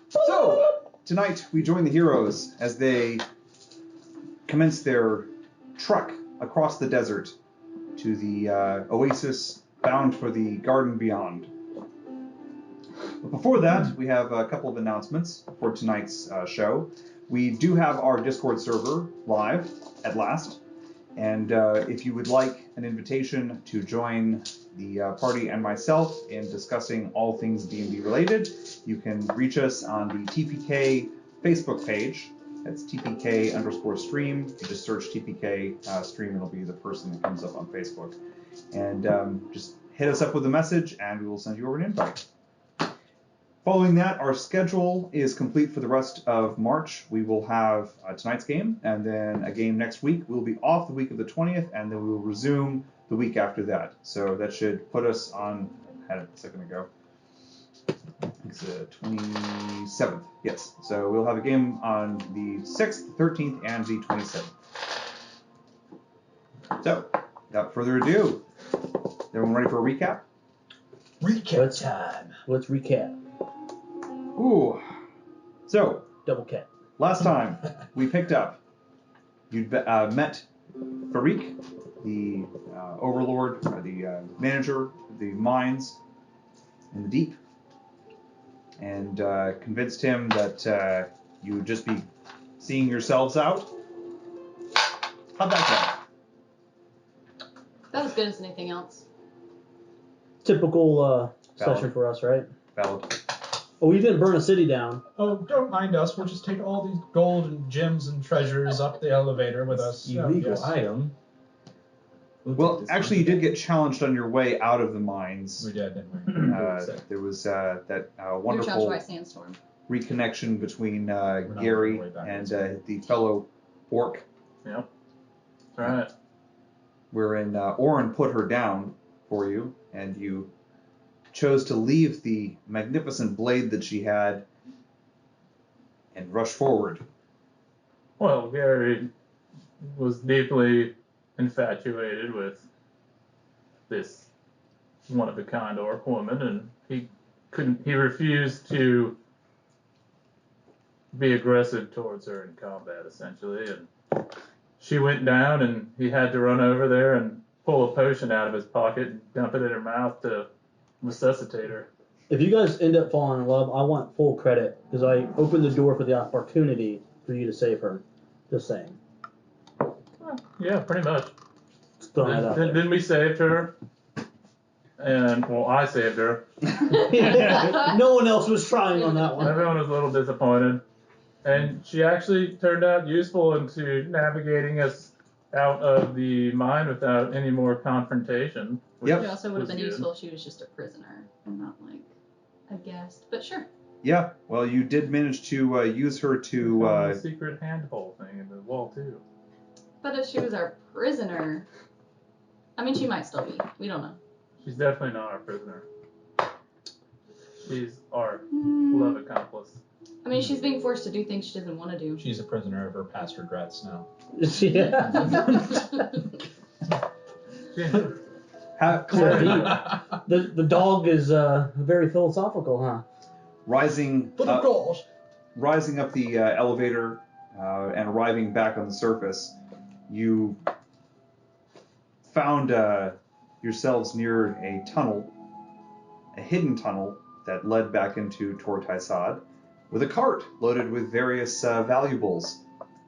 So, tonight we join the heroes as they commence their trek across the desert to the Oasis bound for the Garden Beyond. But before that, we have a couple of announcements for tonight's show. We do have our Discord server live at last, and if you would like an invitation to join the party and myself in discussing all things D&D related, you can reach us on the TPK Facebook page. That's TPK_stream. You just search TPK stream, and it'll be the first thing that comes up on Facebook. And just hit us up with a message, and we will send you over an invite. Following that, our schedule is complete for the rest of March. We will have tonight's game, and then a game next week. We'll be off the week of the 20th, and then we will resume the week after that. So that should put us on, I had it a second ago, I think it's the 27th. Yes, so we'll have a game on the 6th, 13th, and the 27th. So, without further ado, is everyone ready for a recap? Recap time. Let's recap. Ooh. So, Double cap. last time we picked up, you'd met Farik, the overlord, the manager of the mines in the deep, and convinced him that you would just be seeing yourselves out. How'd that go? That was good as anything else. Typical session for us, right? Valid. Oh, we didn't burn a city down. Oh, don't mind us. We'll just take all these gold and gems and treasures up the elevator with us. Illegal Yes. item. Well, actually, you did get challenged on your way out of the mines. We did, didn't we? There was that We were challenged wonderful by Sandstorm. reconnection between not Gary on the way back, and that's the fellow orc, Yep. That's right. wherein Orin put her down for you, and you chose to leave the magnificent blade that she had and rush forward. Well, Gary was deeply infatuated with this one-of-a-kind orc woman, and he refused to be aggressive towards her in combat, essentially, and she went down, and he had to run over there and pull a potion out of his pocket and dump it in her mouth to resuscitate her. If you guys end up falling in love, I want full credit because I opened the door for the opportunity for you to save her. Just saying. Yeah, pretty much. Just throwing that out there. Then we saved her, and well, I saved her. No one else was trying on that one. Everyone was a little disappointed, and she actually turned out useful into navigating us out of the mine without any more confrontation. Yep. It also would have was been good. useful if she was just a prisoner and not like a guest. But sure. Yeah, well, you did manage to use her We to... found the secret handhole thing in the wall too. But if she was our prisoner, I mean, she might still be. We don't know. She's definitely not our prisoner. She's our love accomplice. I mean, she's being forced to do things she doesn't want to do. She's a prisoner of her past regrets now. Yeah. Yeah. The dog is very philosophical, huh? rising For the up, cause. rising up the elevator and arriving back on the surface, you found yourselves near a tunnel, a hidden tunnel that led back into Tortaisad, with a cart loaded with various valuables,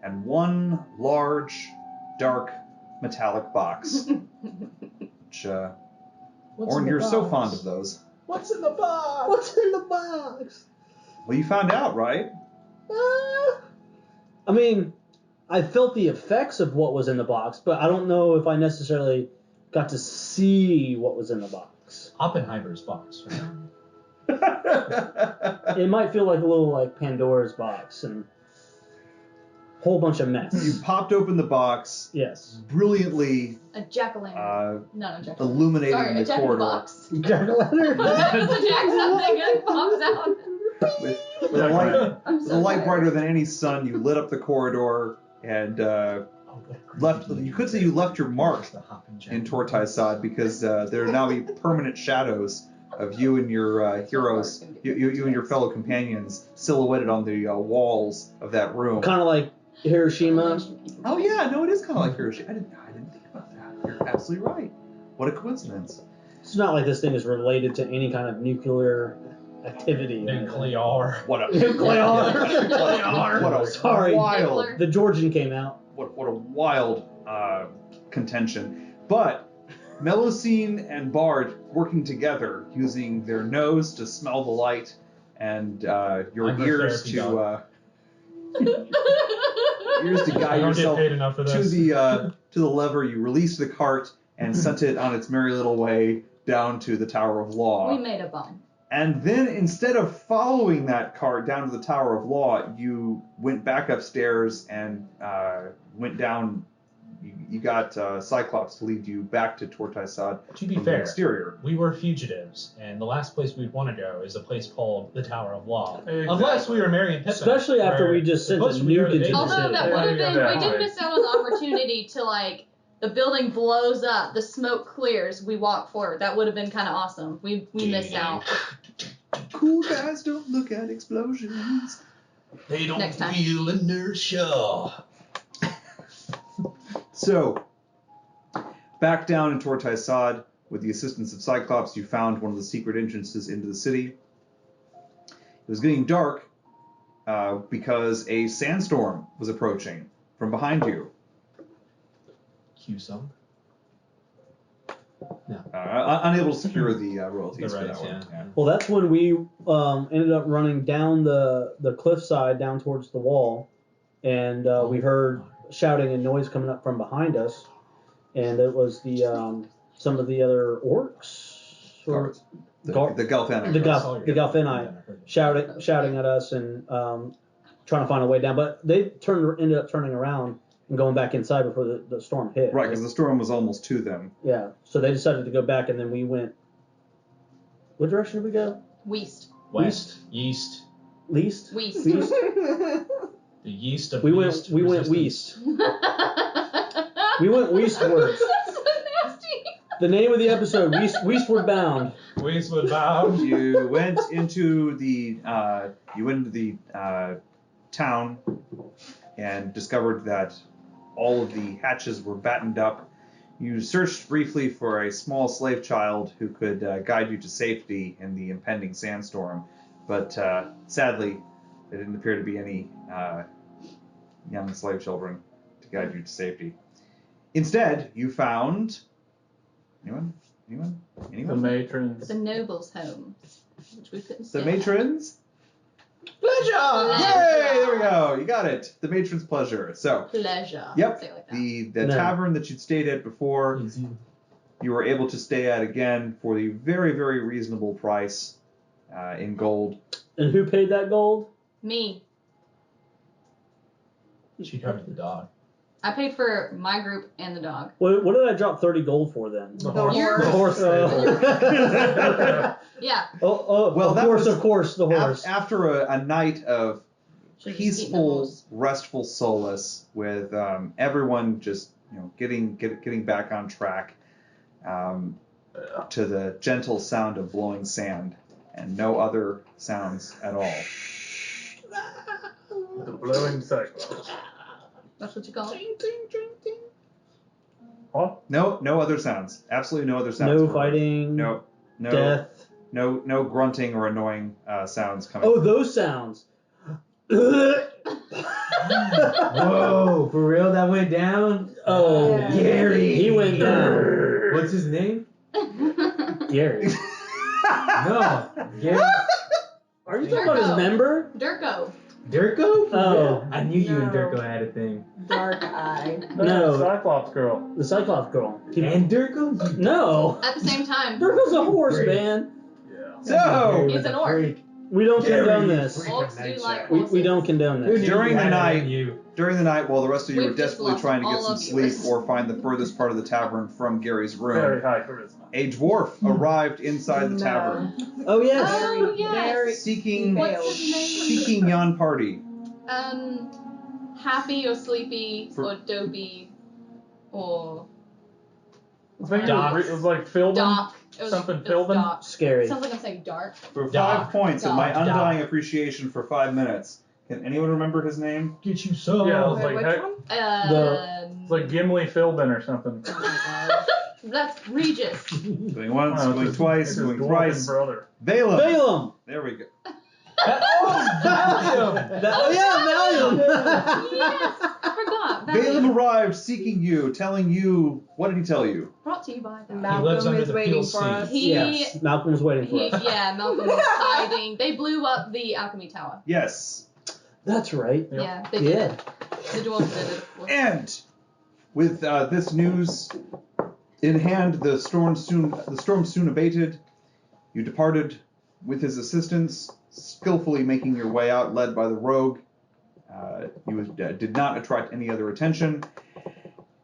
and one large, dark, metallic box. Which, Orin, you're so fond of those. What's in the box? What's in the box? Well, you found out, right? I mean, I felt the effects of what was in the box, but I don't know if I necessarily got to see what was in the box. Oppenheimer's box. Right? It might feel like a little like Pandora's box and a whole bunch of mess. You popped open the box, Yes. brilliantly A jack-o'-lantern. No, jack-o'-lantern. illuminating Sorry, the a corridor. jack-in-the-box. Jack-o'-lantern. The jack something and it pops out. With a light, I'm with so a light tired. brighter than any sun, you lit up the corridor and left. You could say you left your mark in Tortaisad because there now be permanent shadows of you and your heroes, you and your fellow companions silhouetted on the walls of that room. Kind of like Hiroshima. Oh yeah, no, it is kind of like Hiroshima. I didn't think about that. You're absolutely right. What a coincidence. It's not like this thing is related to any kind of nuclear activity. Nuclear. What a Nuclear. What a Sorry. wild The Georgian came out. what a wild contention. But Melusine and Bard working together, using their nose to smell the light and your I'm a ears therapy to ears to I guide don't get yourself paid enough for to this. the lever. You release the cart and sent it on its merry little way down to the Tower of Law. We made a bomb. And then instead of following that cart down to the Tower of Law, you went back upstairs and went down. You got Cyclops to lead you back to Tortaisad To be from the fair, exterior. we were fugitives, and the last place we'd want to go is a place called the Tower of Law. Exactly. Unless we were Merry and Pippin. Especially after where we just sent supposed a to be nuke to into the Davis. city. Although that Yeah, would have yeah, been, yeah. we did miss out on the opportunity to like, the building blows up, the smoke clears, we walk forward. That would have been kind of awesome. We missed out. Cool guys don't look at explosions. They don't Next time. feel inertia. So, back down in Tortaisad, with the assistance of Cyclops, you found one of the secret entrances into the city. It was getting dark because a sandstorm was approaching from behind you. Cue some. Unable to secure the royalties The for rights, that one. yeah. Well, that's when we ended up running down the cliffside down towards the wall, and we heard shouting and noise coming up from behind us, and it was the some of the other orcs or Guards. The Guard- Galfanic. the guards. Gal- the Galfani shouting at us and trying to find a way down, but they ended up turning around and going back inside before the storm hit. Right, because the storm was almost to them. Yeah, so they decided to go back, and then we went. What direction did we go? West. West, yeast, Least? West. Least? the yeast of We yeast went resistance. west. We went westwards. That's so nasty. The name of the episode: Westward Bound. Westwood bound. You went into the town and discovered that all of the hatches were battened up. You searched briefly for a small slave child who could guide you to safety in the impending sandstorm, but sadly, there didn't appear to be any young slave children to guide you to safety. Instead, you found anyone? The matrons. The noble's home, which we couldn't The stand. matrons? Pleasure. Hey, there we go. You got it. The matron's pleasure. So, Pleasure. yep, Say it like that. the No. tavern that you'd stayed at before, you were able to stay at again for the very, very reasonable price in gold. And who paid that gold? Me. She covered the dog. I paid for my group and the dog. What did I drop 30 gold for then? The horse. Yours. The horse. Yeah. Well, that was- of course, the horse. After a night of Should've just eaten the peaceful, horse. restful solace with everyone just getting back on track to the gentle sound of blowing sand and no other sounds at all. The blowing cyclops. That's what you call it. What? No other sounds. Absolutely no other sounds. No were- fighting. No. Death. No grunting or annoying sounds coming. Oh, those sounds. Whoa, for real? That went down? Oh, Yeah. Gary. He went down. What's his name? Gary. No, Gary. Are you talking about his member? Durko. Durko? For Oh. real? I knew you and No. Durko had a thing. Dark eye. No. Cyclops girl. The Cyclops girl. And Durko? No. At the same time. Durko's a horse, Great. man. Yeah. So, He's an orc. We don't Gary, condone you this. freak. Orcs do Night like Shack. We horses. don't condone Who this. knew During you the had it night- in you? during the night, while the rest of you We've were just desperately lost trying to get all some of sleep viewers. or find the furthest part of the tavern from Gary's Very room, high charisma. a dwarf arrived inside the No. tavern, Oh, yes. Oh, yes. seeking What's his name? seeking yon party. Happy or sleepy For- or dopey or I think Doc. it was like Philbin. Doc. It was, Something it was Philbin? dark. Scary. Sounds like I'm saying dark. For 5 Doc. points of my Doc. undying appreciation for 5 minutes. Can anyone remember his name? Get you so. Yeah, I was Wait, like, which heck, one? it's like Gimli Philbin or something. Oh my That's Regis. Going once, Oh, it's going his- twice, it's his going dwarven thrice. brother. Balaam. Balaam! There we go. Valium. Valium! Yes, I forgot. Balaam arrived seeking you, telling you. What did he tell you? Brought to you by God. that. lives Malcolm under is the waiting PLC. for us. He- Yes, Malcolm was waiting for us. Yeah, Malcolm was hiding. They blew up the alchemy tower. Yes. That's right. Yep. Yeah, they did it. The dwarves did it, of course. And with this news in hand, the storm soon abated. You departed with his assistance, skillfully making your way out, led by the rogue. You did not attract any other attention,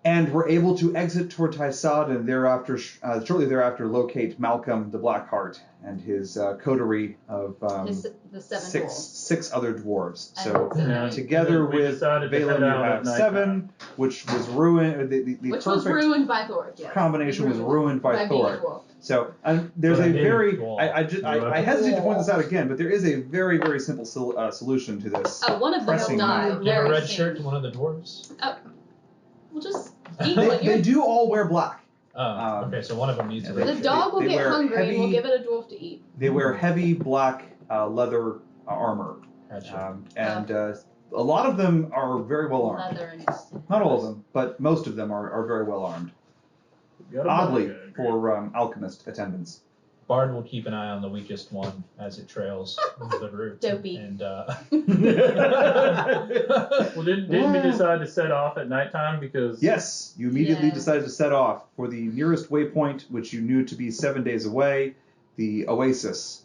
and were able to exit toward Tysad, and thereafter, shortly thereafter, locate Malcolm the Blackheart and his coterie of The seven dwarves. six other dwarves. So Yeah, together we with decided to Balaam, head you out at have nighttime. 7, which was ruined. The Which was perfect ruined by Thor. Yes. combination was ruined by being a Thor. dwarf. So there's But I a didn't very go I hesitate to point this out again, but there is a very very simple solution to this. Oh, one of them will Pressing die matter. Give a very red soon. shirt to one of the dwarves. We'll just eat what They you're. do all wear black. Oh, okay, so one of them needs to yeah, red The shirt. dog will they get wear hungry and we'll heavy- give it a dwarf to eat. They wear heavy black leather armor, Gotcha. and a lot of them are very well armed. Leather and Not all of them, but most of them are very well armed. Got a Oddly, bug, for alchemist attendants. Bard will keep an eye on the weakest one as it trails into the route. Dopey. And Well, didn't we decide to set off at nighttime because Yes, you immediately Yeah. decided to set off for the nearest waypoint, which you knew to be 7 days away, the Oasis.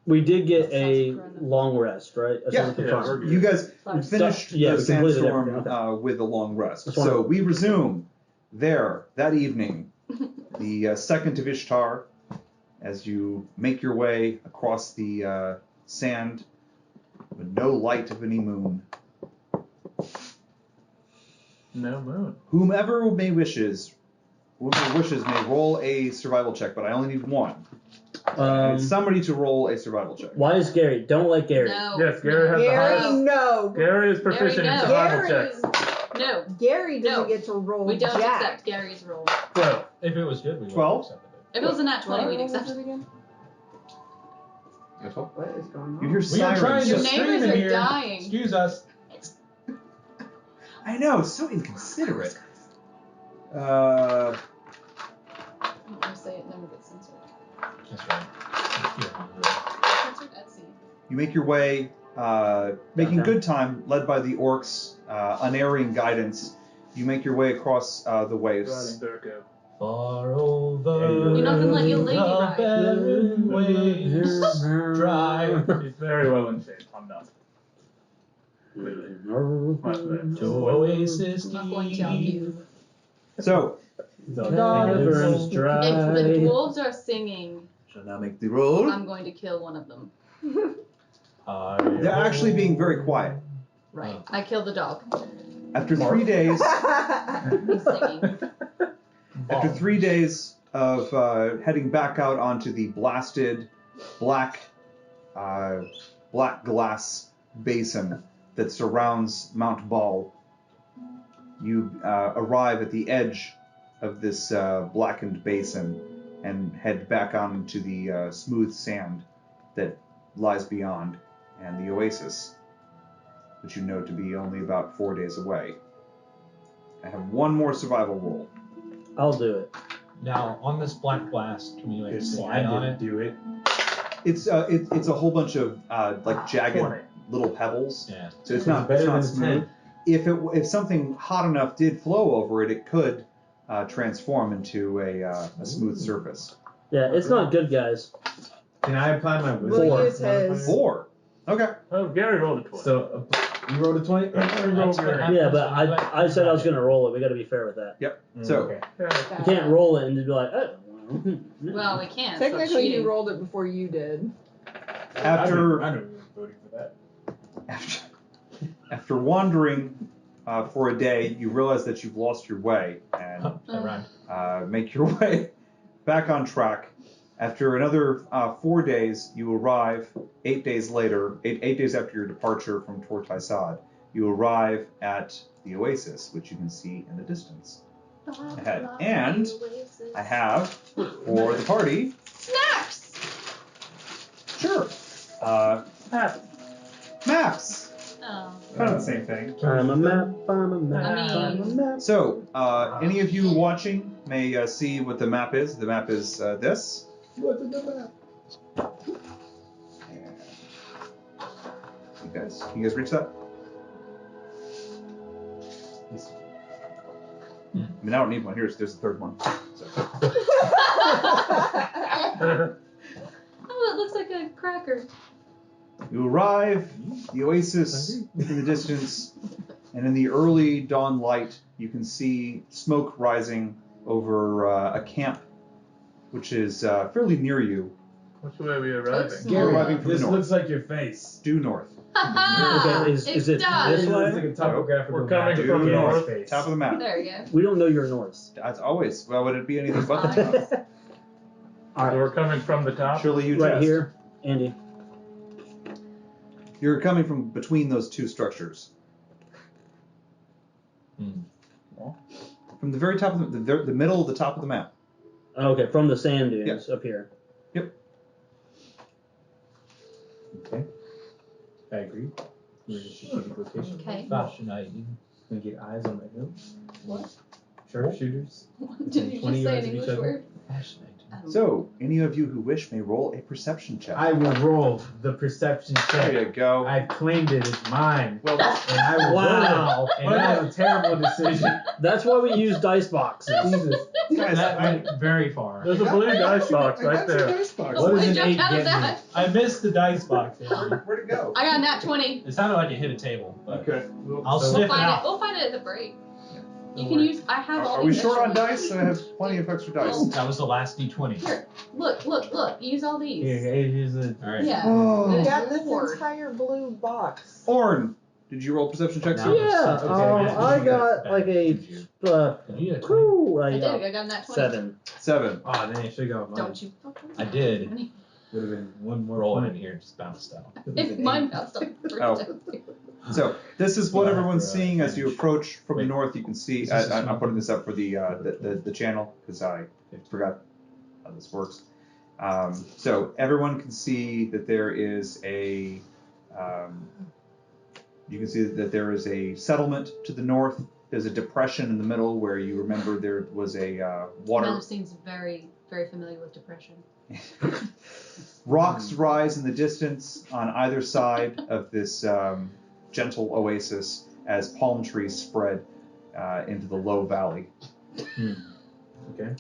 We did get Sounds a correct. long rest, right? That's Yeah, what we yeah, confirmed. we're good. You guys finished Yeah, the we completed sandstorm everything, okay. with a long rest. Just wanted- So we resume there that evening, the 2nd of Ishtar, as you make your way across the sand with no light of any moon. no moon? Whomever wishes may roll a survival check, but I only need one. I need somebody to roll a survival check. Why is Gary? Don't let Gary. No. Yes, Gary has the Gary, highest. no. Gary is proficient Gary, in no. survival Gary- checks. No. Gary doesn't No. get to roll We don't jack. accept Gary's roll. Well, if it was good, we would have 12? accepted it. If it was a nat 20, What we'd was accept it it. again? Guess what? What is going on? You hear We are trying sirens. to Your just- stream neighbors in are here. dying. Excuse us. I know, it's so inconsiderate. I don't want to say it and then we'll get censored. That's right. Censored Etsy. You make your way, making Okay. good time, led by the orcs, unerring guidance. You make your way across the waves. Far over You're not gonna let your lady the ride. barren waves dry He's very well in shape. I'm not. Clearly. Much better. to Oasis I'm not going to tell you. So, The Caverns caverns If dry. the dwarves are singing, shall now make the roll. I'm going to kill one of them. They're actually being very quiet. Right. I kill the dog. After 3 days, He's singing. after 3 days of heading back out onto the blasted black glass basin that surrounds Mount Ball, you arrive at the edge of this blackened basin and head back onto the smooth sand that lies beyond, and the oasis, which you know to be only about 4 days away. I have one more survival roll. I'll do it. Now, on this black blast, can we like slide on it? Do it. It's a whole bunch of like jagged 20. little pebbles. Yeah. So it's not smooth. If something hot enough did flow over it, it could transform into a smooth surface. Yeah, it's not good, guys. Can I apply my wisdom? We'll Four. use his. 4. Okay. Oh, Gary rolled a 20. So you rolled a 20? That's what happens Yeah, but when you let- I said I was gonna roll it. We got to be fair with that. Yep. So Okay. Yeah. You can't roll it and just be like, oh. Well, we can't. so it's Technically, he cheating. rolled it before you did. after I know you were voting for that. after wandering for a day, you realize that you've lost your way and That rhymed. make your way back on track. After another 4 days, you arrive 8 days later, 8 days after your departure from Tortai Sad, you arrive at the Oasis, which you can see in the distance ahead. And I have, for the party, Snacks! sure, maps. Oh. Kind of the same thing. I'm a map, I'm a map, I mean- I'm a map. So, any of you watching may see what the map is. The map is this. What's in the map? You guys reach that? I mean, I don't need one. There's the third one. So. Oh, it looks like a cracker. You arrive, the Oasis in the distance, and in the early dawn light, you can see smoke rising over a camp, which is fairly near you. Which way are we arriving? You're arriving from the This north. looks like your face. Due north. Okay, is it does. this It looks like way? a topographical We're coming map. from Due the north. north. Face. Top of the map. There you go. We don't know you're north. As always. Well, would it be anything but the top? All So right, we're coming from the top. Surely you right jest. here, Andy. You're coming from between those two structures. From the very top of the middle of the top of the map. Okay, from the sand dunes up here. Okay. I agree. We're in a strategic location. Okay. Fascinating. Gonna get eyes on my hill. What? Sharpshooters. Did you 20 just say yards an of each English other. word? Fascinating. So, any of you who wish may roll a perception check. I will roll the perception There you check. go. I've claimed it as mine. Well, And I will Wow. roll it. And that was a terrible decision. That's why we use dice boxes. Jesus. guys, That I- went very far. There's a blue dice box right there. What What does an jumped 8 out of get me? that? I missed the dice box. Andy. Where'd it go? I got a nat 20. It sounded like it hit a table. But Okay. I'll So- sniff it Find it. out. We'll find it at the break. You Don't can worry. use. I have all Are we these short on extra dice? I have plenty of extra dice. Oh. That was the last D20. Here, look. Use all these. Here's the. All right. Yeah. Oh. You got this Lord. entire blue box. Orn, did you roll perception checks? No. Yeah, Okay, I got like a You get a 20. whew, I a, did. I got a nat 20. 7. 7. Oh, then I should go. Don't you? fucking- I did. Would have been one more Roll it point. in here. Just bounced out. If mine bounced up. Oh. So this is what Yeah, everyone's for, seeing as you approach from the wait. north. You can see. Is this a I'm small putting this up for the channel because I forgot how this works. So everyone can see that there is a. You can see that there is a settlement to the north. There's a depression in the middle where you remember there was a water. Mel seems very, very familiar with depression. Rocks rise in the distance on either side of this gentle oasis as palm trees spread into the low valley. Okay.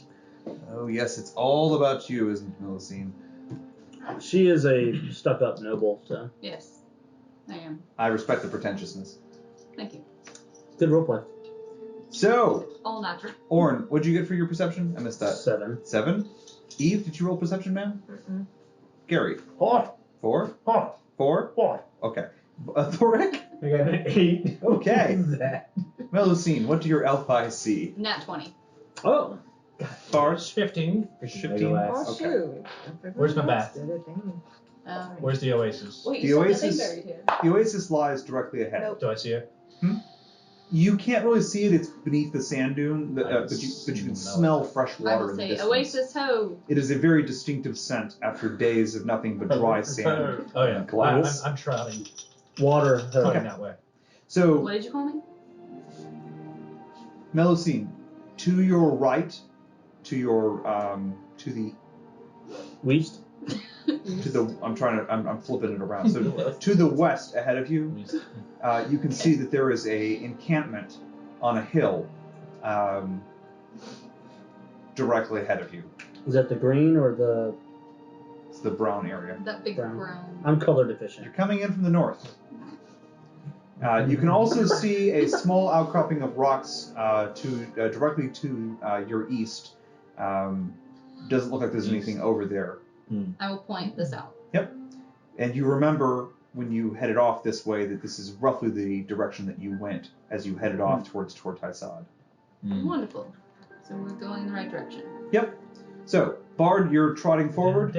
Oh yes, it's all about you, isn't it, Melusine? She is a stuck-up noble, so Yes, I am. I respect the pretentiousness. Thank you. good roleplay. So, All natural. Orn, what'd you get for your perception? I missed that. 7. 7? Eve, did you roll perception, ma'am? Mm-mm. Gary? What? 4? What? 4? What? Okay. Thoric? I got an 8. Okay. What is that? Melusine, what do your elf eyes see? Nat 20. Oh, Bars? 15. 15. Legolas. Oh, Okay. shoot. Where's my bath? Did it, dang. Where's the Oasis? Wait, The you said Oasis- the thing buried here. The oasis lies directly ahead. Nope. Do I see it? You can't really see it; it's beneath the sand dune, I but you can smell smell fresh I water will in the say distance. Oasis Ho. It is a very distinctive scent after days of nothing but dry sand. Oh yeah. And glass. I'm trying. water. Coming that way. So, What did you call me? Melusine, to your right, to your to the West. I'm flipping it around. So to the west ahead of you, you can see that there is a encampment on a hill directly ahead of you. Is that the green or the? It's the brown area. That big Brown. brown. I'm color deficient. You're coming in from the north. You can also see a small outcropping of rocks directly to your east. Doesn't look like there's anything over there. I will point this out. And you remember when you headed off this way that this is roughly the direction that you went as you headed off towards Tortai Sad. Wonderful. So we're going in the right direction. Yep. So, Bard, you're trotting forward.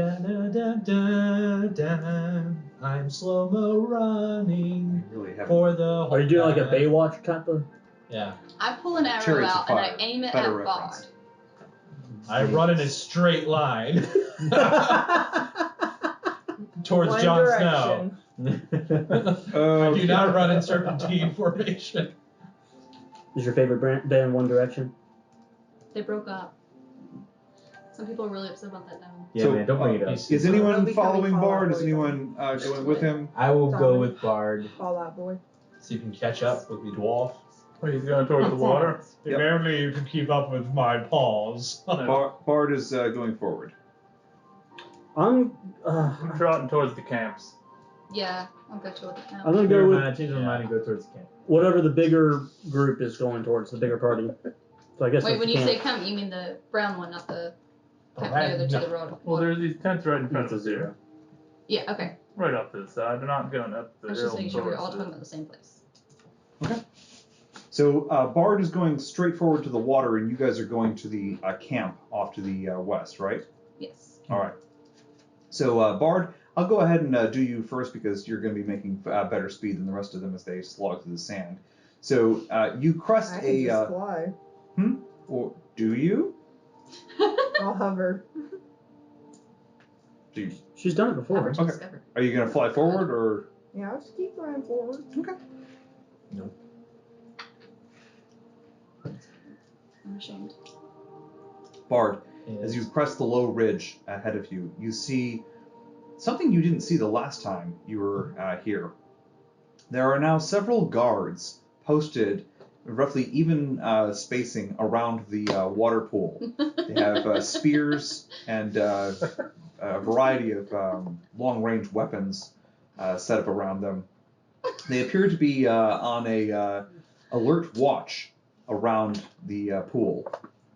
I'm slow-mo running You really haven't. for the whole Are you doing like a time. Baywatch type of? Yeah. I pull an arrow Chariots of out and I Fire. aim it Better at reference. Bard. I run in a straight line towards One Jon direction. Snow. I do not run in serpentine formation. Is your favorite band One Direction? They broke up. Some people are really upset about that now. Yeah, So, man, don't bring it up. Is anyone They'll be following coming Bard? Is Fall Out anyone going with him? I will go Tommy. with Bard. Fall Out Boy. So you can catch up with the dwarf. Well, he's going towards the water. Yep. only you can keep up with my paws. Bard is going forward. I'm I'm trotting towards the camps. Yeah, I'll go to it now. I'm gonna go with Change my mind and go towards the camp. whatever the bigger group is going towards, the bigger party. So I guess Wait, that's when the you camp. say come, you mean the brown one, not the Oh, near to the road. Well, there's these tents right in front of That's us a here. zero. Yeah, okay. Right off to the side. They're not going up the I was hill. just making sure we were all towards talking about the same place. So Bard is going straight forward to the water, and you guys are going to the camp off to the west, right? Yes. All right. So Bard, I'll go ahead and do you first because you're going to be making better speed than the rest of them as they slog through the sand. So you crest I can just fly. Or do you? I'll hover. Do you? She's done it before. Average Okay. discovered. Are you going to fly forward or? Yeah, I'll just keep flying forward. Okay. I'm ashamed. Bard, as you crest the low ridge ahead of you, you see something you didn't see the last time you were here. There are now several guards posted, roughly even spacing around the water pool. They have spears and a variety of long-range weapons set up around them. They appear to be on a alert watch around the pool.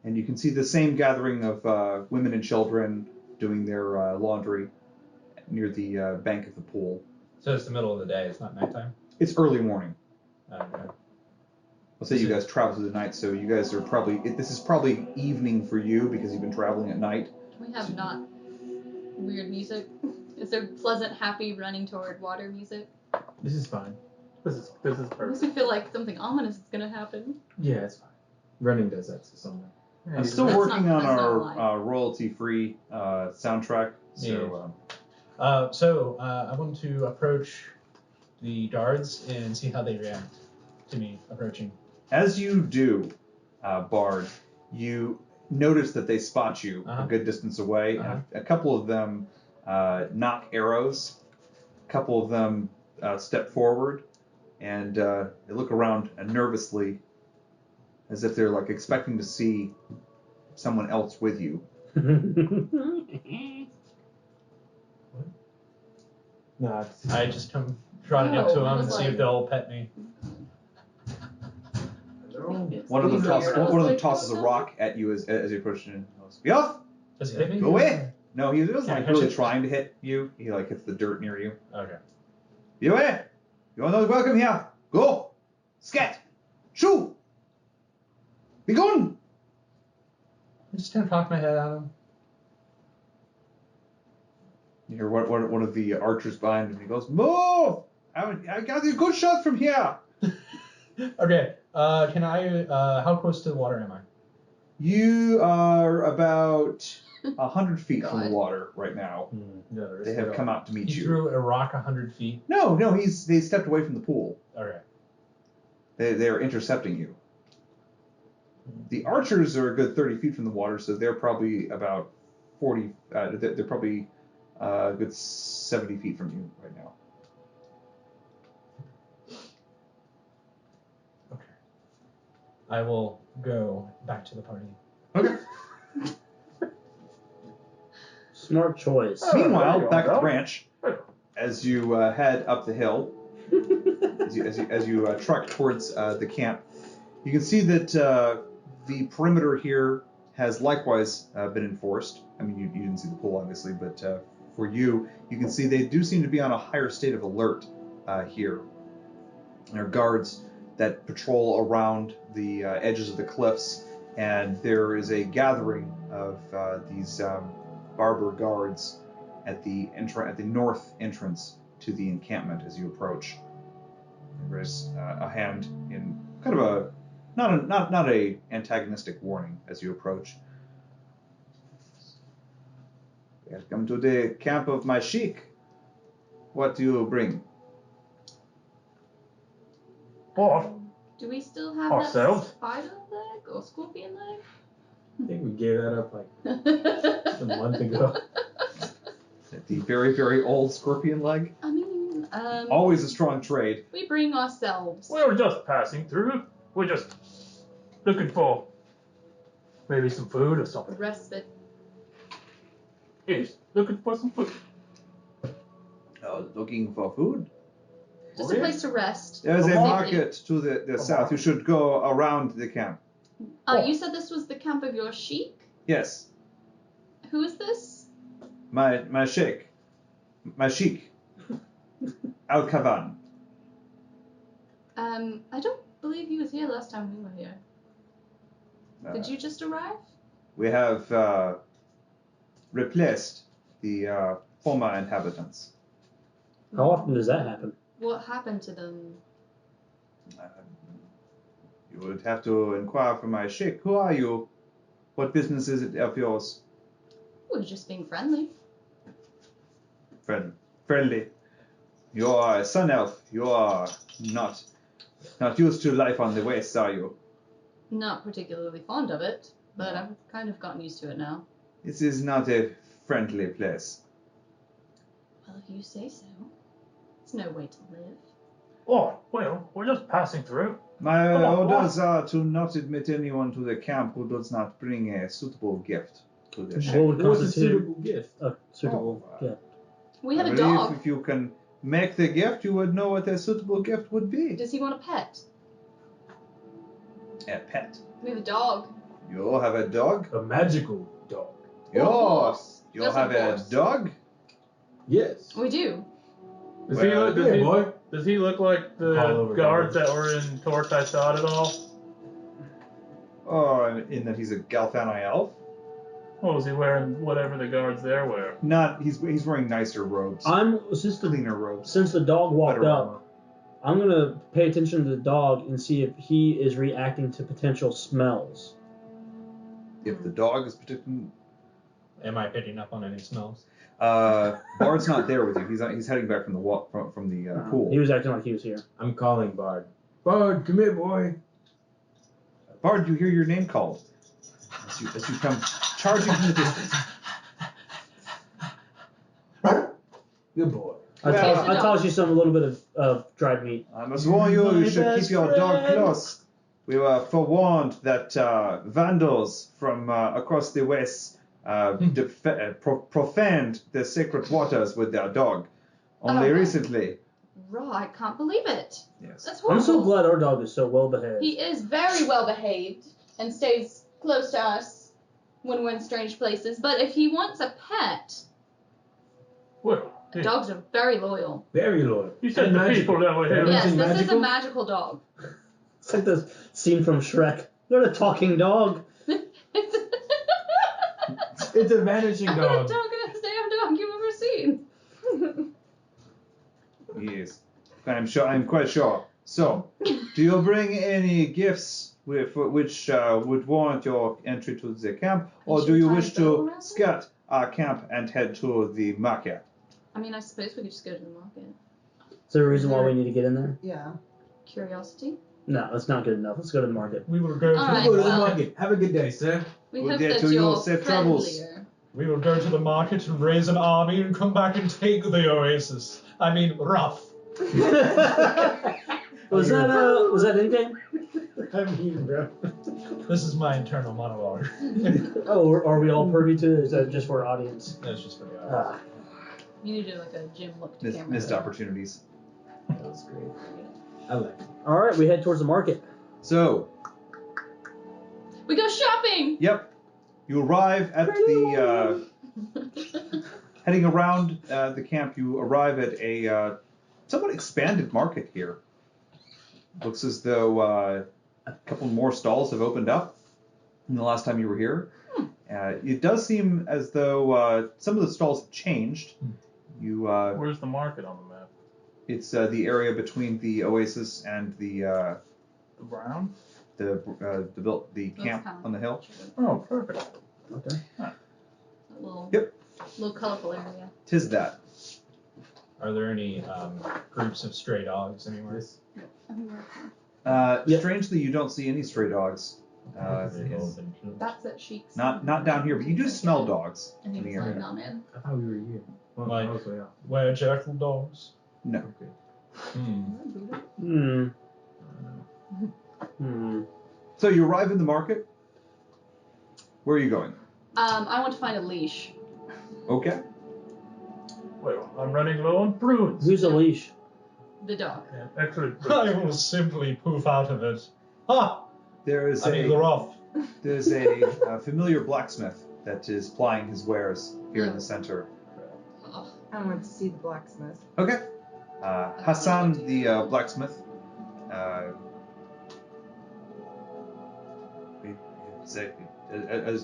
And you can see the same gathering of women and children doing their laundry near the bank of the pool. So it's the middle of the day. It's not nighttime. It's early morning. Okay. I'll say you guys travel through the night, so you guys are probably... This is probably evening for you because you've been traveling at night. Can we have not weird music? Is there pleasant, happy, running toward water music? This is fine. This is It makes perfect. me feel like something ominous is gonna happen. Yeah, it's fine. Running does that to someone. I'm still That's working not- on that's not a our royalty-free soundtrack, so... So I want to approach the guards and see how they react to me approaching. As you do, Bard, you notice that they spot you a good distance away. And a couple of them knock arrows. A couple of them step forward, and they look around nervously, as if they're like expecting to see someone else with you. No, I just come trotting up to them and see if they'll pet me. One of them tosses a rock at you as you approach and goes, "Be off! Does he hit me? Go away!" No, he wasn't Can I like catch really it? trying to hit you. He like hits the dirt near you. Okay. Be away! You are not welcome here. Go! Scat! Shoo! Be gone! I'm just gonna cock my head at him. You hear one of the archers behind him. He goes, "Move! I got a good shot from here." Okay. Can I? How close to the water am I? You are about 100 feet from the God. water right now. no, They have come out to meet He you. threw a rock 100 feet. No, they stepped away from the pool. Okay. They're intercepting you. The archers are a good 30 feet from the water, so they're probably about 40. They're probably a good 70 feet from you right now. Okay. I will go back to the party. Okay. Smart choice. Meanwhile, back at the ranch, as you head up the hill, as you trek towards the camp, you can see that the perimeter here has likewise been enforced. I mean, you didn't see the pool, obviously, but for you can see they do seem to be on a higher state of alert here. There are guards that patrol around the edges of the cliffs and there is a gathering of these barber guards at the north entrance to the encampment as you approach. There is a hand in kind of a not a antagonistic warning as you approach. Welcome to the camp of my sheik. What do you bring? What? Do we still have Ourselves? that spider leg or scorpion leg? I think we gave that up like a month ago. The very, very old scorpion leg. I mean, Always a strong trade. we bring ourselves. We were just passing through. We're just looking for maybe some food or something. Respite. Yes, looking for some food. Looking for food? Just a place to rest. There's a Safely. market to the south. You should go around the camp. You said this was the camp of your sheik? Yes, Who is this? my sheik. My sheik. Al-Kavan. I don't believe he was here last time we were here. Did you just arrive? We have replaced the former inhabitants. How often does that happen? What happened to them? You would have to inquire from my sheik. Who are you? What business is it of yours? We're just being friendly. Friendly. You are a sun elf. You are not used to life on the west, are you? Not particularly fond of it, but I've kind of gotten used to it now. This is not a friendly place. Well, if you say so. It's no way to live. Oh, well, we're just passing through. My Come on, orders are to not admit anyone to the camp who does not bring a suitable gift to the What sheik. would What's a constitute suitable gift? a suitable Oh, gift? We have I a believe dog. if you can make the gift, you would know what a suitable gift would be. Does he want a pet? A pet. We have a dog. You have a dog? A magical dog. Or a horse. You Just have a horse. dog? Yes. We do. Does Well, he look? Yeah, boy. Does he look like Call the over guards guards. that were in Torch I Thought at all? Oh, in that he's a Galfani elf? Or was he wearing whatever the guards there wear? Not. He's wearing nicer robes. Since Cleaner robes. the dog walked Better up, armor. I'm gonna pay attention to the dog and see if he is reacting to potential smells. If the dog is protecting. Am I picking up on any smells? Bard's not there with you. He's heading back from the from the pool. He was acting like he was here. I'm calling Bard. Bard, come here, boy. Bard, you hear your name called as you come charging from the distance. Good boy. I Well- toss you a little bit of dried meat. I must warn you, My you should keep best your dog friend. close. We were forewarned that vandals from across the west profaned the sacred waters with their dog. Only Oh. recently. Raw, I can't believe it. Yes. That's horrible. I'm so glad our dog is so well behaved. He is very well behaved and stays close to us when we're in strange places. But if he wants a pet, Well, yeah. dogs are very loyal. Very loyal. You said And the magical. people that were here. Everything Yes, this is a magical? magical dog. It's like the scene from Shrek. They're a talking dog. It's It's a vanishing the dog. doggiest damn dog you've ever seen. Yes. I'm quite sure. So, do you bring any gifts which would warrant your entry to the camp, or You do you should wish tie a bow to around it? skirt our camp and head to the market? I mean, I suppose we could just go to the market. Is there a reason why we need to get in there? Yeah. Curiosity. No, that's not good enough. Let's go to the market. We will go. All To, right. Go to the well. market. Have a good day, sir. We Good hope day that to you. you're Safe travels. friendlier. we will go to the market and raise an army and come back and take the Oasis. I mean, rough. Was that in game? I mean, bro. This is my internal monologue. Oh, are we all privy to it? Is that just for our audience? That's just for the audience. Ah, You need to do like a gym look to camera. Missed opportunities. That was great. I like it. all right, we head towards the market. So, We go shopping. yep, you arrive at the heading around the camp. You arrive at a somewhat expanded market here. Looks as though a couple more stalls have opened up. from the last time you were here. It does seem as though some of the stalls have changed. You, Where's the market on the map? it's the area between the Oasis and the The brown? the camp kind of- on the hill. Oh, perfect. Okay. A little, Yep. little colorful area. Tis that. Are there any groups of stray dogs anywhere? Strangely, you don't see any stray dogs. They've all been killed. That's at Sheik's. Not down here, but you do smell dogs And he in the was like, area. nah, man. I thought we were here. Well, Like- also, yeah. Where jackal dogs? No. Okay. Hmm. So you arrive in the market. Where are you going? I want to find a leash. Okay. Well, I'm running low on prunes. Who's a leash? The dog. Yeah, actually, I will simply poof out of it. Ha! There is I mean, they're off. there's a familiar blacksmith that is plying his wares here in the center. Oh, I want to see the blacksmith. Okay. Hassan, the blacksmith.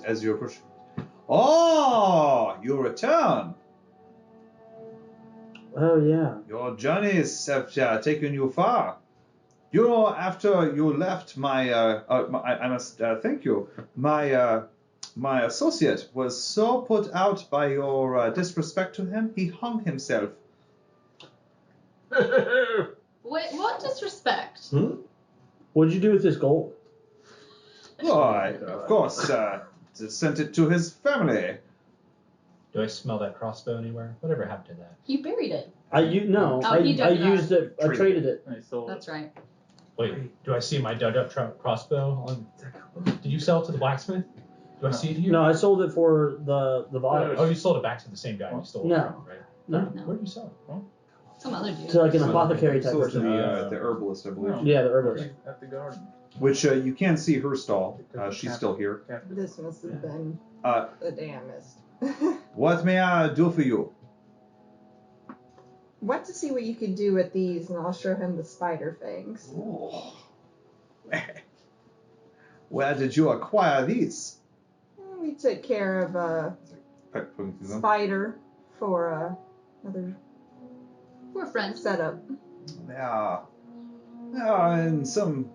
As you approach. Oh, you return. Oh yeah. Your journeys have taken you far. You know, after you left, I must thank you. My associate was so put out by your disrespect to him, he hung himself. Wait, what disrespect? What'd you do with this gold? Oh, I, of course, sent it to his family. Do I smell that crossbow anywhere? Whatever happened to that? You buried it. I Oh, he I dug it up. used it. I traded it. I sold That's right. Wait, do I see my dug up crossbow on? Did you sell it to the blacksmith? Do I see it here? No, I sold it for the vial. Oh, you sold it back to the same guy you stole it No. from, right? No. Where did you sell it? Some other dude. To like an apothecary type So it's person. the herbalist, I believe. Yeah, the herbalist. at the garden. Which you can see her stall. She's still here. This must have been Uh, the damnest. What may I do for you? Want to see what you can do with these, and I'll show him the spider fangs. Oh. Where did you acquire these? We took care of a Putting through them. spider for another We're friends. setup. They are in some,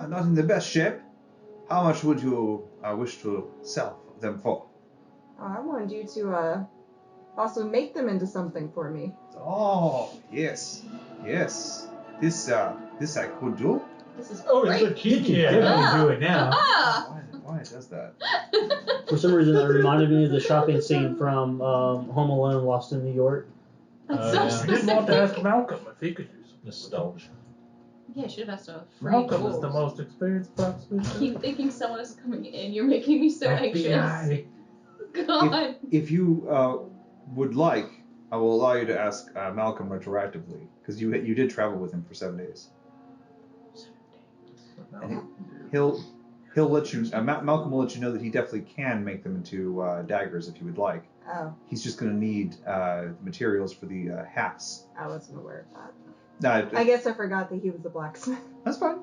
not in the best shape. How much would you wish to sell them for? I wanted you to also make them into something for me. Oh, yes. This I could do. This is Oh, great. it's a key here. Definitely do it now. Ah! Why it does that? For some reason, that reminded me of the shopping scene from Home Alone: Lost in New York. That's Oh, so yeah. I did want to specific. ask Malcolm if he could use some. Nostalgia. Yeah, I should have asked a free Malcolm is the gold. most experienced I blacksmith. keep thinking someone is coming in. You're making me so anxious. FBI. God. If you would like, I will allow you to ask Malcolm retroactively, because you did travel with him for 7 days. And he'll let you. Malcolm will let you know that he definitely can make them into daggers if you would like. Oh, He's just going to need materials for the hats. I wasn't aware of that. No, I guess I forgot that he was a blacksmith. that's fine.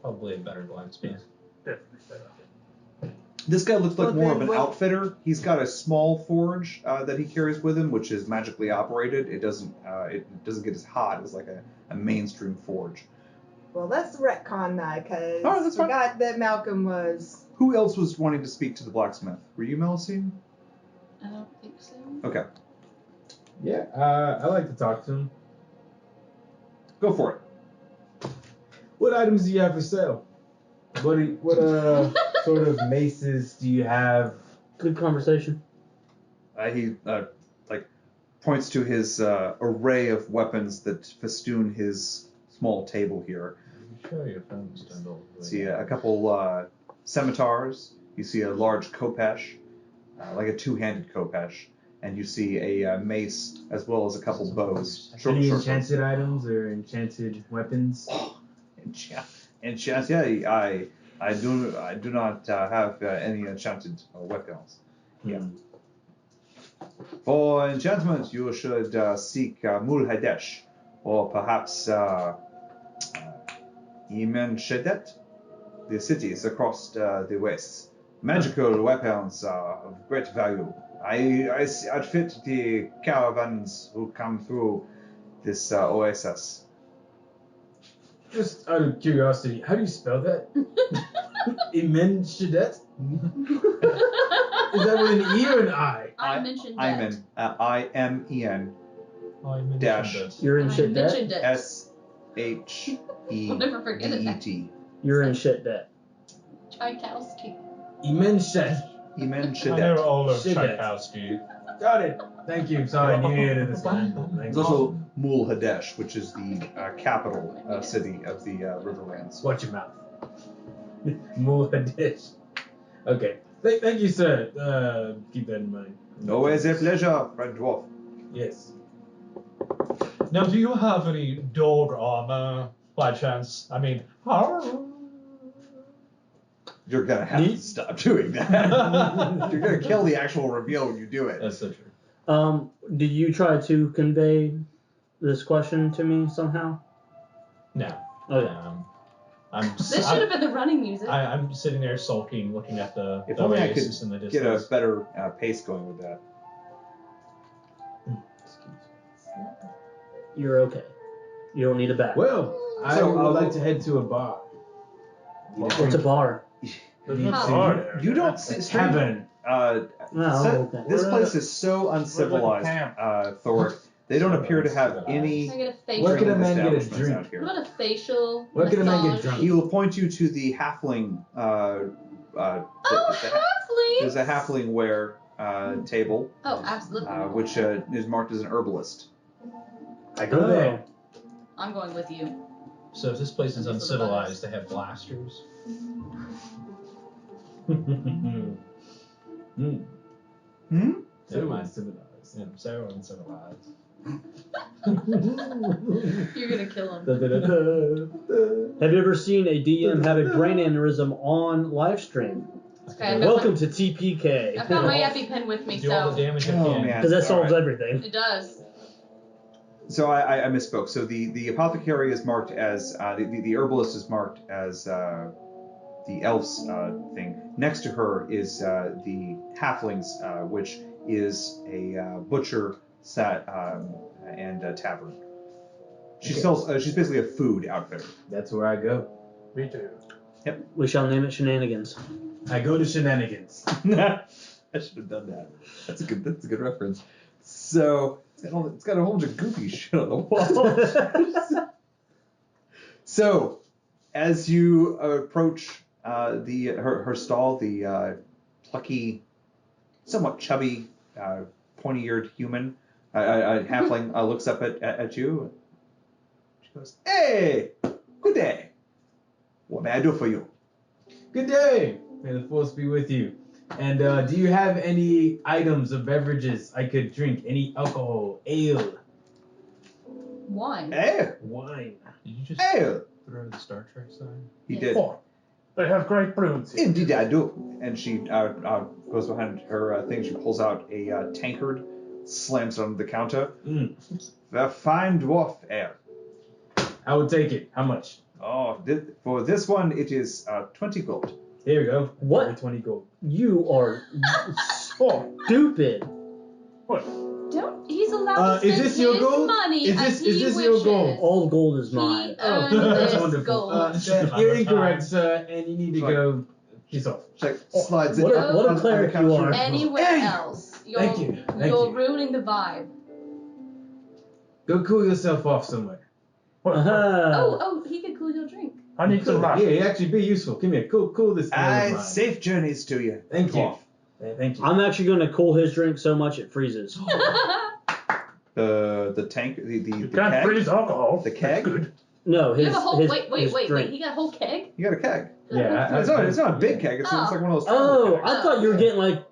Probably a better blacksmith. Definitely set up. This guy looks like Well, more of then an what- outfitter. He's got a small forge that he carries with him, which is magically operated. It doesn't get as hot as like a mainstream forge. Well, let's retcon that, because Oh, that's I fine. forgot that Malcolm was... Who else was wanting to speak to the blacksmith? Were you, Melusine? I don't think so. Okay, Yeah, I like to talk to him. go for it. What items do you have for sale? What sort of maces do you have? Good conversation. He points to his array of weapons that festoon his small table here. Show your friends to know. See a couple scimitars. You see a large khopesh, like a two-handed khopesh, and you see a mace as well as a couple bows. Any Short enchanted items or enchanted weapons? Enchant? Yeah, I do not have any enchanted weapons. Yeah. For enchantment, you should seek Mul Hadesh, or perhaps Imen Shedet. the cities across the west. Magical weapons are of great value. I outfit the caravans who come through this oasis. Just out of curiosity, how do you spell that? Imenshadet? Is that with an E or an I? I mentioned that. Imen. I-M-E-N I mentioned Dash. it. You're in I shit debt. mentioned it. S-H-E-D-E-T. I'll never forget it. You're in shit debt. Tchaikovsky. Imenshadet. Imen I know Shadet. all of Shit. Tchaikovsky. Got it. Thank you. Sorry, I needed this language. There's also Mul Hadesh, which is the capital city of the Riverlands. Watch your mouth. More dish. Okay. Thank you, sir. Keep that in mind. Always a pleasure, friend dwarf. Yes. Now, do you have any dog armor by chance? I mean, You're gonna have to stop doing that. You're gonna kill the actual reveal when you do it. that's so true. Did you try to convey this question to me somehow? No. Okay. This should have been the running music. I'm sitting there sulking, looking at the If only I could Oasis in the get a distance. better pace going with that. You're okay. You don't need a back. Well, I So, would like to head to a bar. What's a bar? You don't see strange. Heaven. Okay. This place is so uncivilized, Thor. They don't appear to have Can I any get a facial? Where can a man get a establishments drink? out here. What about a facial? Where can a man get massage? drunk? He will point you to the halfling. Oh, There's halfling! a halfling ware table, Oh, absolutely. which is marked as an herbalist. I go there. I'm going with you. So if this place is These are the uncivilized, they have blasters. Hmm. Hmm? So Never mind. uncivilized. Yeah, so uncivilized. You're gonna kill him. Have you ever seen a DM have a brain aneurysm on live stream? Okay, Welcome to TPK. I've got my EpiPen with me, Do all the so damage it Oh, can. man. Because that solves Alright. everything. it does. So I misspoke. So the apothecary is marked as the herbalist is marked as the elves thing. Next to her is the halflings, which is a butcher and a tavern. She Okay. sells. She's basically a food outfitter. That's where I go. Me too. We shall name it Shenanigans. I go to shenanigans. I should have done that. That's a good reference. So it's got a whole bunch of goofy shit on the wall. So as you approach her stall, the plucky, somewhat chubby, pointy-eared human, halfling, looks up at you. She goes, "Hey, good day. What may I do for you?" Good day. May the force be with you. And do you have any items of beverages I could drink? Any alcohol, ale, Wine. Hey, wine? Did you just hey. throw the Star Trek sign? He did. Oh, they have great broods here. Indeed, I do. And she goes behind her thing. She pulls out a tankard, slams it on the counter. Mm. The fine dwarf ale. I will take it. How much? Oh, for this one, it is 20 gold. Here we go. What? Over 20 gold. You are stupid. What? He's allowed to is spend this your his gold? money Is as this he your wishes. gold? All gold is mine. He Oh, earned that's this wonderful. gold. You're incorrect, sir, and you need to Right. go. Piss off. She like, slides it What a- on- what a on the cleric you counter. are. Anywhere Hey! else. You're, Thank you. Thank you're you. ruining the vibe. Go cool yourself off somewhere. What? Uh-huh. Oh, he could cool your drink. I need some Yeah, rations. it'd actually be useful. Come here. Cool this ale of Aye, mine. safe journeys to you. Thank you. dwarf. Thank you. I'm actually going to cool his drink so much it freezes. The tank, the You keg. can't freeze alcohol. The keg? That's good. No, You his have a whole his, wait. his drink. He got a whole keg? You got a keg. Yeah, It's not a big keg. It's like one of those. Oh, kegs. I thought you were getting like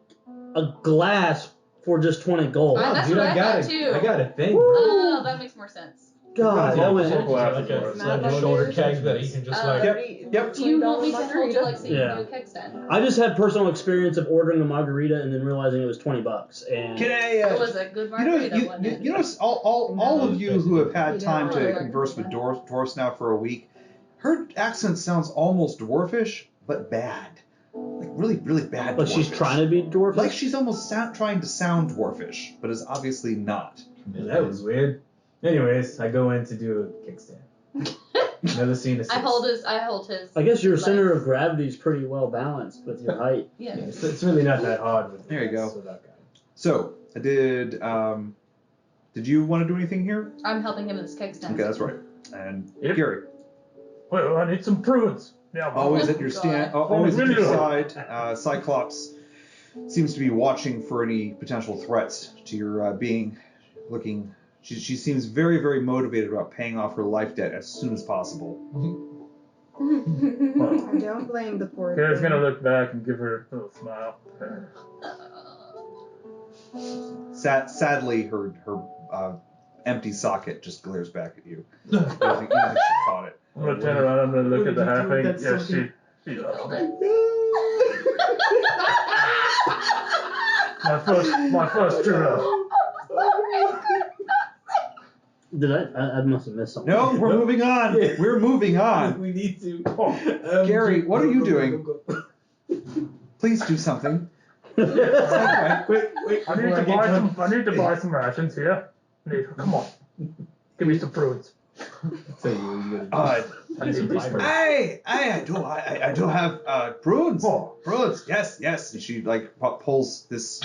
a glass for just 20 gold. I- that's dude, what I got thought, it. too. I got a thing. Oh, that makes more sense. God, that was Four Like glasses a, worth. like a shoulder keg that he can just like. Yep. Do you want me to hold you like so you Yeah. can do a keg stand? I just had personal experience of ordering a margarita and then realizing it was $20. And Can I? It was a good margarita, wasn't it? You know, all of you who have had time to Yeah. converse with dwarfs now for a week, Her accent sounds almost dwarfish, but bad. Like really, really bad. But she's dwarfish. trying to be dwarfish. Like she's almost trying to sound dwarfish, but is obviously not. That was weird. Anyways, I go in to do a kickstand. Another scene assist. I hold his. I guess your legs. center of gravity is pretty well balanced with your height. Yeah. Yeah, it's really not that hard with There you go. without guidance. So, did you want to do anything here? I'm helping him with his kickstand. Okay, that's right. And Yep. Gary, Well, I need some prunes. Yeah, always Oh, at your God. always at your side. Cyclops seems to be watching for any potential threats to your being. Looking, she seems very, very motivated about paying off her life debt as soon as possible. I don't blame the poor Gary's thing. gonna look back and give her a little smile. Sadly, her empty socket just glares back at you. You don't think she caught it. I'm gonna turn around. I'm gonna look What at the did you do with halfling. that Yeah, something? she's my first true love. Did I must have missed something. No, we're moving on. Yeah. We're moving on. We need to. Gary, what are you doing? Please do something. Wait. I need to buy some rations here. Come on, give me some prunes. Tell you what you gotta do. I need these prunes. I do have prunes. Oh. Prunes, yes. And she like pulls this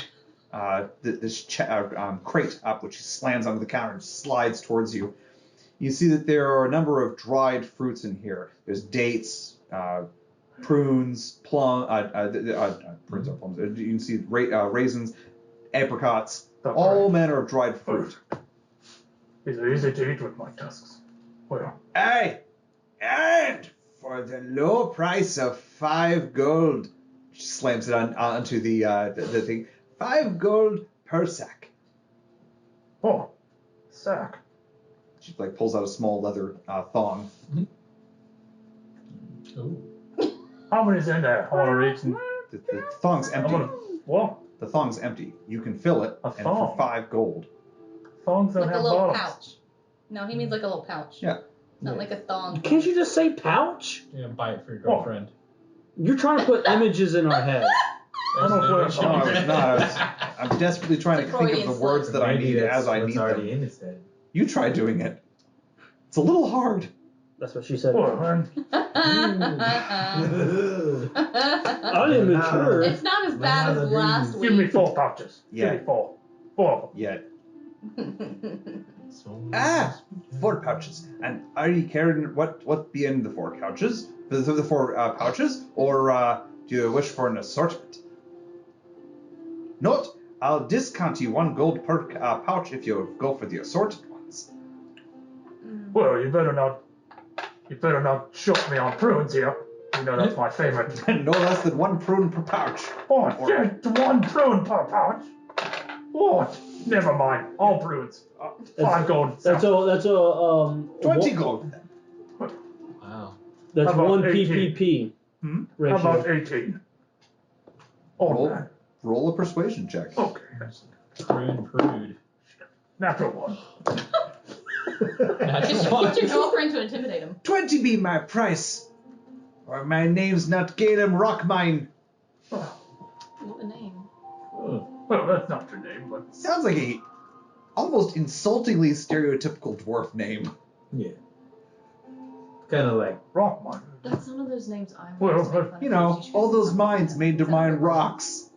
crate up, which she slams onto the counter and slides towards you. You see that there are a number of dried fruits in here. There's dates, prunes, prunes are plums. You can see raisins, apricots, all manner of dried fruit. These are easy to eat with my tusks. Well, And for the low price of 5 gold, she slams it onto the thing. 5 gold per sack. sack. She like pulls out a small leather thong. Ooh. How many's in there? I want to reach and... The thong's empty. What? The thong's empty. You can fill it, A and for thong? 5 gold. Thongs don't Like a have little bottoms. pouch. No, he means like a little pouch. Yeah. Not like a thong. Can't you just say pouch? You're gonna buy it for your girlfriend. You're trying to put images in our head. I don't know There's if No, no I image. was not. I'm desperately trying to It's a think of Freudian the words slip. that I Maybe need that's as I what's need already them. in his head. You try doing it. It's a little hard. That's what she said. Well, man. I am mature. It's not as bad as last Give me week. 4 pouches. Yeah. Give me 4. 4 of them. Yet. So 4 pouches. And are you carrying what be in the 4 couches? The 4 pouches? Or do you wish for an assortment? Note, I'll discount you 1 gold per pouch if you go for the assorted ones. Well, you better not short me on prunes here. You know that's my favorite. And no less than 1 prune per pouch. Oh, shit, 1 prune per pouch. What? Never mind. All prunes. 5 gold. That's a 20 gold. wow. That's How about 1 18? PPP Hmm? How ratio. about 18? Oh, man. Roll a persuasion check. Okay. Prude. Natural 1. Just get your girlfriend to intimidate him. 20 be my price. Or my name's not Galen Rockmine. What a name. Well, that's not your name, but Sounds like a almost insultingly stereotypical dwarf name. Yeah. Kind of like. Rockmine. That's one of those names I Well, want to make fun of. You know, all those mines made to mine rocks.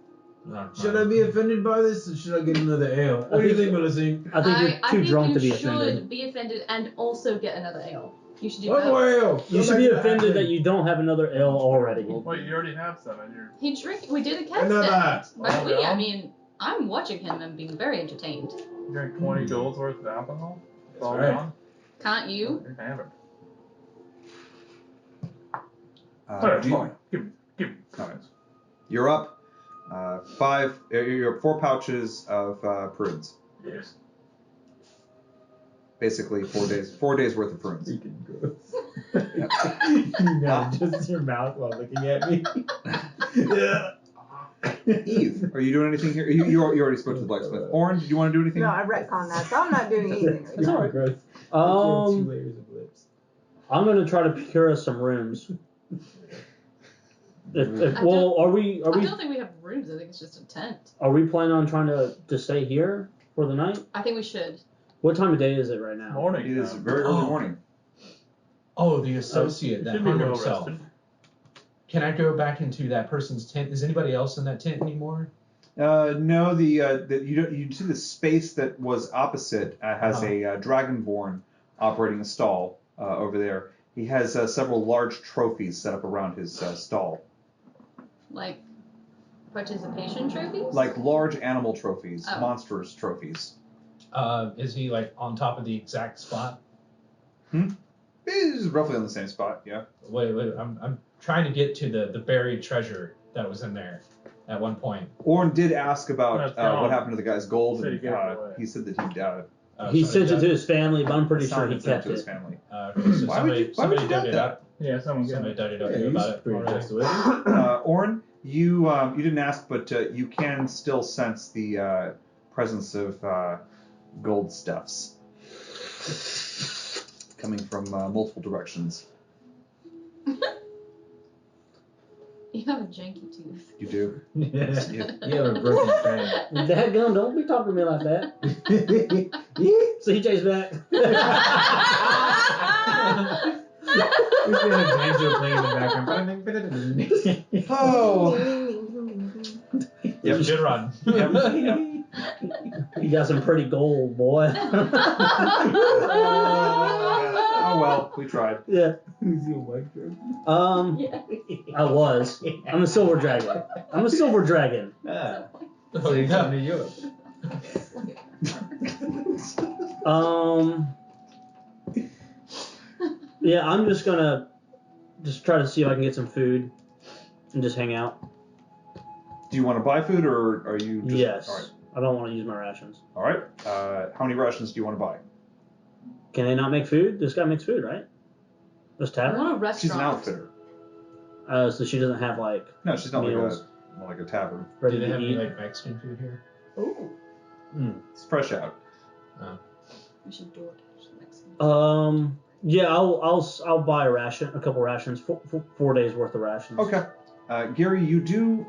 Should I be offended by this, or should I get another ale? What do you think, Melissa? I think you're too drunk to be you offended. should be offended and also get another ale. You should do One both. more ale. You should be offended that you don't have another ale already. Wait, you already have some in your... He drink. We did a cast Another. test. But Oh, we, yeah. I mean, I'm watching him and being very entertained. You drink 20 golds worth of alcohol? It's all right. gone? Can't you? You're hammered. Do you- Fine. Give me. Comments. You're up. 4 pouches of prunes. Yes. Basically 4 days worth of prunes. Freaking gross. No, just your mouth while looking at me. Yeah. Eve, are you doing anything here? You already spoke to the blacksmith. Orin, did you want to do anything? No, I retconned that, so I'm not doing anything. It's all right. Gross. 2 Um, layers of lips. I'm gonna try to procure us some rooms. Are we I don't think we have rooms. I think it's just a tent. are we planning on trying to stay here for the night? I think we should. What time of day is it right now? Morning. It is very early morning. Oh, the associate that should be hung well himself. rested. Can I go back into that person's tent? Is anybody else in that tent anymore? No, you see the space that was opposite has a dragonborn operating a stall over there. He has several large trophies set up around his stall. Like participation trophies? Like large animal trophies, Oh. monsters trophies. Is he like on top of the exact spot? He's roughly on the same spot, yeah. Wait, I'm trying to get to the buried treasure that was in there at one point. Orn did ask about That's gone. what happened to the guy's gold, Said he and gave it away. he said that He somebody sent it dug- to his family, but I'm pretty sure Simon he sent it kept to his it. family. Okay, so Why would you somebody doubt dug it that? up. Yeah, someone Somebody get dug it up Yeah, about he's it. pretty already. trustworthy. Orn, you didn't ask, but you can still sense the presence of gold stuffs coming from multiple directions. You have a janky tooth. You do. Yeah. Yeah. You have a broken frame. Dadgum, don't be talking to me like that. CJ's back. We should have banjo playing in the background. Oh. It was a good run. You got some pretty gold, boy. Oh well, we tried. Yeah. Who's your mic drop? Yeah. I was. I'm a silver dragon. Ah, Oh, so you yeah. come to Europe. Yeah, I'm just gonna try to see if I can get some food and just hang out. Do you want to buy food, or are you just... Yes. All right. I don't want to use my rations. All right. How many rations do you want to buy? Can they not make food? This guy makes food, right? This I tavern? want a restaurant. She's an outfitter. So she doesn't have like No, she's not meals like a tavern. ready Do they to have any eat. like Mexican food here? Ooh. It's fresh out. We should do it. Mexican. Yeah, I'll buy a couple rations, 4 days worth of rations. Okay. Gary, you do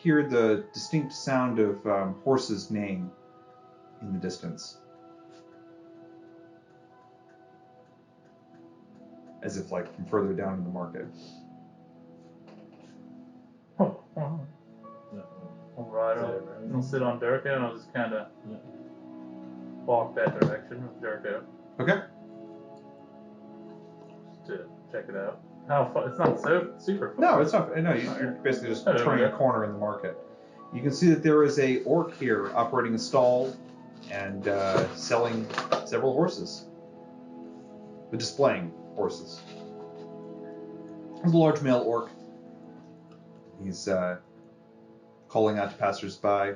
hear the distinct sound of horses neighing in the distance. As if like from further down in the market. Oh, all right. I'll sit on Durka and I'll just kind of walk that direction with Durka Okay. just to check it out. How far? It's not so super far. No, it's not. No, you're basically just Oh, turning a okay. corner in the market. You can see that there is a orc here operating a stall and selling several horses. Displaying horses. There's a large male orc. He's calling out to passers-by.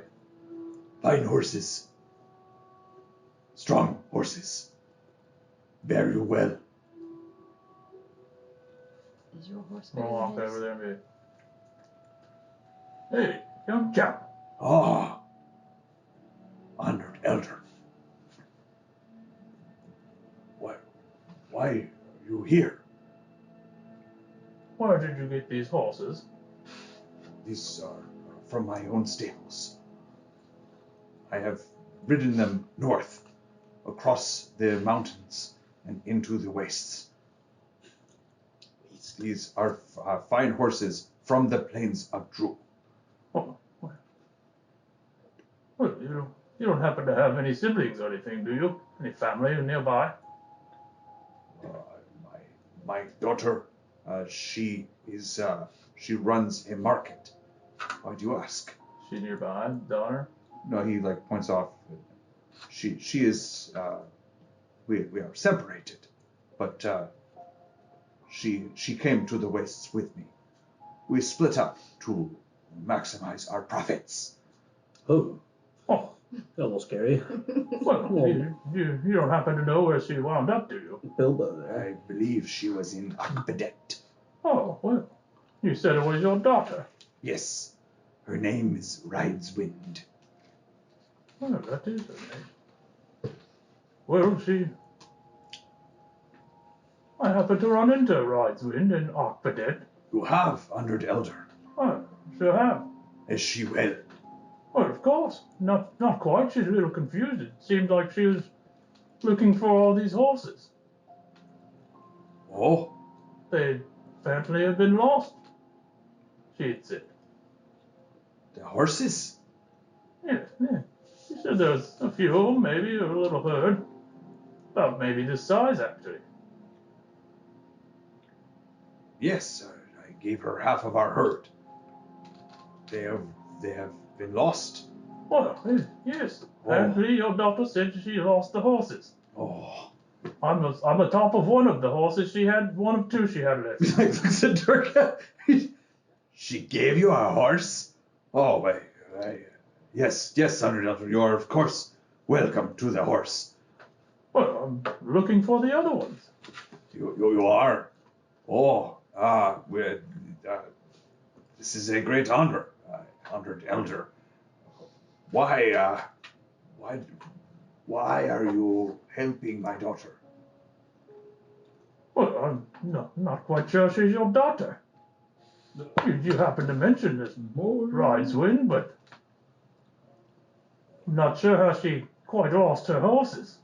Fine horses. Strong horses. Very well. Is your horse I'll better walk than his? over there and be, hey, young chap. Ah, honored elder. Why are you here? Where did you get these horses? These are from my own stables. I have ridden them north, across the mountains, and into the wastes. These are fine horses from the plains of Drew. Oh, well, you don't happen to have any siblings or anything, do you? Any family nearby? My daughter, she runs a market. Why do you ask? Is she nearby, daughter? No, he like points off. She is. We are separated, but she came to the wastes with me. We split up to maximize our profits. Oh, Oh, a little scary. well, you don't happen to know where she wound up, do you? Bilbo there. I believe she was in Akbadet. Oh, well, you said it was your daughter. Yes, her name is Rideswind. Well, that is her name. Well, I happened to run into Rideswind and Arkpadet. You have, Honored Elder. I sure have. Is she well? Well, of course. Not quite. She's a little confused. It seemed like she was looking for all these horses. Oh, They apparently have been lost, she had said. the horses? Yeah. She said there was a few of them, maybe, or a little herd. About maybe this size, actually. Yes, I gave her half of our herd. They have been lost. Well, yes. Apparently your daughter said she lost the horses. Oh. I'm atop of one of the horses she had, one of two she had left. Looks at Durga. She gave you a horse? Oh, yes, Honored Elder. You are, of course, welcome to the horse. Well, I'm looking for the other ones. You are? Oh, this is a great honor, Honored Elder. Why are you helping my daughter? Well, I'm not quite sure she's your daughter. You happen to mention this Rideswind, but I'm not sure how she quite lost her horses.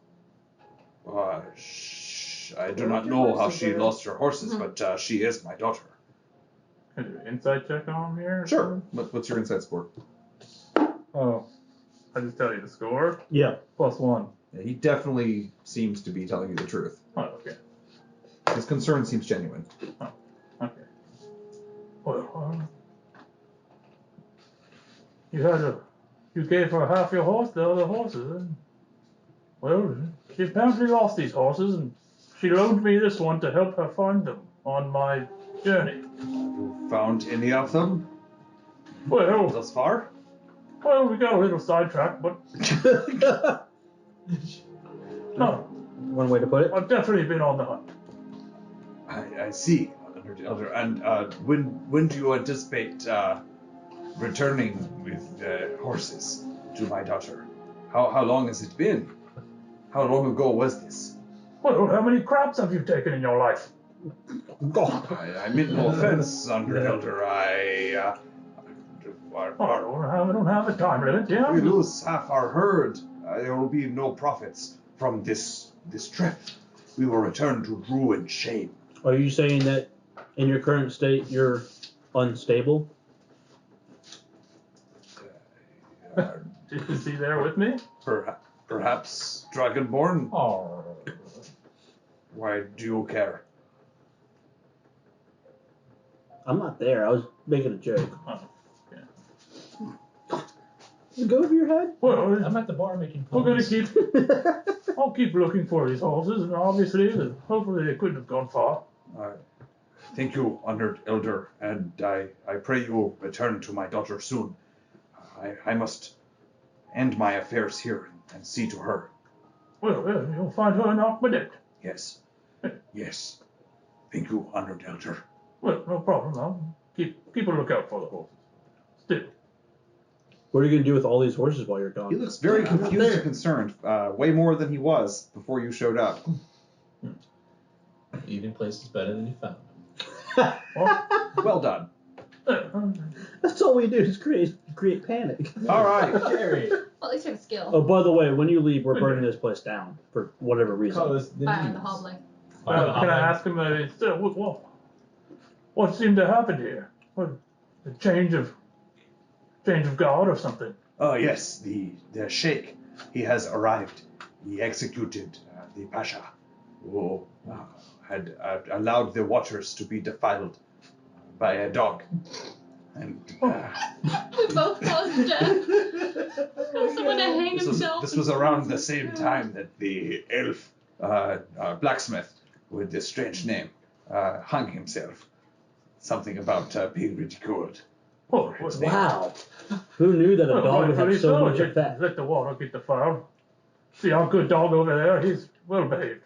I do not know how she lost her horses, but she is my daughter. Can you do an insight check on here? Sure. What's your insight score? Oh, I just tell you the score. Yeah. +1. Yeah, he definitely seems to be telling you the truth. Oh, okay. His concern seems genuine. Oh, okay. Well, you gave her half your horse, the other horses, and well, she apparently lost these horses, and she loaned me this one to help her find them on my journey. Have you found any of them Well, thus far? we got a little sidetracked, but no, One way to put it. I've definitely been on the hunt. I see, Honored Elder. And when do you anticipate returning with horses to my daughter? How long has it been? How long ago was this? Well, how many craps have you taken in your life? I meant no offense, Honored Elder. I don't have a time limit, yeah? We lose half our herd. There will be no profits from this trip. We will return to ruin shame. Are you saying that in your current state you're unstable? Is he there with me? Perhaps Dragonborn? Oh. Why do you care? I'm not there. I was making a joke. Oh, yeah. Does it go over your head? Well, I'm at the bar making we're gonna puns. I'll keep looking for these horses, and obviously, hopefully they couldn't have gone far. Thank you, Honored Elder, and I pray you return to my daughter soon. I must end my affairs here and see to her. Well, you'll find her in Arkpadet. Yes. Yes. Thank you, Honored Elder. Well, no problem. I'll keep a lookout for the horses. Still. What are you going to do with all these horses while you're gone? He looks very confused and concerned, way more than he was before you showed up. Leaving places better than you found them. Well done. That's all we do is create panic. All right. Jerry. Well, at least you have skill. Oh, by the way, when you leave, we're burning this place down for whatever reason. Call us the Fire the news. hobbling. Can I ask him what seemed to happen here? What, a change of guard or something? Oh, yes, the Sheikh. He has arrived. He executed the Pasha, who had allowed the waters to be defiled by a dog. And We both caused death. Got someone to hang himself. this was around the same time that the elf blacksmith with this strange name hung himself. Something about being ridiculed. Oh, Wow. Who knew that a dog would have so much effect? Let the water get defiled. See our good dog over there? He's well behaved.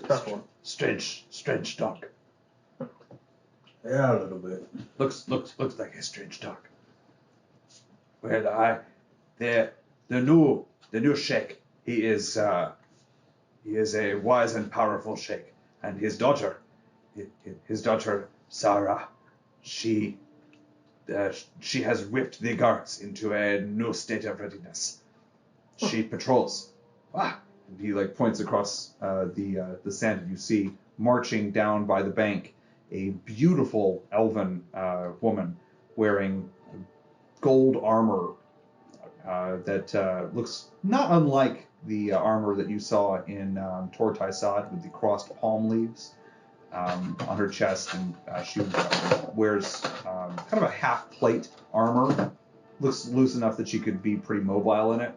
Tough one. Strange dog. Yeah, a little bit. Looks like a strange dog. Well, the new Sheikh, he is He is a wise and powerful sheikh, and his daughter, his daughter Sarah, she has whipped the guards into a new state of readiness. She patrols. And he like points across the sand, and you see marching down by the bank a beautiful elven woman wearing gold armor that looks not unlike the armor that you saw in Tortai Sod with the crossed palm leaves on her chest, and she wears kind of a half plate armor. Looks loose enough that she could be pretty mobile in it.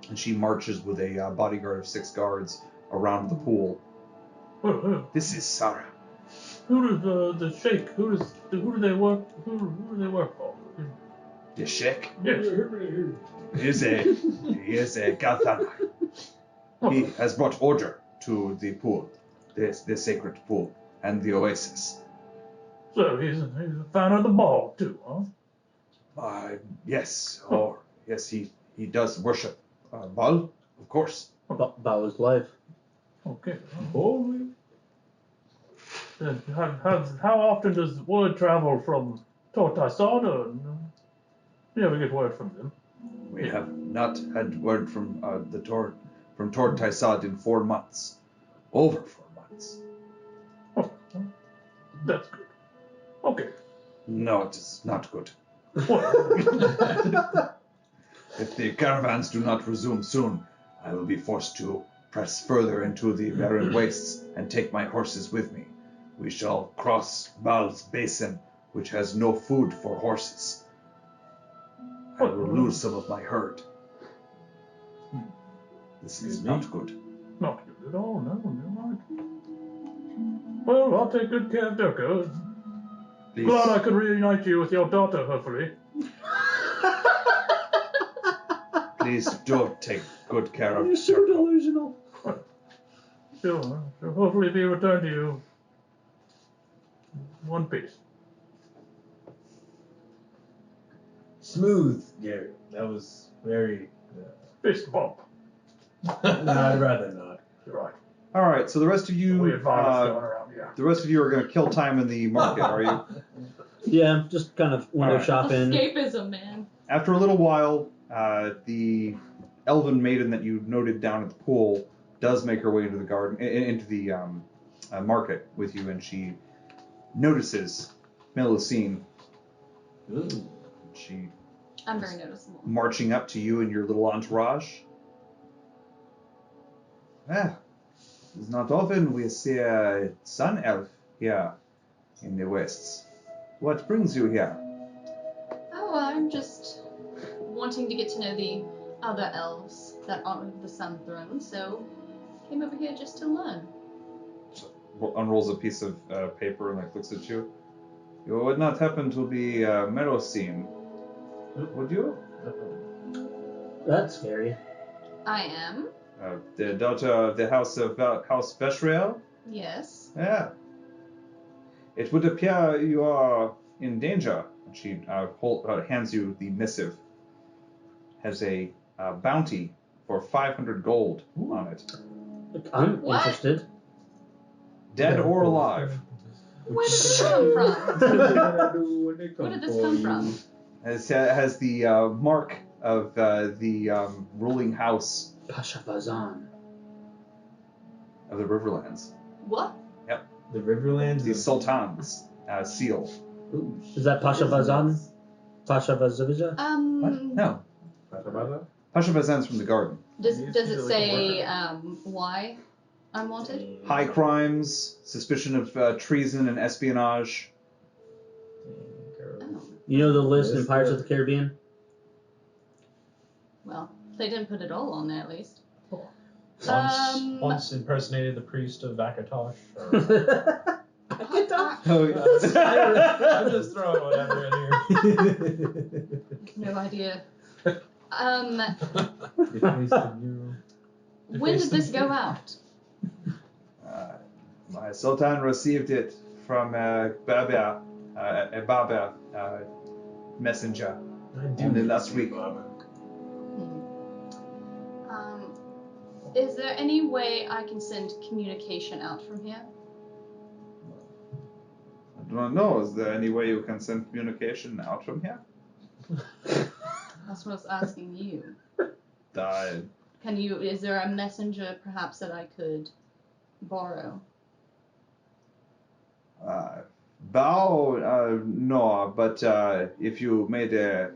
And she marches with a bodyguard of 6 guards around the pool. This is Sarah. Who does the sheikh? Who do they work? Who do they work for? The sheikh? Yes. He is a Galthana. He has brought order to the pool, the sacred pool, and the oasis. So he's a fan of the ball too, huh? Yes, yes, he does worship Baal, of course. About his life. Okay. Holy. How often does word travel from Tortai Sod? You ever get word from them? We have not had word from Tortai Sod in 4 months. Over 4 months. Oh, that's good. Okay. No, it is not good. What? If the caravans do not resume soon, I will be forced to press further into the barren wastes and take my horses with me. We shall cross Baal's basin, which has no food for horses. I will lose some of my herd. This is not good. Not good at all, no, you're right. Well, I'll take good care of Durka. Please. Glad I could reunite you with your daughter, hopefully. Please do take good care of You're so Turko. delusional. Sure. She'll hopefully be returned to you in one piece. Smooth, Gary. That was very. Fist bump. No, I'd rather not. You're right. All right, so the rest of you, Weird violence going around here. the rest of you are going to kill time in the market, are you? Yeah, just kind of window Alright. shopping. Escapism, man. After a little while, the elven maiden that you noted down at the pool does make her way into the garden, into the market with you, and she notices Melusine. She I'm very noticeable. marching up to you and your little entourage. It's not often we see a sun elf here in the Wests. What brings you here? Oh, I'm just wanting to get to know the other elves that are on the Sun Throne, so came over here just to learn. Unrolls a piece of paper and like looks at you. You would not happen to be Melusine, would you? That's scary. I am. The daughter of the House Veshriel? Yes. Yeah. It would appear you are in danger. And she hands you the missive. Has a bounty for 500 gold on it. I'm What? interested. Dead or alive. Where did this come from? Where did this come from? Has the mark of the ruling house Pasha Bazan. of the Riverlands. What? The Riverlands? The Sultan's seal. Ooh, Is that Pasha Bazan? Pasha Bazavija? What? No. Pasha Bazan's from the garden. Does it say why I'm wanted? High crimes, suspicion of treason and espionage. Oh, You know the list in Pirates of the Caribbean? well, they didn't put it all on there at least. Once impersonated the priest of Akatosh. I'm just throwing whatever in here. No idea. When did this go out? My Sultan received it from a Berber messenger only last week. Is there any way I can send communication out from here? I do not know. Is there any way you can send communication out from here? That's what I was asking you. Is there a messenger perhaps that I could borrow? No, but if you made a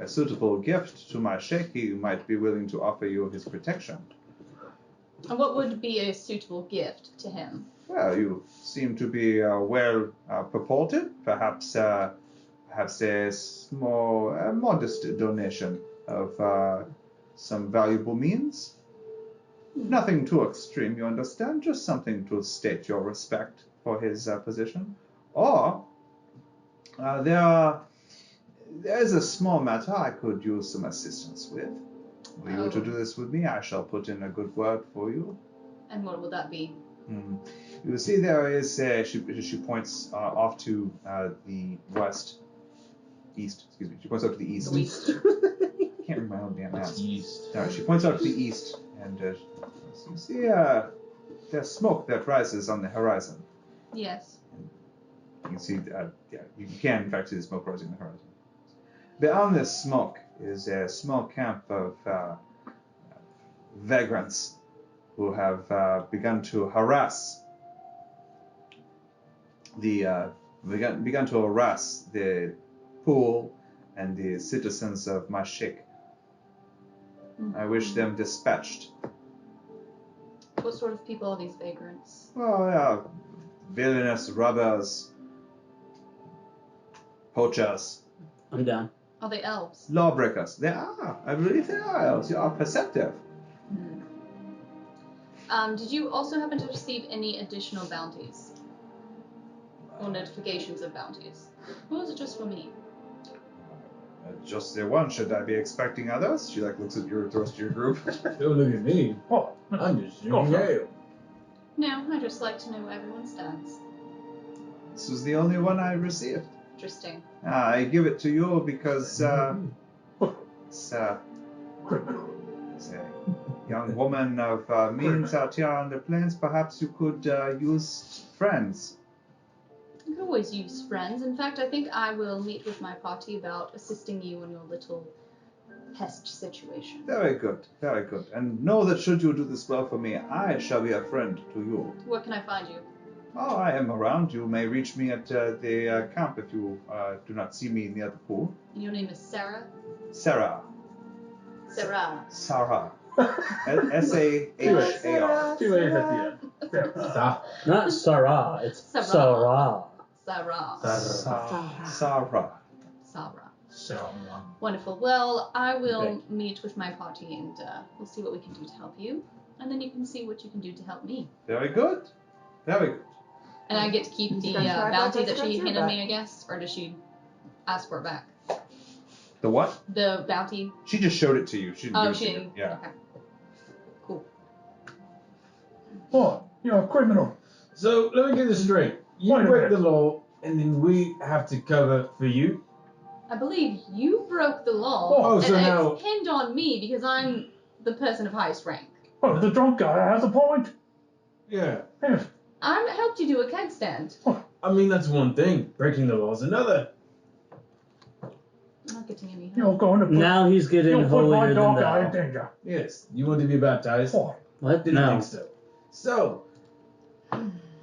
suitable gift to my sheikh, he might be willing to offer you his protection. And what would be a suitable gift to him? Well, you seem to be well purported. Perhaps a small, modest donation of some valuable means. Nothing too extreme, you understand? Just something to state your respect for his position. Or there's a small matter I could use some assistance with. Were you to do this with me, I shall put in a good word for you. And what would that be? You see, there is she points off to the east. Excuse me. She points out to the east. The east. I can't read my own damn ass. East. No, she points out to the east, and you see there's smoke that rises on the horizon. Yes. You can see, you can in fact see the smoke rising on the horizon. Beyond this smoke is a small camp of vagrants who have begun to harass the pool and the citizens of Mashik. I wish them dispatched. What sort of people are these vagrants? Oh, villainous robbers, poachers, I'm down. Are they elves? lawbreakers. They are. I believe they are elves. You are perceptive. Did you also happen to receive any additional bounties? Or notifications of bounties? Or was it just for me? Just the one. Should I be expecting others? She looks at the rest of your group. Don't look at me. Oh, I'm just drinking ale. No, I just like to know where everyone stands. This was the only one I received. Interesting. I give it to you because it's a young woman of means out here on the plains. Perhaps you could use friends. You can always use friends. In fact, I think I will meet with my party about assisting you in your little pest situation. Very good, very good. And know that should you do this well for me, I shall be a friend to you. Where can I find you? Oh, I am around. You may reach me at the camp if you do not see me near the pool. And your name is Sarah? Sarah. Sarah. Sarah. S-A-H-A-R. Two A's at the end. There. Not Sarah, it's Sarah. Sarah. Sarah. Sarah. Sarah. So, Wonderful. Well, I will Thank meet with my party and we'll see what we can do to help you. And then you can see what you can do to help me. Very good. Very good. And I get to keep the Scratch my back, bounty I that she scratch your handed back. me, I guess? Or does she ask for it back? The what? The bounty? She just showed it to you. She didn't Oh, give it she to you. didn't. Yeah. Okay. Cool. oh, you're a criminal. So let me get this straight. You Wait a break the minute. law, and then we have to cover for you. I believe you broke the law. Oh, so and now- it's pinned on me because I'm the person of highest rank. Oh, the drunk guy has a point. Yeah. Yes. I helped you do a keg stand. I mean, that's one thing. Breaking the law is another. I'm not getting any help. You're going to put, Now he's getting you'll put my holier than dog guy in thou. danger. Yes. You want to be baptized? Oh, What? Didn't No. think so. So,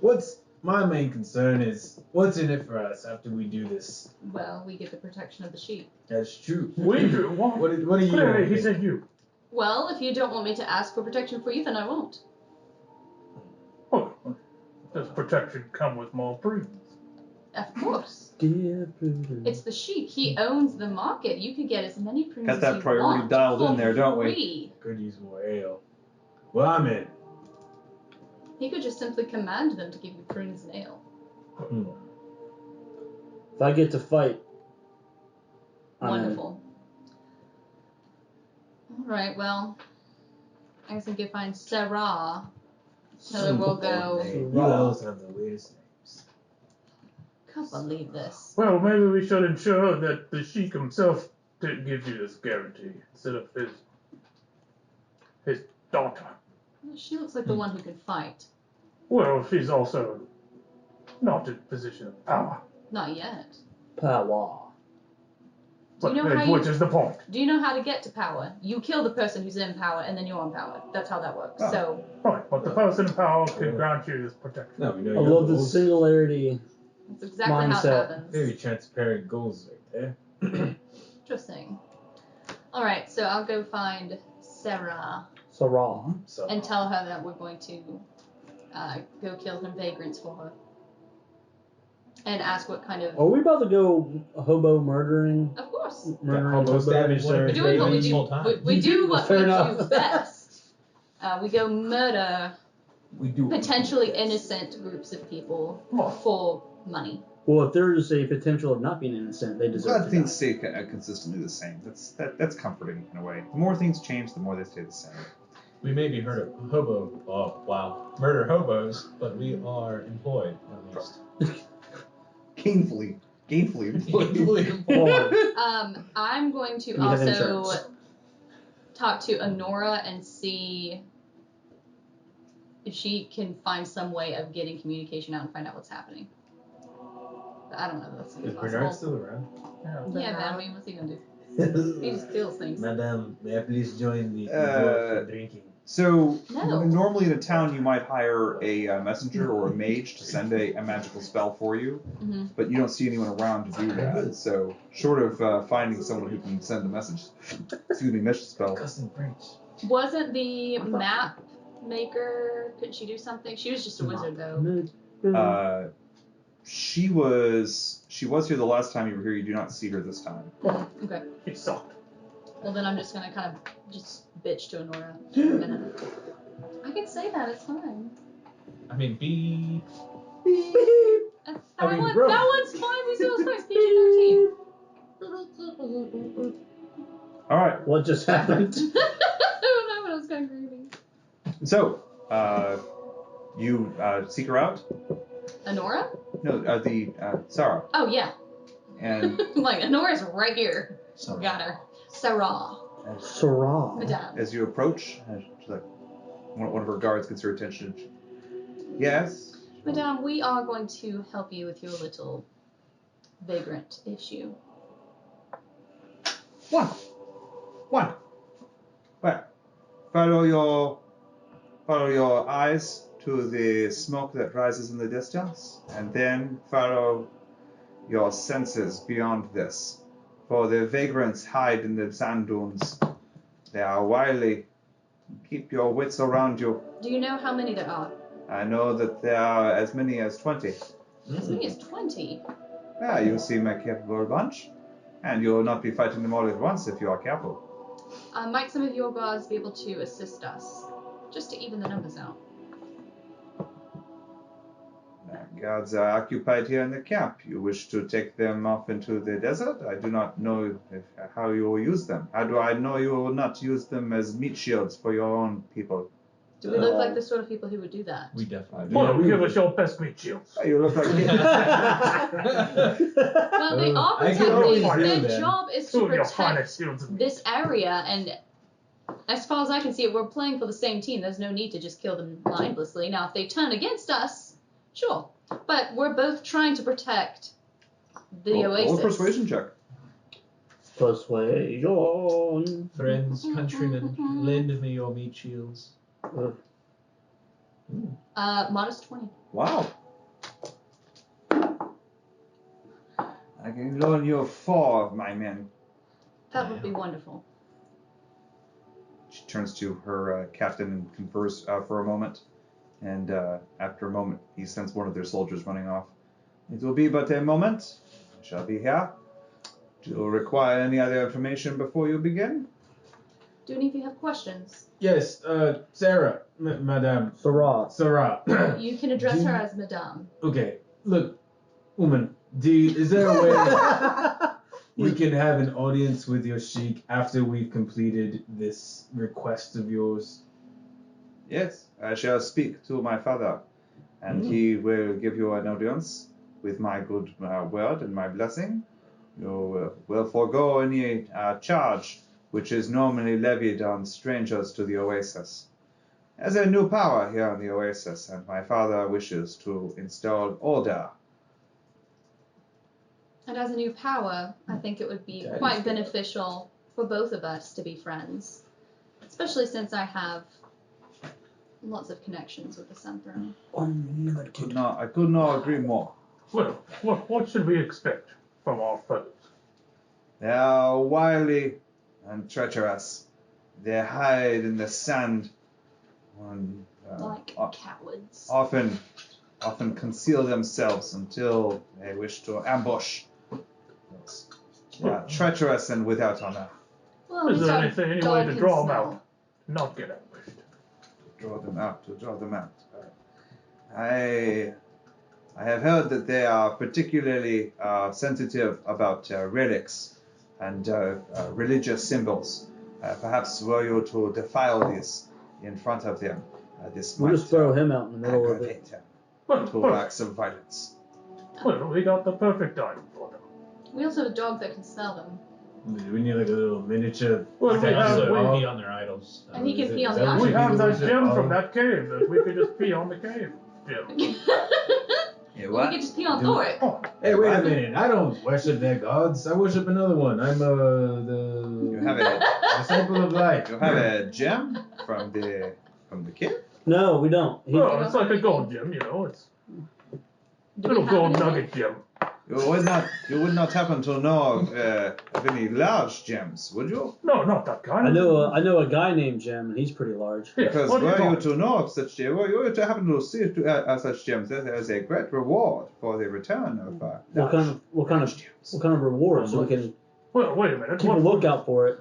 what's my main concern is what's in it for us after we do this? Well, we get the protection of the sheep. That's true. we do. What? What do you Clearly, he think? said you. Well, if you don't want me to ask for protection for you, then I won't. Oh, does protection come with more prudence? Of course. Dear Prudence. It's the sheep. He owns the market. You could get as many prunes Got as that you priority want dialed in for there, don't we? free. Could use more ale. Well, I'm in. He could just simply command them to give you prunes and ale. If I get to fight, I'm in. Wonderful. All right, well, I guess I can find Sarah. So then we'll go. You elves have the weirdest names. Can't believe this. Well, maybe we should ensure that the sheik himself didn't give you this guarantee instead of his daughter. She looks like the one who can fight. Well, she's also not in a position of power. Not yet. Power. Do you know how Which is the point? Do you know how to get to power? You kill the person who's in power, and then you're on power. That's how that works. Oh. So, Right, but the person in power can grant you this protection. No, we know I your love the goals. singularity. that's exactly how it Mindset. happens. Very transparent goals right there. Interesting. Alright, so I'll go find Sarah Sarah. So, and tell her that we're going to go kill some vagrants for her. And ask what kind of... Are we about to go hobo murdering? Of course. Murdering hobo hobos? stabbing What if We're it's doing what we this do. whole time? We do what Fair we enough. do best. We go murder we do potentially innocent groups of people for money. Well, if there's a potential of not being innocent, they I'm deserve glad to things die. stay consistently the same. That's comforting in a way. The more things change, the more they stay the same. We may be murder hobos, but we are employed at least. Gainfully employed. Hold on. I'm going to We have also insurance. talk to Honora and see if she can find some way of getting communication out and find out what's happening. But I don't know if that's Is possible. Bernard still around? Yeah, man, I mean, what's he gonna do? He just steals things. Madame, may I please join the drinking? So No. normally in a town you might hire a messenger or a mage to send a magical spell for you, Mm-hmm. but you don't see anyone around to do that. So short of finding someone who can send a message spell. Custom French. Wasn't the map maker? Couldn't she do something? She was just a wizard, though. She was here the last time you were here. You do not see her this time. Okay. He sucked. Well, then I'm just gonna kind of just bitch to Honora for a minute. I can say that. It's fine. I mean, beep. That one's fine. We saw it's PG-13. All right. What just happened? I don't know, but it was kind of creepy. So you seek her out. Honora? No, Sarah. Oh yeah. And Like Honora's right here. Sarah. Got her. Sarah. Sarah. Madame. as you approach, she's like, one of her guards gets her attention. Yes. Madame, we are going to help you with your little vagrant issue. One. Well, follow your eyes to the smoke that rises in the distance, and then follow your senses beyond this. For the vagrants hide in the sand dunes. They are wily. Keep your wits around you. Do you know how many there are? I know that there are as many as 20. As many as 20. Ah, you seem a capable bunch. And you will not be fighting them all at once if you are careful. Might some of your guards be able to assist us? Just to even the numbers out. Guards are occupied here in the camp. You wish to take them off into the desert? I do not know how you will use them. How do I know you will not use them as meat shields for your own people? Do we look like the sort of people who would do that? We definitely do. Well, give us your best meat shields. You look like Well, they are I can always protecting. do Their that. job is Two to of your protect finest shields of meat. this area, and as far as I can see it, we're playing for the same team. There's no need to just kill them mindlessly. Now, if they turn against us, sure. But we're both trying to protect the Oasis. Roll a persuasion check. Persuasion. Friends, countrymen, lend me your meat shields. Modest 20. Wow. I can loan you 4 of my men. That would be wonderful. She turns to her captain and confers for a moment. And after a moment, he sends one of their soldiers running off. It will be but a moment. I shall be here. Do you require any other information before you begin? Do any of you have questions? Yes, Sarah, Madame. Sarah. You can address her as Madame. Okay, look, woman, is there a way we can have an audience with your sheik after we've completed this request of yours? Yes, I shall speak to my father, and he will give you an audience with my good word and my blessing. You will forego any charge which is normally levied on strangers to the Oasis. There's a new power here in the Oasis, and my father wishes to install order. And as a new power, I think it would be quite beneficial for both of us to be friends. Especially since I have lots of connections with the Sun Throne. I could not agree more. Well, what should we expect from our foes? They are wily and treacherous. They hide in the sand and Like cowards. often conceal themselves until they wish to ambush. They are treacherous and without honor. Well, Is at there least our any dog way to can draw them smell. out? Not get ambushed. To draw them out. I have heard that they are particularly sensitive about relics and religious symbols. Perhaps were you to defile these in front of them, this We'll might just throw him out in the middle of it. aggravate them Well, to acts of violence. well, we got the perfect item for them. We also have a dog that can smell them. We need like a little miniature. Well, They also statue. pee on their idols. And he can pee on is the that what We you iron. have that worship gem all? from that cave that we could just pee on the cave gem. Yeah, Well, we could just pee on Thoric. Oh, Hey, wait a minute! I don't worship their gods. I worship another one. I'm the You have a disciple of light. you have a gem from the kid? No, we don't. He, well, it's like a gold gem, you know. It's Do a we little have gold any? nugget gem. You would not happen to know of any large gems, would you? No, not that kind. I know a guy named Jim, and he's pretty large. Yeah, Because what are were you talking- to know of such gems, were you to happen to see such gems, there is a great reward for the return of What kind of reward? So we can Well, wait a minute. keep a lookout for it.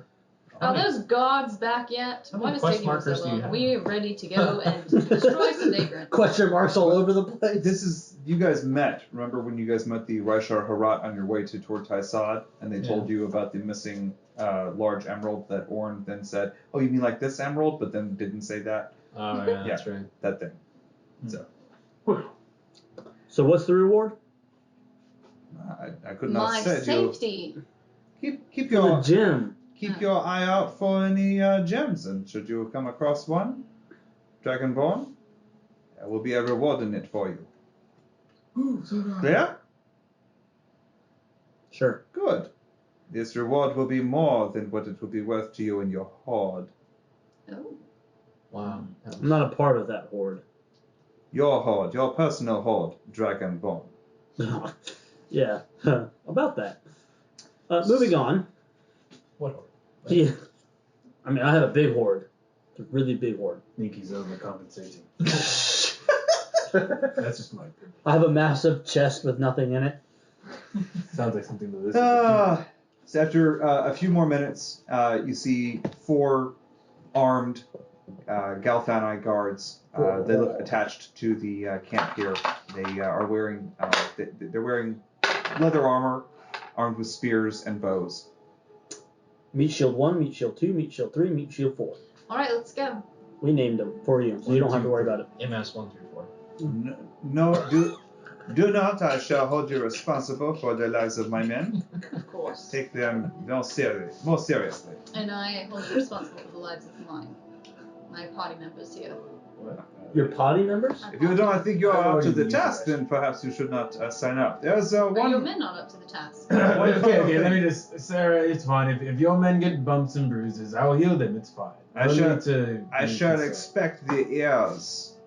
Are those gods back yet? How Why many is quest taking us so markers do you long? have? Are we ready to go and destroy some vagrant? Question marks all over the place. This is, you guys met, remember when you guys met the Raishar Harat on your way toward Taisad, and they told you about the missing large emerald that Orn then said, oh, you mean like this emerald, but then didn't say that? Oh, yeah, that's right. That thing. So, Well, So what's the reward? I could not My say to safety. you, keep For the your gym. keep your eye out for any gems, and should you come across one, Dragonborn, there will be a reward in it for you. Clear? Sure. Good. This reward will be more than what it will be worth to you and your horde. Oh. Wow. I'm not a part of that horde. Your horde, your personal horde, Dragonborn. Yeah. About that. Moving on. What? Yeah. I mean, I have a big horde. It's a really big horde. I think he's overcompensating. That's just my opinion. I have a massive chest with nothing in it. Sounds like something to listen to. So after a few more minutes, you see 4 armed Galthani guards. They look attached to the camp here. They are wearing they're wearing leather armor, armed with spears and bows. Meat shield 1, meat shield 2, meat shield 3, meat shield 4. All right, let's go. We named them for you, so you don't have to worry about it. MS 1 through 4. No, do not. I shall hold you responsible for the lives of my men. Of course. Take them more seriously. And I hold you responsible for the lives of my party members here. Your potty members? If you don't think you are up to the Already task, used then perhaps you should not sign up. There's Are your one. men not up to the task? Okay, let me just, Sarah, it's fine. If your men get bumps and bruises, I'll heal them. It's fine. I No shall- need to I be shall concerned. expect the ears,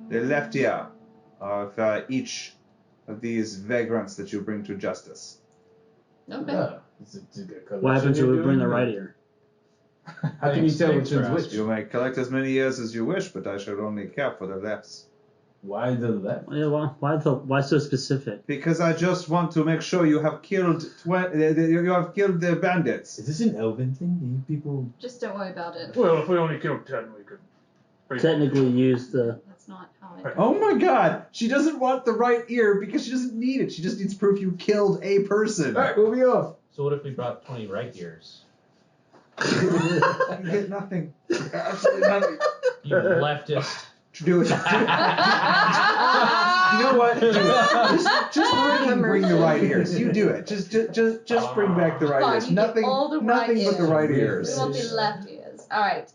the left ear, of each of these vagrants that you bring to justice. Okay. Yeah. It's a good collection What happens if you're we bring the doing. right ear? How can you tell Thanks which for one's which? asking. You may collect as many ears as you wish, but I shall only care for the lefts. Why the left? Yeah, why so specific? Because I just want to make sure you have killed you have killed the bandits. Is this an elven thing? Do you people? Just don't worry about it. well, if we only killed 10, we could. Technically use the... That's not how it Oh my god! She doesn't want the right ear because she doesn't need it. She just needs proof you killed a person. Alright, we'll be off. So what if we brought 20 right ears? You get nothing. Absolutely nothing. You leftist. Do it. You know what? Do it. Just bring the right ears. You do it. Just bring back the right Fine, ears. you get Nothing. all the right Nothing but the ears. right We ears. want the left ears. All right.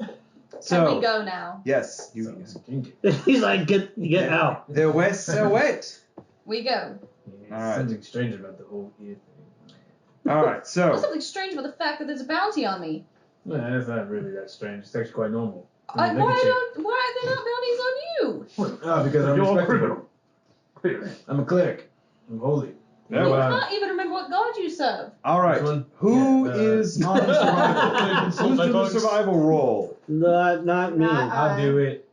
So Can we go now? yes, Sounds kinky. He's like, get out. The west wet. We go. Yeah, Alright. Something strange about the whole ear thing. All right, What's so something strange about the fact that there's a bounty on me? Well, that's not really that strange. It's actually quite normal. Why Look at you. are there not bounties on you? Oh, because I'm You're a respectable. criminal. Clearly. I'm a cleric. I'm holy. Yeah, You well, can't even remember what god you serve. all right. Which one? Who Yeah, is on survival? Who's doing the survival roll? Not me. I'll do it.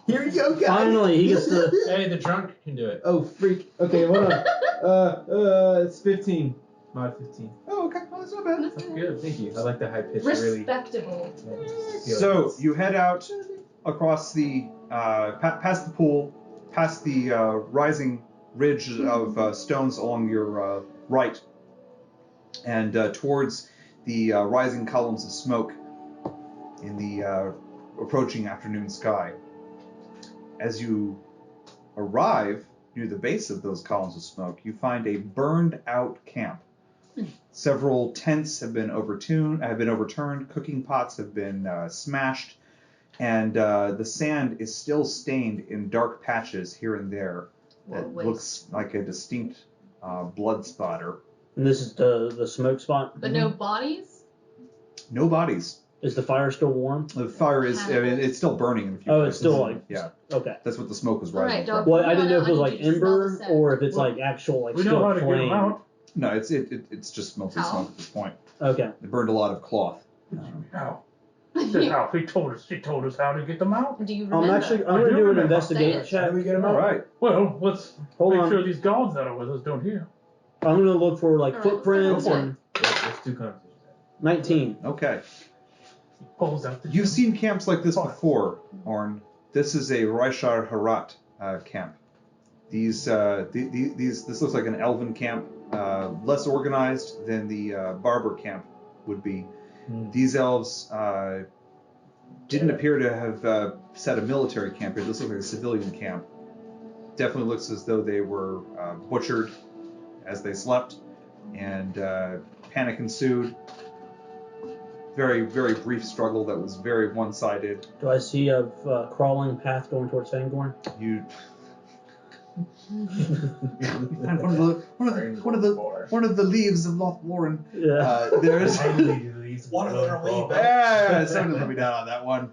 Here we go, guys. Finally, he gets to. Hey, the drunk can do it. Oh, freak. Okay, hold on. It's 15. Mod 15. Oh, okay. Oh, that's not bad. That's good. Thank you. I like the high pitch. Really. Respectable. So you head out across the past the pool, past the rising ridge of stones along your right, and towards the rising columns of smoke in the approaching afternoon sky. As you arrive near the base of those columns of smoke, you find a burned out camp. Several tents have been overturned, cooking pots have been smashed, and the sand is still stained in dark patches here and there that What a looks like a distinct blood spotter. And this is the smoke spot. But no bodies? No bodies. Is the fire still warm? The fire is, I mean, it's still burning in a few Oh, places. it's still like. Yeah, Okay. that's what the smoke was Alright, rising dog. from. Well, I didn't know if it was I like need you to smell the ember scent. or if it's like actual like We know still how to get flame. them out. No, it's just mostly How? smoke at this point. Okay. They burned a lot of cloth. How? How? She told us how to get them out. Do you remember? I'm I gonna do do an remember. investigate Say check. How do we get them All out? right. Well, let's Hold make on. sure these guards that are with us don't hear. I'm gonna look for like All right, footprints go for it. and Yeah, there's two conversations. 19. Okay. He pulls out the. You've seen camps like this Fine. before, Orn. This is a Raishar Harat camp. These this looks like an elven camp, less organized than the barber camp would be. These elves didn't appear to have set a military camp here. This looks like a civilian camp. Definitely looks as though they were butchered as they slept, and panic ensued. Very, very brief struggle that was very one-sided. Do I see a crawling path going towards Fangorn? You one of the leaves of Lothlorien. Yeah. There's One of them are way yeah, someone let me down on that one.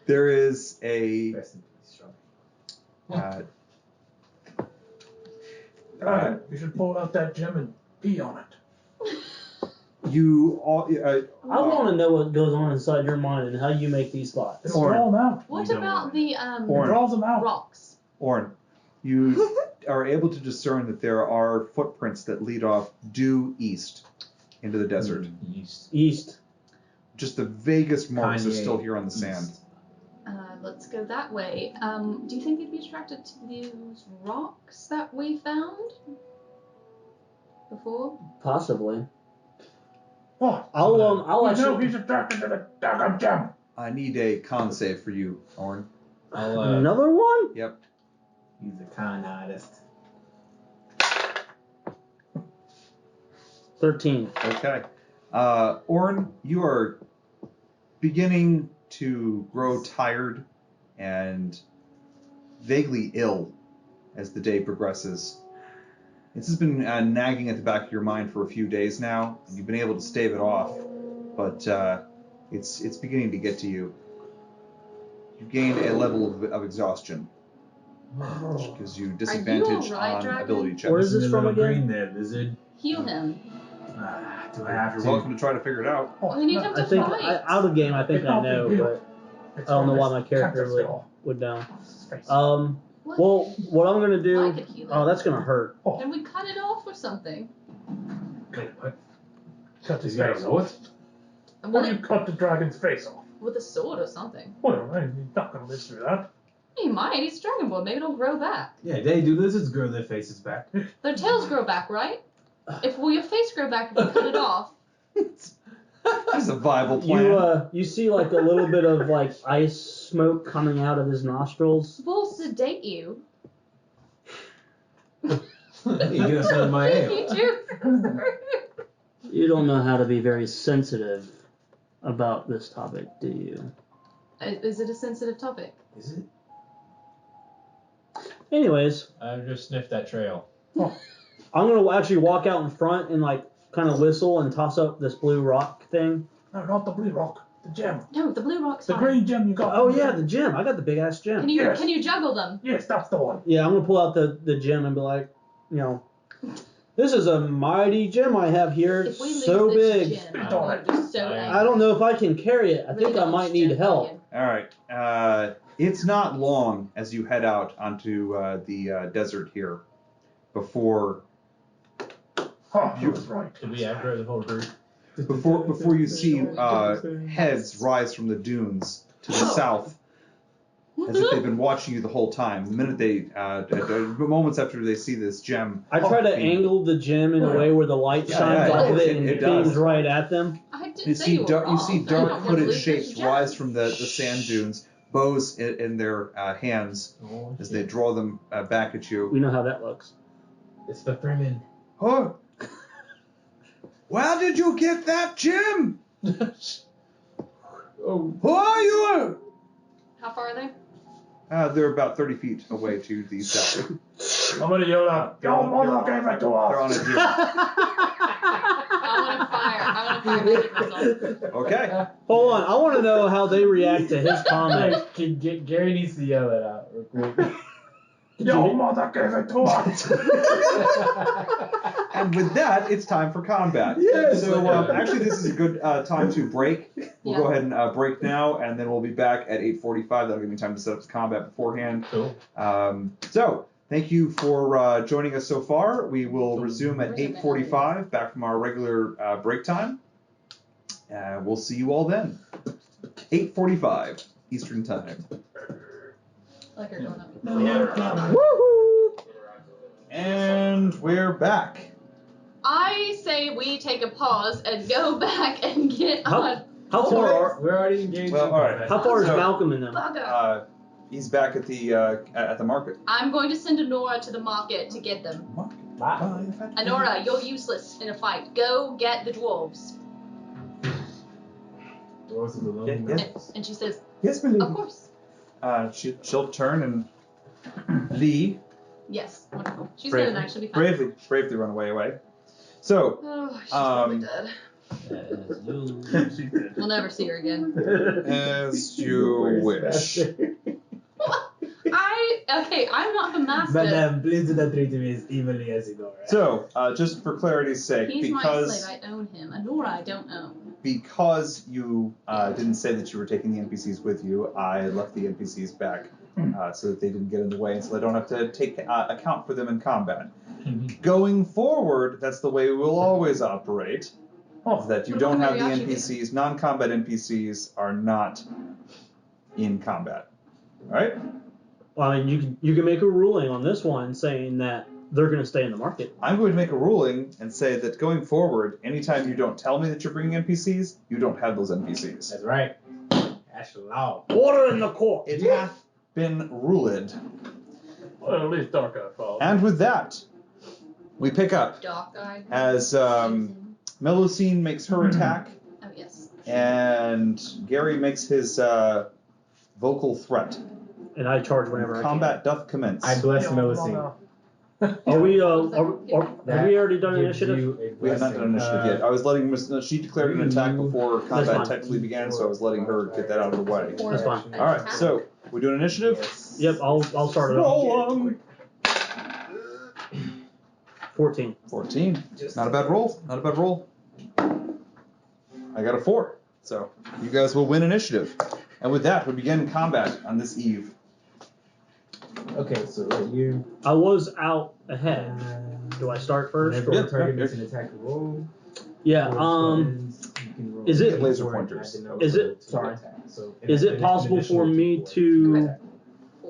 There is a Rest in peace, Sean. You should pull out that gem and pee on it. you all I want to know what goes on inside your mind and how you make these thoughts. It'll Orin. draw them out. What You don't about want the It Orin. draws them out. rocks? Orn, you are able to discern that there are footprints that lead off due east into the desert. East. Just the vaguest marks are Kanye still here on the sand. East. Let's go that way. Do you think you'd be attracted to those rocks that we found before? Possibly. What? I'll You actually. know he's attracted to the daggum gem. I need a con save for you, Orn. I'll, Another one? Yep. he's a con artist. 13. Okay. Orn, you are beginning to grow tired and vaguely ill as the day progresses. This has been nagging at the back of your mind for a few days now, and you've been able to stave it off, but it's beginning to get to you. You gain a level of exhaustion, which gives you disadvantage alright, on Dragon? ability checks. Where is this Isn't from there a little again? green there, lizard? Heal him. Do I have You're to? welcome to try to figure it out. Oh, We need him I to think fight. out of game. I think I know, but It's I don't know on why this my character cactus skull. would know. His face. What? Well, what I'm gonna I do. could heal Oh, it. that's gonna hurt. Can we cut it off or something? Wait, what? Cut his He's got face a off. what? And Why with, do you cut the dragon's face off? with a sword or something. Well, he's not going to live through that. He might. He's Dragonborn. Maybe it'll grow back. Yeah, they do lizards grow their faces back. Their tails grow back, right? If your face grow back if you cut it off. That's a viable plan. You see like a little bit of like ice smoke coming out of his nostrils. We'll sedate you. You get us out of my ale. You do. You don't know how to be very sensitive. about this topic, do you? Is it a sensitive topic? Is it? Anyways, I just sniffed that trail. I'm gonna actually walk out in front and like kind of whistle and toss up this blue rock thing. No, not the blue rock. The gem. No, the blue rock's The fine. green gem you got. Oh yeah, the gem. I got the big ass gem. Can you Yes. can you juggle them? Yes, that's the one. Yeah, I'm gonna pull out the gem and be like, this is a mighty gem I have here. If we lose So this big. gem, I'm going to be so angry. I don't know if I can carry it. I Really think I don't might need gem help. value. All right. It's not long as you head out onto the desert here before You was right. Did we aggro the whole group? before you see heads rise from the dunes to the south, as if they've been watching you the whole time. The minute they, moments after they see this gem, I try to angle the gem in a way where the light shines off of it and it beams does. right at them. I didn't you say see you were wrong. you see I don't want to dark hooded lose shapes this rise gem. from the sand dunes, bows in their hands Oh, as they draw them back at you. We know how that looks. It's the Fremen. Oh, where did you get that gem? Oh, Who are you? How far are they? They're about 30 feet away to the south. I'm gonna yell out, your mother gave it to They're on us. a dune. I want to fire magic missile. Okay. Hold on, I want to know how they react to his comment. Gary needs to yell it out real quick. Your mother gave it to us. And with that, it's time for combat. Yes. So actually, this is a good time to break. We'll go ahead and break now, and then we'll be back at 8:45. That'll give me time to set up the combat beforehand. Cool. So thank you for joining us so far. We will resume at 8:45, back from our regular break time. We'll see you all then. 8:45 Eastern Time. Like you're going up. Woohoo! And we're back. I say we take a pause and go back and get on. How far are We're already engaged. Well, in all right. combat. how far is So- Malcolm in them? Bugger. He's back at the market. I'm going to send Honora to the market to get them. Honora, you're useless in a fight. Go get the dwarves. Dwarves of the Lonely Yeah, Mountains. And she says, Yes, my of course. She'll turn and Lee Yes, wonderful. She's going to actually be fine. bravely run away. So, Oh, she's probably dead. You. We'll never see her again. as you wish. I'm not the master. Madame, please do not treat me as evilly as you know, right? So, just for clarity's sake, He's my because slave. I own him. Honora, I don't own. because you didn't say that you were taking the NPCs with you, I left the NPCs back so that they didn't get in the way, and so I don't have to take account for them in combat. Going forward, that's the way we'll always operate. That you What don't about have the Mariachi NPCs, non-combat NPCs are not in combat. Alright? Well, I mean, you can make a ruling on this one saying that they're going to stay in the market. I'm going to make a ruling and say that going forward, anytime you don't tell me that you're bringing NPCs, you don't have those NPCs. That's right. That's law. Order in the court. It hath been ruled. Well, at least Dark Eye falls. And with that, we pick up Dark-eyed. as Melusine makes her attack Oh, yes. and Gary makes his vocal threat. And I charge whenever Combat doth commence. I bless Melusine. Are we? Have we already done initiative? We have not done initiative yet. I was letting she declared an attack before fine. combat technically began, so I was letting her get that out of the way. That's fine. All right, so we're doing initiative. Yep, I'll start it off. Roll 'em. 14. 14. Not a bad roll. Not a bad roll. I got a 4. So you guys will win initiative. And with that, we begin combat on this eve. Okay, so right here. I was out ahead. Do I start first? Whenever Or? the target yeah. makes an attack roll. Yeah. Is it- Laser pointers. Is it? Sorry. Is it possible for me to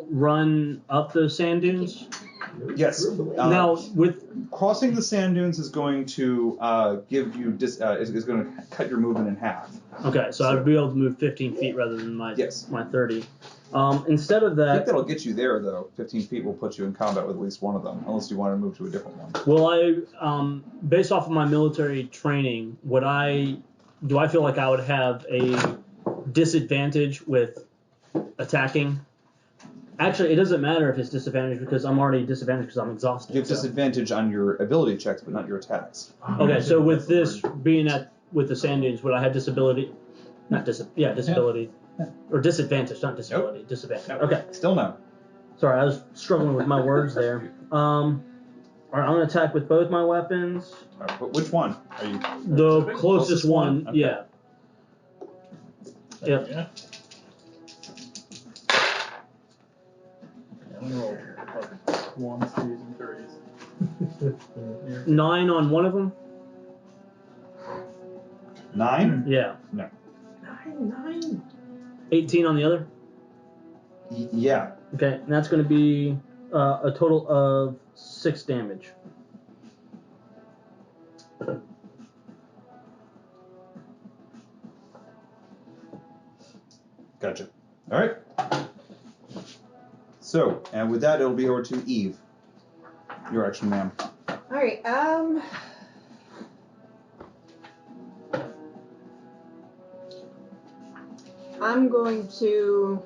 run up the sand dunes? Yes. Now with Crossing the sand dunes is going to give you is going to cut your movement in half. okay, so I'd be able to move 15 feet rather than my Yes. my 30. Instead of I think that, that'll get you there though. 15 feet will put you in combat with at least one of them, unless you want to move to a different one. well, I based off of my military training, would I do I feel like I would have a disadvantage with attacking? Actually, it doesn't matter if it's disadvantage because I'm already disadvantaged because I'm exhausted. You have so. disadvantage on your ability checks, but not your attacks. Okay, so with this being with the sand dunes, would I have disability? Disability. Yeah. Or disadvantage, not disability. Nope. Disadvantage. Nope. Okay. Still no. Sorry, I was struggling with my words there. Alright, I'm gonna attack with both my weapons. Right, but which one are you? The closest one, Okay. yeah. Yep. Yeah. I'm gonna roll like 1s, 2s, and 3s. 9 on one of them. 9? Yeah. No. 9. 18 on the other. Yeah. Okay, and that's gonna be a total of 6 damage. Gotcha. All right. So, and with that, it'll be over to Eve. Your action, ma'am. All right. I'm going to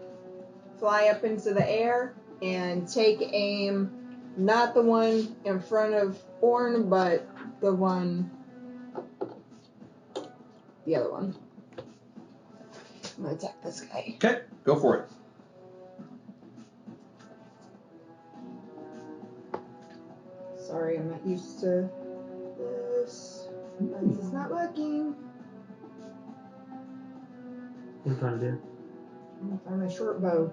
fly up into the air and take aim, not the one in front of Orn, but the other one. I'm gonna attack this guy. Okay, go for it. Sorry, I'm not used to this. This is not working. What are you trying to do? I'm gonna find my short bow.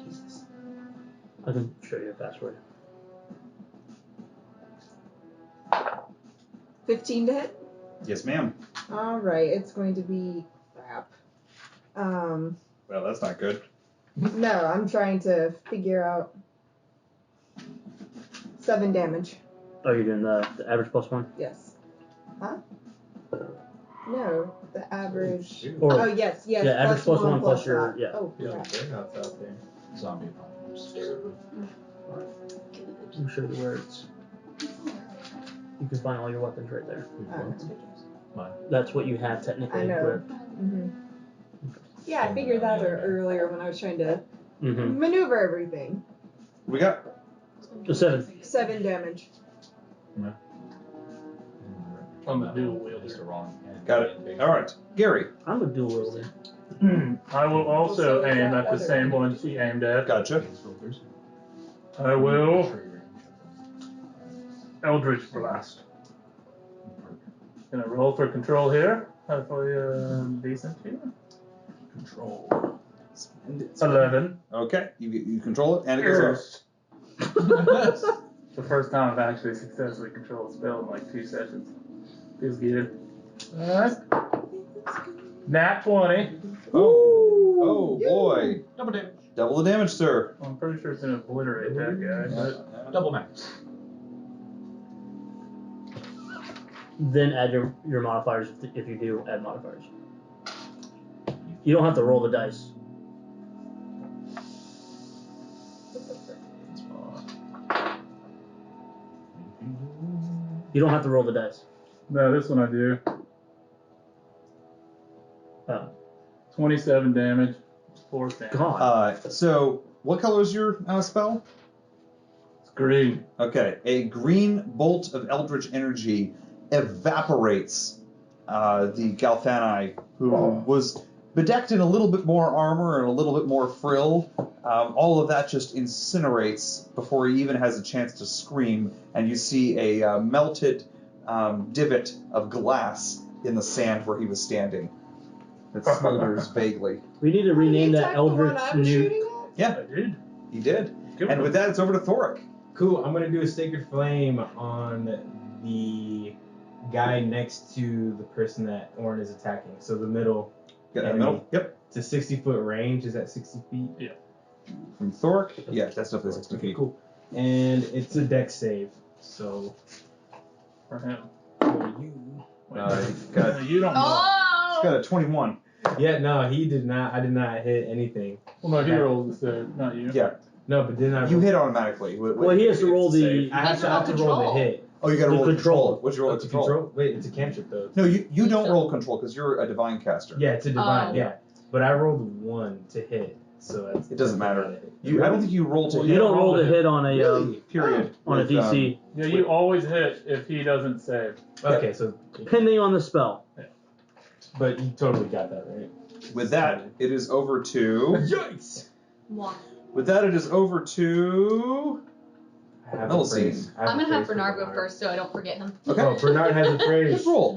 Jesus. I can show you a password. 15 to hit? Yes, ma'am. Alright, it's going to be crap. Well, that's not good. No, I'm trying to figure out 7 damage. Oh, you're doing the average plus 1? Yes. Huh? No, the average. Or, Oh, yes. yeah, average plus 1 plus your, that. yeah. Oh, Yeah, crap. they're not out there. Zombie apocalypse. Let me show you where it's. You can find all your weapons right there. That's what you have technically I know. equipped. Mm-hmm. Yeah, I figured that out earlier when I was trying to Mm-hmm. maneuver everything. We got 7. 7 damage. I'm the dual wielder. got it. All right, Gary. I'm a dual wielder. I will also aim at the same one she aimed at. Gotcha. I will Eldritch Blast. Gonna roll for control here. Hopefully, decent here. Control. 11. Okay, you control it, and it goes off. First. The first time I've actually successfully controlled a spell in like 2 sessions. Feels good. Alright. Nat 20. Oh boy. Double damage. Double the damage, sir. I'm pretty sure it's gonna obliterate that guy, but Double max. Then add your modifiers if you do add modifiers. You don't have to roll the dice. You don't have to roll the dice. no, this one I do. Oh. 27 damage. 4 damage. God. So what color is your spell? It's green. Okay, a green bolt of eldritch energy evaporates the Galthani, who was bedecked in a little bit more armor and a little bit more frill. All of that just incinerates before he even has a chance to scream, and you see a melted divot of glass in the sand where he was standing. It smolders vaguely. We need to rename Did he that attack the one Eldritch I was nuke. shooting at? Yeah, I did. he did. Good And one. with that, it's over to Thoric. Cool. I'm gonna do a sacred flame on the guy next to the person that Orn is attacking. So the middle. Get that enemy. middle. Yep. It's a 60-foot range. Is that 60 feet? Yeah. From Thoric. Yeah, that's definitely 60 Okay, feet. cool. And it's a dex save. So For him. for you. You don't know. He's Oh! got a 21. Yeah, no, he did not. I did not hit anything. Well, no, he rolled the not you. Yeah, No, but then I. you hit automatically. Well, he has to roll the. I have to roll the hit. Oh, you got to roll control. control. What's your roll It's to a control? Wait, it's a cantrip though. No, you don't roll control because you're a divine caster. Yeah, it's a divine. Oh. Yeah, but I rolled 1 to hit, so that's. It doesn't matter. not a hit. I don't think you roll to You hit. don't roll to hit on a Really? Period. on a With, DC, Yeah, you always hit if he doesn't save. Okay, so. depending on the spell. But you totally got that right. With that, it is over to. Yikes! Mwah. With that, it is over to. I have I'll a phrase. see. I have I'm a gonna have phrase for Bernard go first so I don't forget him. Okay. Oh, Bernard has a phrase. Just roll.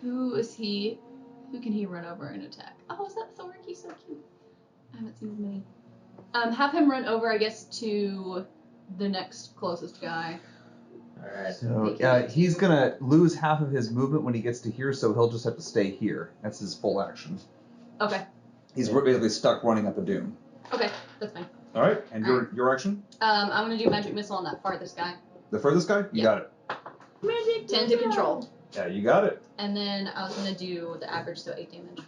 Who is he? Who can he run over and attack? Oh, is that Thoric? He's so cute. I haven't seen as many. Have him run over, I guess, to the next closest guy. Alright. So he's gonna lose half of his movement when he gets to here, so he'll just have to stay here. That's his full action. Okay. He's basically stuck running up a dune. Okay, that's fine. All right, and your action? I'm gonna do magic missile on that farthest guy. The furthest guy? You Yeah. got it. Magic 10 to control. Yeah, you got it. And then I was gonna do the average, so 8 damage.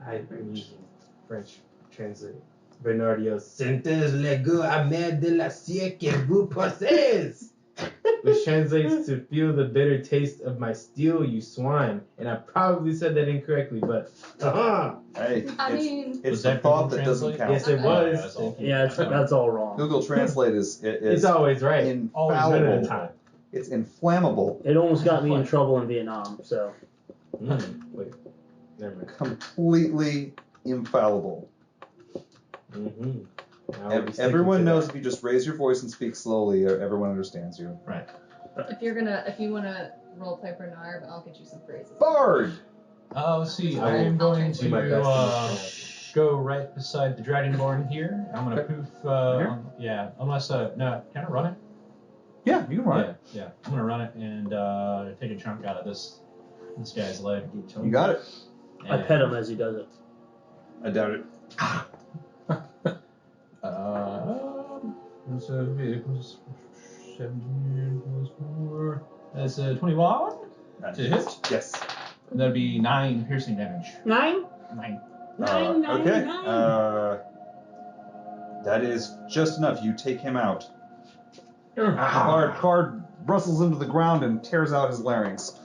I'm using French translate. Bernard yells, Sentez l'ego amer de l'acier que vous possèdez! Which translates to feel the bitter taste of my steel, you swine. And I probably said that incorrectly, but Hey, I mean, it's Was the that thought Google that doesn't Translate? count. yes, it Okay. was. that's all. Yeah, that's all wrong. Google Translate is It's always right. Always none of the infallible. time. It's inflammable. It almost got me in trouble in Vietnam. So Wait. Never mind. Completely infallible. Mm-hmm. Everyone knows if you just raise your voice and speak slowly, everyone understands you. if you wanna roleplay Bernard, I'll get you some phrases. Bard! Let's see. I I am will going do my best to go right beside the Dragonborn here. I'm gonna poof. Yeah, unless no, can I run it? Yeah, you can run it. Yeah. I'm gonna run it and take a chunk out of this guy's leg. You got it. I pet him as he does it. I doubt it. So vehicles 17 plus 4. That's 21 to hit. Yes. And that'd be 9 piercing damage. 9? 9. Okay. That is just enough. You take him out. Bard rustles into the ground and tears out his larynx.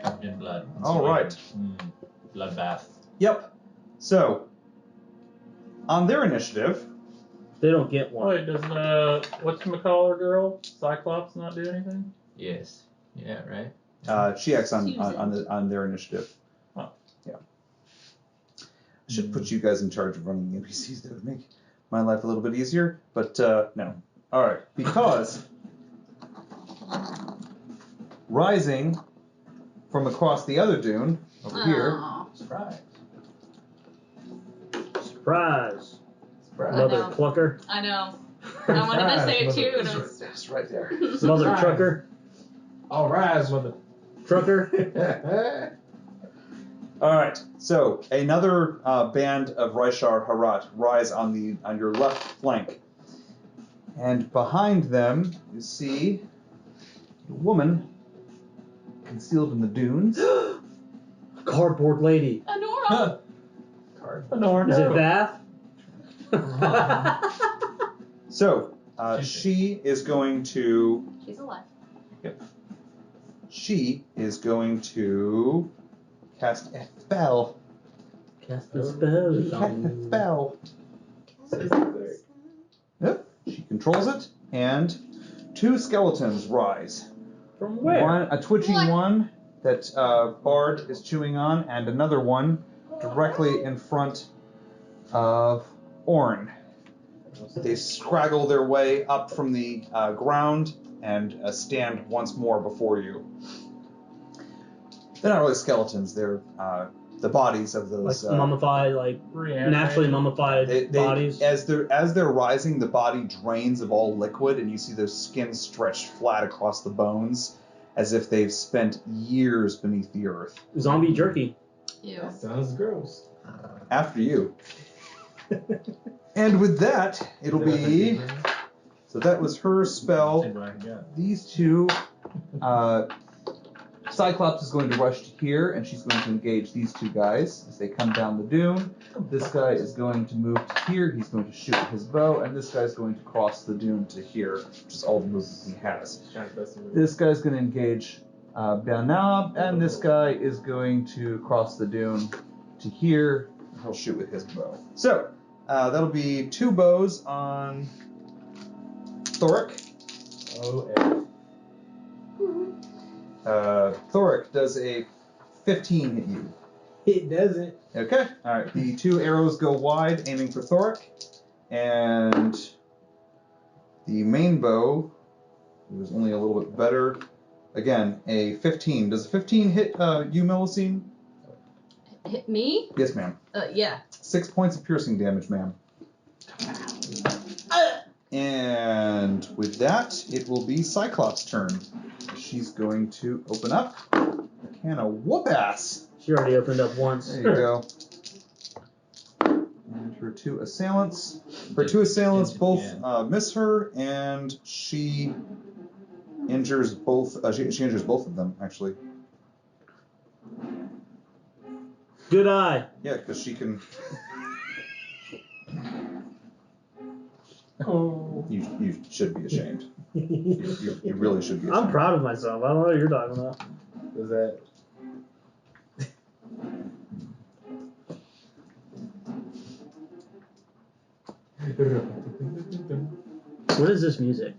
Covered in blood. All right. Bloodbath. Yep. So, on their initiative, They don't get one. Wait, does whatchamacallit girl, Cyclops, not do anything? Yes. Yeah, right. she acts on their initiative. Oh. Yeah. I should put you guys in charge of running the NPCs. That would make my life a little bit easier, but no. All right, because rising from across the other dune over here. Aw. Surprise. Surprise. I Mother know. clucker. I know. I wanted to say it too, and I was It's right there. Mother Surprise. trucker. All rise, mother. Trucker. All right, so another band of Raishar Harat rise on your left flank, and behind them you see a woman concealed in the dunes. Cardboard lady. Honora. Is it Bath? So she is going to. She's alive. She is going to cast a spell. Cast the spell. Cast a spell. Yep. She controls it, and 2 skeletons rise. From where? One, a twitching What? one that Bard is chewing on, and another one directly in front of Orn. They scraggle their way up from the ground and stand once more before you. They're not really skeletons; they're the bodies of Like those mummified, like naturally mummified bodies. As they're rising, the body drains of all liquid, and you see their skin stretched flat across the bones, as if they've spent years beneath the earth. Zombie jerky. Ew. That sounds gross. After you. And with that, it'll be. So that was her spell. See what I can get. These 2 Cyclops is going to rush to here, and she's going to engage these two guys as they come down the dune. This guy is going to move to here. He's going to shoot with his bow, and this guy's going to cross the dune to here, which is all the movement he has. This guy's going to engage Bernab, and this guy is going to cross the dune to here. He'll shoot with his bow. So, that'll be 2 bows on Thoric. Thoric, does a 15 hit you? It doesn't. Okay. All right. The 2 arrows go wide, aiming for Thoric, and the main bow was only a little bit better. Again, a 15. Does a 15 hit you, Melusine? Hit me? Yes, ma'am. Yeah. 6 points of piercing damage, ma'am. And with that, it will be Cyclops' turn. She's going to open up a can of whoop-ass. She already opened up once. There you go. And her 2 assailants. Her 2 assailants both miss her, and she injures both. She injures both of them, actually. Good eye. Yeah, because she can. Oh. You should be ashamed. You really should be ashamed. I'm proud of myself. I don't know what you're talking about. Was that? What is this music?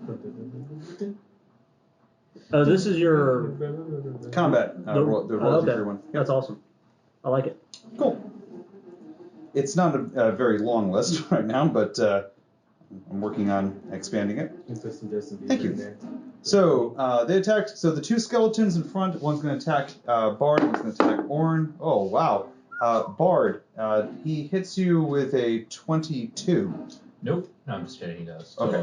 Oh, this is your Combat. The Royal okay. one. Yep. That's awesome. I like it. Cool. It's not a very long list right now, but I'm working on expanding it. Thank you. So they attacked. So the 2 skeletons in front. One's going to attack Bard. One's going to attack Orn. Oh wow. Bard. He hits you with a 22. Nope. No, I'm just kidding. He does. Okay.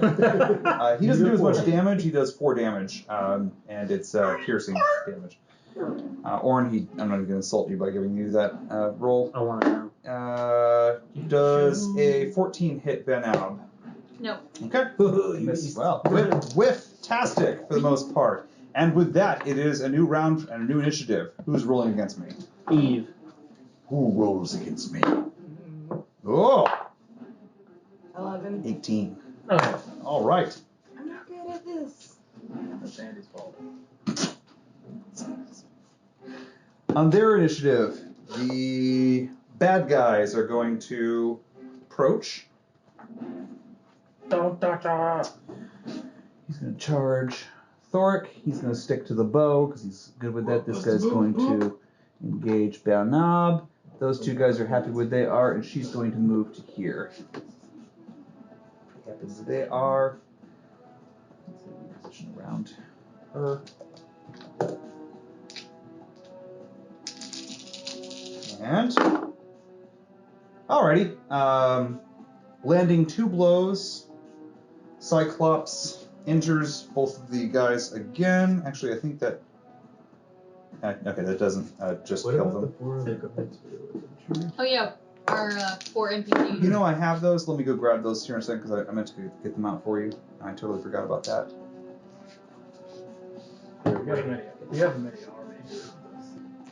He doesn't do as much damage. He does 4 damage, and it's piercing damage. Orn, I'm not even going to insult you by giving you that roll. I want to know. Does a 14 hit Benab? No. Okay. Miss well. Whiff-tastic for the most part. And with that, it is a new round and a new initiative. Who's rolling against me? Eve. Who rolls against me? Oh! 11. 18. Okay. All right. I'm not good at this. That's Andy's fault. On their initiative, the bad guys are going to approach. Don't touch her. He's going to charge Thoric. He's going to stick to the bow because he's good with that. This guy's going to engage Bernab. Those 2 guys are happy with they are, and she's going to move to here. They are. Let's see, position around her. And alrighty, landing 2 blows. Cyclops injures both of the guys again. Actually, I think that. Okay, that doesn't just What kill about them. the 4 like Oh yeah, our 4 NPCs. You know, I have those. Let me go grab those here in a second because I meant to get them out for you. I totally forgot about that. We have many armies.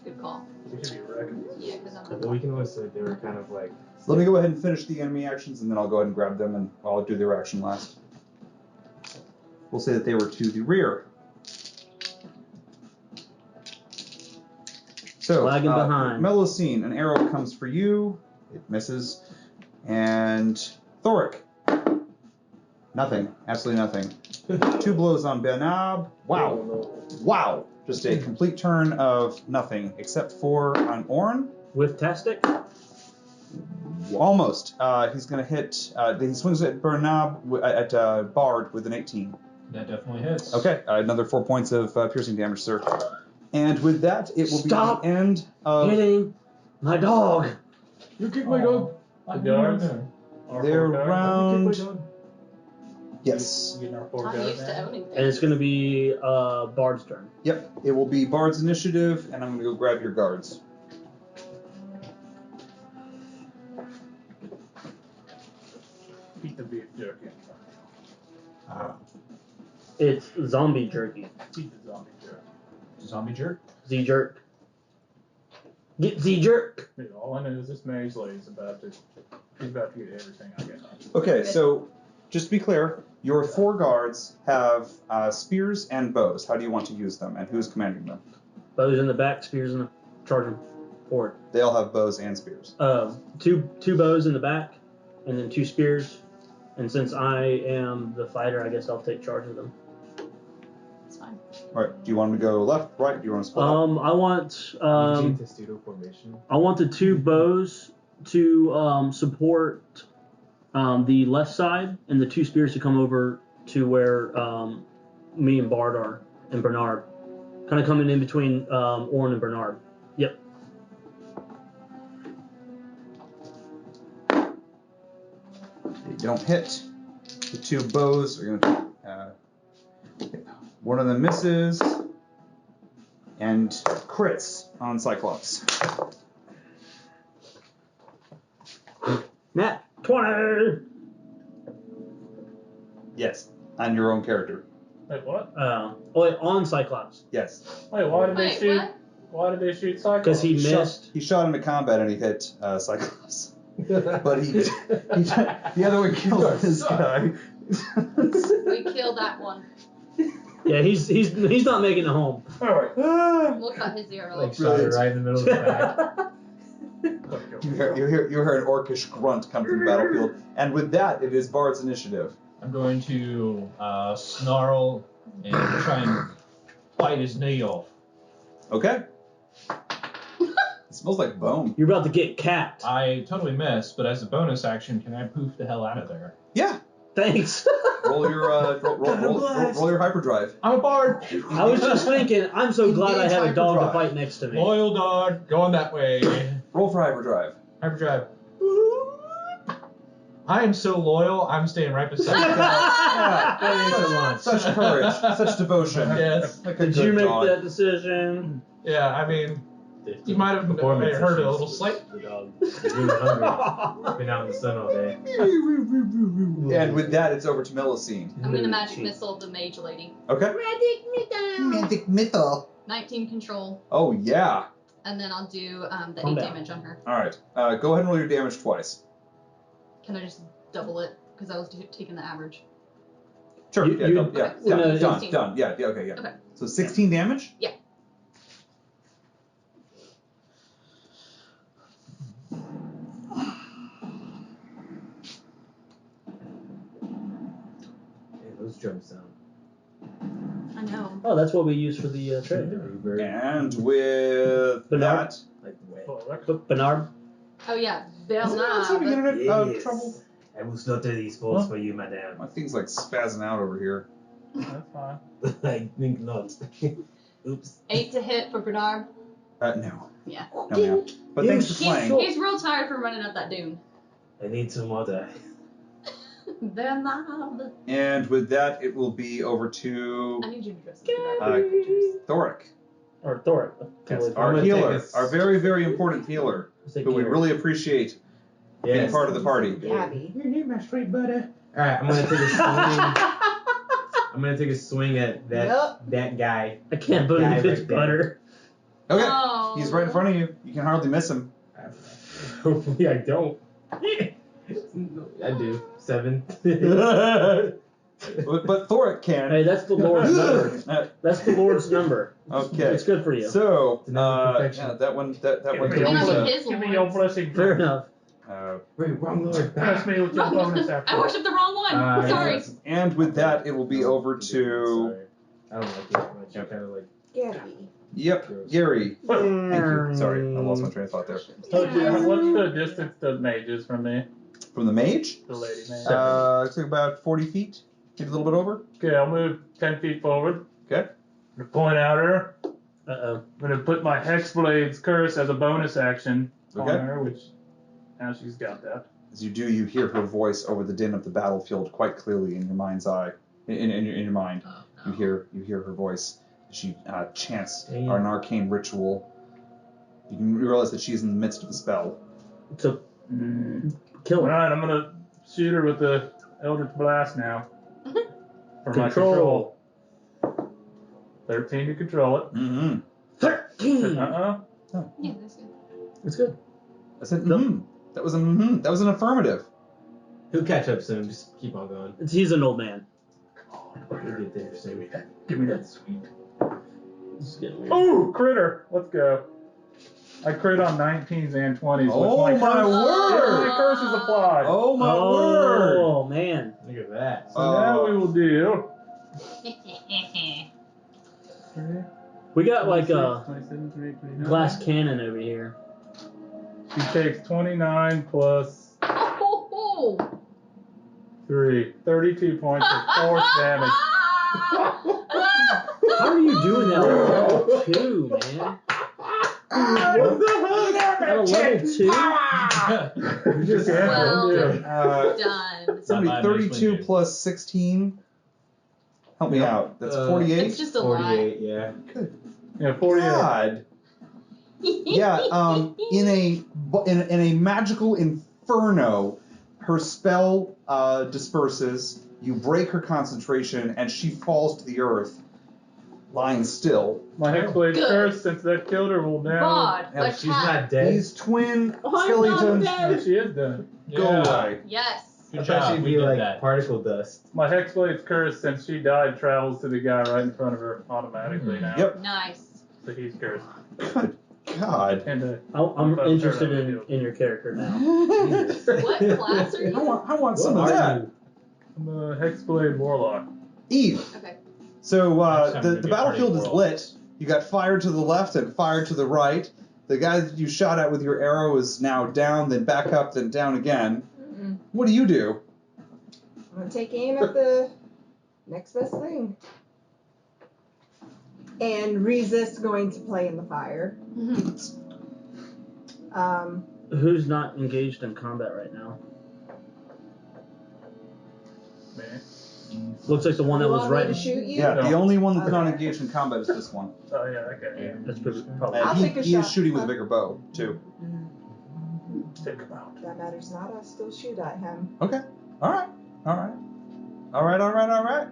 Good call. We should be reckoned. Yeah, because I'm. Well, we can always say they were kind of like. Let me go ahead and finish the enemy actions, and then I'll go ahead and grab them, and I'll do their action last. We'll say that they were to the rear. So, Lagging behind. Melusine, an arrow comes for you. It misses. And Thoric. Nothing. Absolutely nothing. 2 blows on Bernab. Wow. Wow. Just a complete turn of nothing, except for on Orn. Whiff-tastic? Almost. He's going to hit. He swings at Bernab, at Bard with an 18. That definitely hits. Okay. Another 4 points of piercing damage, sir. And with that, it will Stop be the end of hitting my dog. You kick my dog. Like The guards? their You kick my round. dog. Yes. You getting our poor I'm guard used to now? owning things. And it's going to be Bard's turn. Yep. It will be Bard's initiative, and I'm going to go grab your guards. Eat the beef jerky. It's zombie jerky. Eat the zombie jerky. Zombie jerk. Z jerk. Get Z jerk. Dude, all I know is this mage lady's about to get everything I got. Okay, so just to be clear, your 4 guards have spears and bows. How do you want to use them, and who's commanding them? Bows in the back, spears in the charging forward. They all have bows and spears. Two bows in the back, and then 2 spears. And since I am the fighter, I guess I'll take charge of them. It's fine. All right. Do you want them to go left, right? Do you want to split up? I want Testudo formation. I want the 2 bows to support the left side, and the 2 spears to come over to where me and Bard are, and Bernard. Kind of coming in between Orn and Bernard. Yep. They don't hit. The 2 bows are going to one of them misses, and crits on Cyclops. Nat 20. Yes, on your own character. Wait, what? On Cyclops. Yes. Wait, why did they Wait, shoot? what? Why did they shoot Cyclops? Because he missed. He shot into combat and he hit Cyclops. But the other one killed this guy. We killed that one. Yeah, he's not making it home. All right. We'll cut his ear Like off. shot it right in the middle of the back. You hear an orcish grunt come from the battlefield, and with that, it is Bard's initiative. I'm going to snarl and try and bite his knee off. Okay. It smells like bone. You're about to get capped. I totally missed, but as a bonus action, can I poof the hell out of there? Yeah. Thanks. Roll your roll your hyperdrive. I'm a bard. I was just thinking, I'm so glad I have a dog to Hyperdrive. fight next to me. Loyal dog, going that way. Roll for hyperdrive. Hyperdrive. I am so loyal. I'm staying right beside Such courage, such devotion. Yes. Like a Did good you make dog. that decision? Yeah, I mean, you might have Performance heard a issues little with slight. The dog. He's really hungry. Been out in the sun all day. And with that, it's over to Millicene. I'm gonna magic missile the mage lady. Okay. Magic missile. 19 control, Oh yeah. and then I'll do the Calm 8 down. damage on her. All right. Go ahead and roll your damage twice. Can I just double it? Because I was taking the average. Sure. You- you- done. okay, so Done. 16. Done. Yeah. Okay. Yeah. Okay. So 16 damage. Yeah. Hey, those drums sound. I know. Oh, that's what we use for the trade. Reverb. And with Bernard? that, Like wet. Oh, that- Bernard? Oh yeah, is anyone else having Bernard. internet trouble? I will slaughter these folks for you, madame. My thing's like spazzing out over here. That's fine. I think not. Oops. 8 to hit for Bernard. No. Yeah. No, ma'am. But thanks for playing. He's real tired from running up that dune. I need some water. Bernard. And with that, it will be over to I need you to dress up. Thoric. Or Thoric. Yes, I'm our gonna healer, take a- our very, very important healer, who we really appreciate being Yes. part of the party. Gabby. Your name, my sweet butter. Alright, I'm gonna take a swing. I'm gonna take a swing at that guy. I can't believe Guy it's right there. butter. Okay, Oh. he's right in front of you. You can hardly miss him. Hopefully I don't. I do. 7. But Thoric can. Hey, that's the Lord's number. That's the Lord's number. Okay. It's good for you. So, perfection. yeah, that one Maybe belongs not to. with his Give me your lords. blessing. Fair enough. Wait, wrong Lord. Bless me with your bonus I action. worship the wrong one. Sorry. And with that, it will be over to. Sorry. I don't like it that much. Yep. Kind of like. Gabby. Yep, Gary. Thank you. Sorry, I lost my train of thought there. What's the distance the mage is from me? From the mage, The lady mage. it's like about 40 feet, maybe a little bit over. Okay, I'll move 10 feet forward. Okay. I'm gonna point at her. Uh-oh. I'm gonna put my Hexblade's curse as a bonus action Okay. on her, which now she's got that. As you do, you hear her voice over the din of the battlefield quite clearly in your mind's eye. In your mind, you hear her voice. She chants Damn. an arcane ritual. You can realize that she's in the midst of the spell. So, kill her. Alright, I'm gonna shoot her with the Eldritch Blast now. For my Control. control. 13 to control it. Mm-hmm. Uh-uh. Yeah, that's good. It's good. I said, That was That was an affirmative. He'll catch up soon. Just keep on going. He's an old man. He'll get there soon. Give me that sweet. This is getting weird. Ooh, critter. Let's go. I crit on 19s and 20s. Oh, with my curse. word. My curse is applied. Oh my word! Oh man. Look at that. So now we will do. We got like 26, a 27, 28, 29. glass cannon over here. She takes 29 plus Oh, 3. 32 points of force damage. How are you doing that on level 2, man? What the heck? At a level 2? You just Well Yeah. done. Somebody Not my 32 most plus 16. Help me out. That's 48. It's just a lot. 48, yeah. Good Yeah, 48. God. Yeah. In a magical inferno, her spell disperses. You break her concentration, and she falls to the earth, lying still. My Hexblade's Good. cursed since that killed her will now. God, Hell, attack. she's not dead. These twin I'm not skeletons dead. Yeah, she is dead. go away. Yes. I Good thought job. she'd We be did like that. particle dust. My Hexblade's cursed since she died travels to the guy right in front of her automatically now. Yep. Nice. So he's cursed. Good God. And I'm But interested sure, in your character now. Jesus. What class are I you? want some What of are that. you? I'm a Hexblade Warlock. Eve. Okay. So Next time the you'll be a battlefield party is world. lit. You got fired to the left and fired to the right. The guy that you shot at with your arrow is now down, then back up, then down again. Mm-mm. What do you do? I'm gonna take aim at the next best thing. And resist going to play in the fire. Who's not engaged in combat right now? Me. Looks like the one that You was want me right. to shoot you? Yeah, the No. only one that's not Okay. engaged in combat is this one. Oh yeah, okay. That's probably. I'll he take a he is shot. shooting with a bigger bow, too. Take him out. That matters not. I'll still shoot at him. Okay. All right. All right. All right, all right, all right.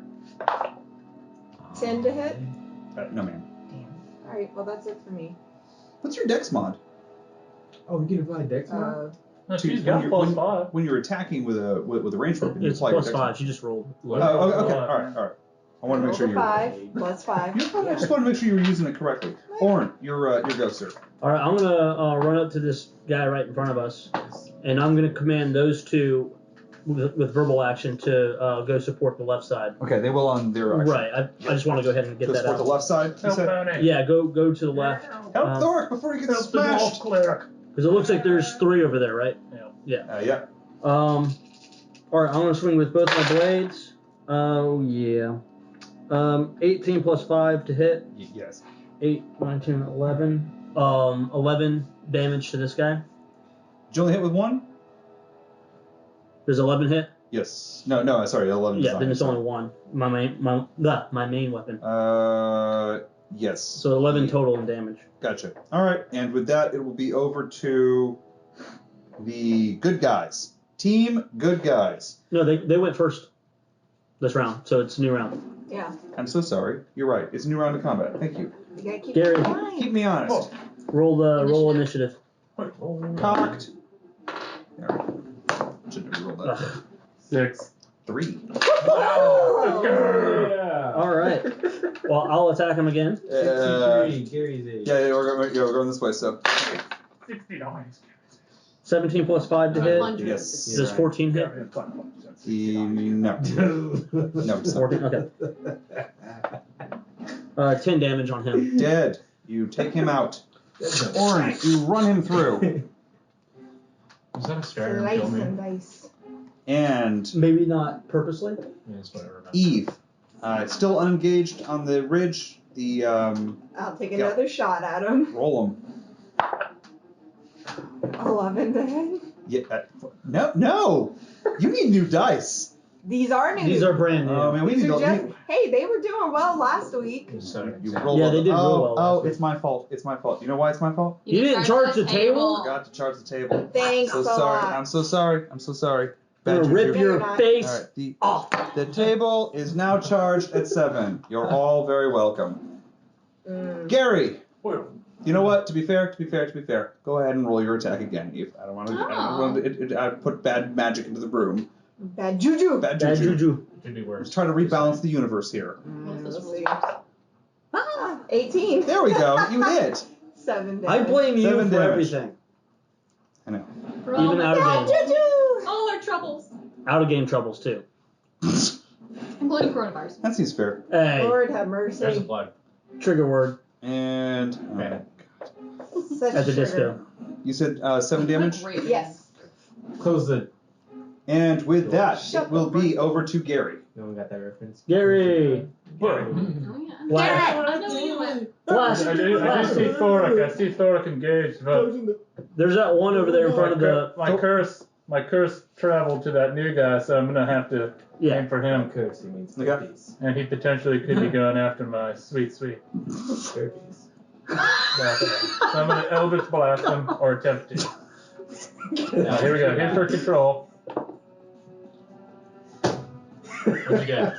10 to hit. No, man. Alright, well that's it for me. What's your dex mod? Oh, we can apply Dex mod? No, To- she's when got you're- plus when- 5. When you're attacking with a ranged weapon, you It's apply your plus dex 5. mod. She just rolled. Oh, okay. All right, all right. I want to make sure Roll you. a 5 plus 5. I just want to make sure you were using it correctly. Orin, your go, sir. All right, I'm gonna run up to this guy right in front of us, and I'm gonna command those two with verbal action to go support the left side. Okay, they will on their action. Right. I just want to go ahead and get Go that support out. the left side. You Help said. Tony. Yeah, go to the left. Help Thork before he gets Help the wolf smashed. cleric. Because it looks like there's 3 over there, right? Yeah. Yeah. All right, I'm gonna swing with both my blades. Oh yeah. 18 plus 5 to hit. Yes. 8, 9, 10, 11. 11 damage to this guy. Did you only hit with one? Does 11 hit? Yes. No. Sorry, 11. Yeah, then it's only 1. My main weapon. Yes. So 11 total in damage. Gotcha. All right, and with that, it will be over to the good guys. Team good guys. No, they went first this round, so it's a new round. Yeah. I'm so sorry. You're right. It's a new round of combat. Thank you. You gotta keep Gary. it in Keep mind. me honest. Roll initiative. Cocked. All right. Shouldn't have rolled that. Ugh. 6. 3. Oh! Yeah. All right. Well, I'll attack him again. 63, Gary's age. Yeah, we're going this way. So 69. 17 plus 5 to hit. 100. yes. Does 14 hit? No. No. it's not. 14. Okay. 10 damage on him. Dead. You take him out. Orin, you run him through. Was that a Skyrim Slice kill me? and dice. And Maybe not purposely. Yeah, that's what I remember. Eve, still unengaged on the ridge. The I'll take another shot at him. roll him. 11 to hit. Yeah. No. You need new dice. These are new. These are brand new. Oh man, we These need are to. just, hey, they were doing well last week. You rolled Yeah, they did roll well Oh, last week. it's my fault. It's my fault. You know why it's my fault? You didn't charge the table? Forgot to charge the table. Thanks So a sorry. lot. I'm so sorry. I'm so sorry. I'm gonna Bad rip juju. your All face All right. off. The table is now charged at 7. You're all very welcome. Gary, You know what? To be fair, go ahead and roll your attack again, Eve. I don't want to put bad magic into the room. Bad juju. Bad juju. Could be worse. Let's try to rebalance the universe here. Let's see. 18. There we go. You hit. 7 damage. I blame you 7 for damage. everything. I know. For all Even my- out of Bad game. juju. all our troubles, Out of game troubles too. including coronavirus. That seems fair. Hey, Lord have There's a mercy. plug. trigger word And Okay. Such at the sugar. disco. you said 7 damage? Great. Yes. Close the. And with that, Shut it will the be over to Gary. No one got that reference. Gary. But Oh yeah. Blast. I know where you went. Blast. I do see Thoric. I see Thoric engaged, but There's that one over there in front of the. my curse traveled to that new guy, so I'm gonna have to Yeah. aim for him. Courtesy means Okay. thirties. And he potentially could be going after my sweet. Thirties. So I'm gonna Eldritch Blast him, or attempt to. Now, here we go. Hit for control. What'd you get?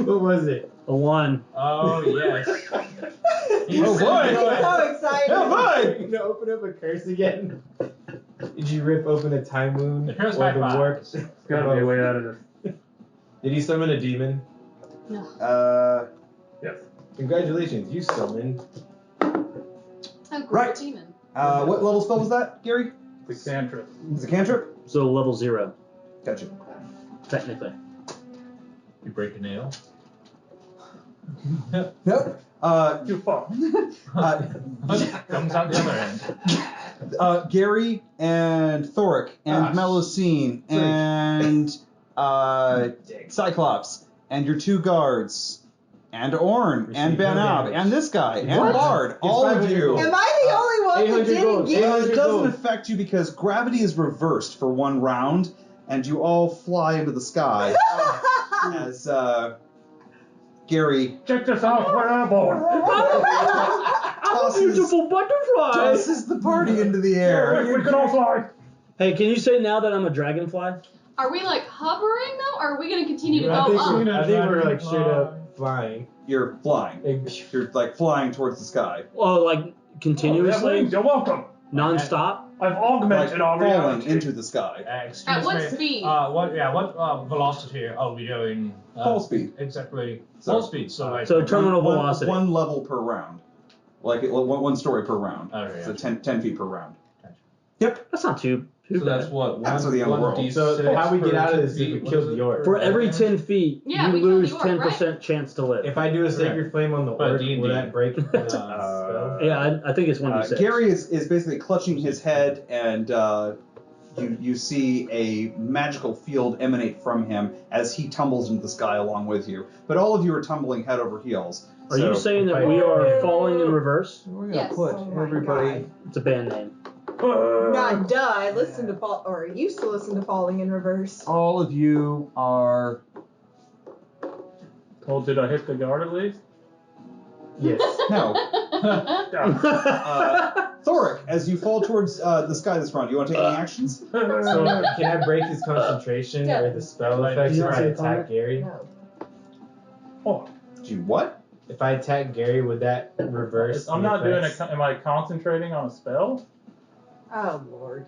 What was it? A 1. Oh yes. Oh boy! He's so excited. Oh boy! You gonna open up a curse again? Did you rip open a time wound The curse or the backfires. warp? There's gotta be a way out of this. Did he summon a demon? Yes. Congratulations, you summoned. Oh, great Right. demon. What level spell was that, Gary? The cantrip. It's a cantrip? So level 0, Gotcha. technically. You break a nail. Nope. You fall. Comes out the other end. Gary and Thoric and Gosh. Melocene and Cyclops and your 2 guards and Orn and Receive no Banab damage. and this guy and What? Bard, It's all of 500 you. gold. Am I the only one that 800 didn't gold. get 800 It doesn't gold. affect you because gravity is reversed for 1 round and you all fly into the sky as Gary Check this out, we're airborne. Beautiful butterfly. tosses the party into the air. We can all fly. Hey, can you say now that I'm a dragonfly? Are we like hovering though, or are we gonna continue to I go think, up? I think we're like straight up flying. You're flying. Like, You're like flying towards the sky. Oh, like Oh, yeah, continuously, wings, you're welcome. non-stop. I've Like augmented our falling reality. into the sky. Excuse At what me. speed? What velocity are we going? Full speed. Exactly. So- Full speed. So like. So terminal One- velocity. One level per round. Like one story per round. Okay, So yeah. 10 feet per round. That's not too So bad. that's what. That's the end of the world. so how we get out of this is if we kill the orc. For every 10 feet, Yeah, you we killed lose the orc, 10% chance to live. If I do a sacred flame on the But orc, D&D. will that break the spell? Yeah, I think it's 1d6. Gary is basically clutching his head, and you see a magical field emanate from him as he tumbles into the sky along with you. But all of you are tumbling head over heels. Are you saying that we are falling in reverse? We're Yes. put Oh my everybody. God. It's a band name. Not duh. I listened to or used to listen to Falling in Reverse. All of you are. Well, did I hit the guard at least? Yes. No. Yeah. Thoric, as you fall towards the sky this round, you want to take any actions? So can I break his concentration or the spell effects if I attack Gary? No. Oh, Do you what? If I attack Gary, would that reverse? I'm the not doing effects? am I concentrating on a spell? Oh Lord.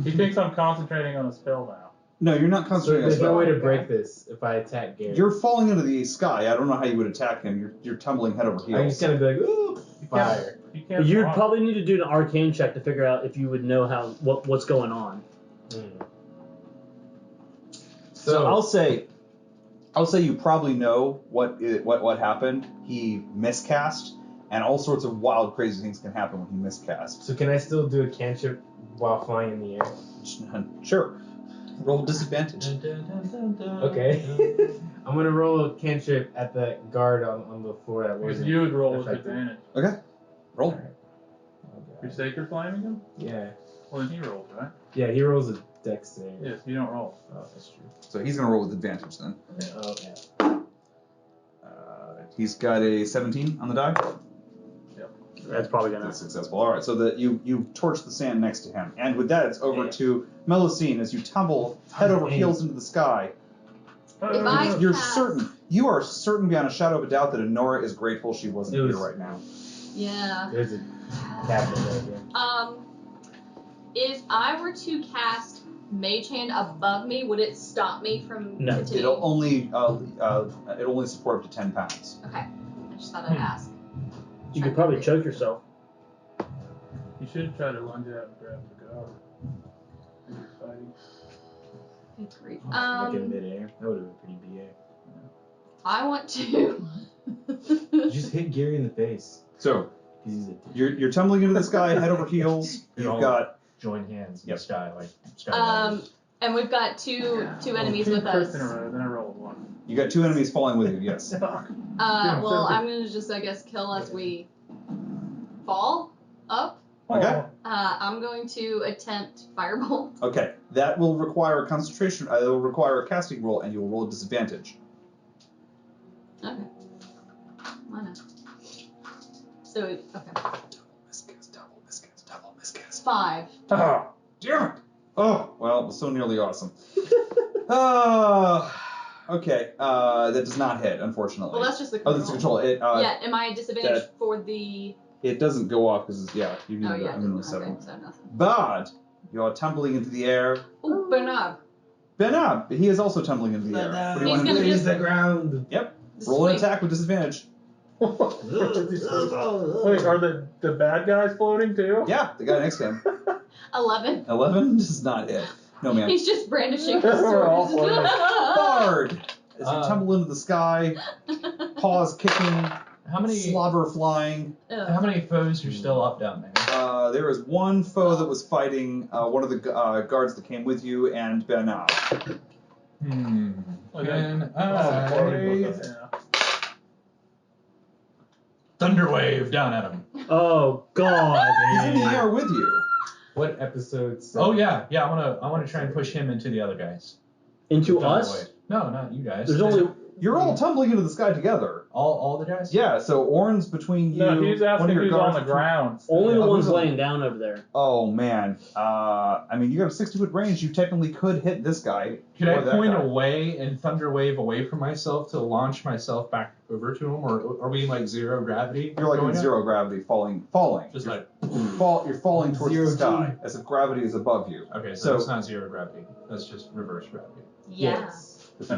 He thinks I'm concentrating on a spell now. No, you're not So concentrating on there's no spell. way to break this if I attack Gary. You're falling into the sky. I don't know how you would attack him. You're tumbling head over I'm heels. just gonna be like, ooh, fire. You can't You'd block. probably need to do an arcane check to figure out if you would know what's going on. So I'll say you probably know what happened. He miscast, and all sorts of wild, crazy things can happen when he miscasts. So can I still do a cantrip while flying in the air? Sure. Roll disadvantage. Okay. I'm gonna roll a cantrip at the guard on the floor that Because wasn't you would roll with affected. advantage. Okay. Roll. You're sacred flaming him? Yeah. Well, then he rolls, right? Yeah, he rolls a dex save. Yes, you don't roll. Oh, that's true. So he's gonna roll with advantage then. Oh, yeah. He's got a 17 on the die. That's probably gonna. That's successful. All right. So that you torch the sand next to him, and with that, it's over Yeah. to Melocene as you tumble head over heels into the sky. If I You're cast- certain. You are certain beyond a shadow of a doubt that Honora is grateful she wasn't It was- here right now. Yeah. There's a cabinet right here. If I were to cast Mage Hand above me, would it stop me from No. continuing? It'll only support up to 10 pounds. Okay. I just thought I'd ask. You could probably choke yourself. You should try to lunge out and grab the guard. When you're fighting. Good grief. Like in midair. That would have been pretty BA. I want to. Just hit Gary in the face. So, 'Cause he's a you're tumbling into this guy head over heels. You've got join hands in Yep. the sky like skydivers. And we've got two enemies with us. In a row, then I rolled one. you got 2 enemies falling with you. Yes. Well, I'm gonna just, I guess, kill as we fall up. Okay. I'm going to attempt Firebolt. Okay. That will require a concentration. It will require a casting roll, and you will roll a disadvantage. Okay. Why not? So, okay. Double miscast. 5. Oh, damn it! Oh, well, it was so nearly awesome. Okay. That does not hit, unfortunately. Well, that's just the Oh, control. that's the control. It Yeah, am I at disadvantage for the... it doesn't go off because you need Oh, yeah. a minimum of Okay, 7. so nothing. But you're tumbling into the air. Ooh, Bernard. Benab, he is also tumbling into the air. What do you He's want to gonna do? just- the ground. Yep. Just Roll an swing. attack with disadvantage. Wait, are the bad guys floating too? Yeah, the guy next to him. 11. 11 does not hit. No, man. He's just brandishing his We're all sword. floating. Bard! As you tumble into the sky, paws kicking, How many slobber flying. how many foes are still up down there? There is one foe that was fighting one of the guards that came with you, and Benab. Can Yeah. Thunderwave down at him. Oh God. He's in the air with you. What episodes? Oh yeah, I wanna try and push him into the other guys. Into Thunderwave. us? No, not you guys. There's only You're all tumbling into the sky together. all the guys? Yeah, so Orn's between you. No, he's one asking of your who's on guards the between- ground. only the Yeah. ones Who's on- laying down over there. Oh man. I mean, you got a 60-foot range. You technically could hit this guy. Could I or that point guy. away and Thunderwave away from myself to launch myself back over to him, or are we in like zero gravity? You're like in going up? zero gravity, falling. Just You're like you're falling towards Zero the sky G. as if gravity is above you. okay, So- so it's not zero gravity. That's just reverse gravity. Yeah.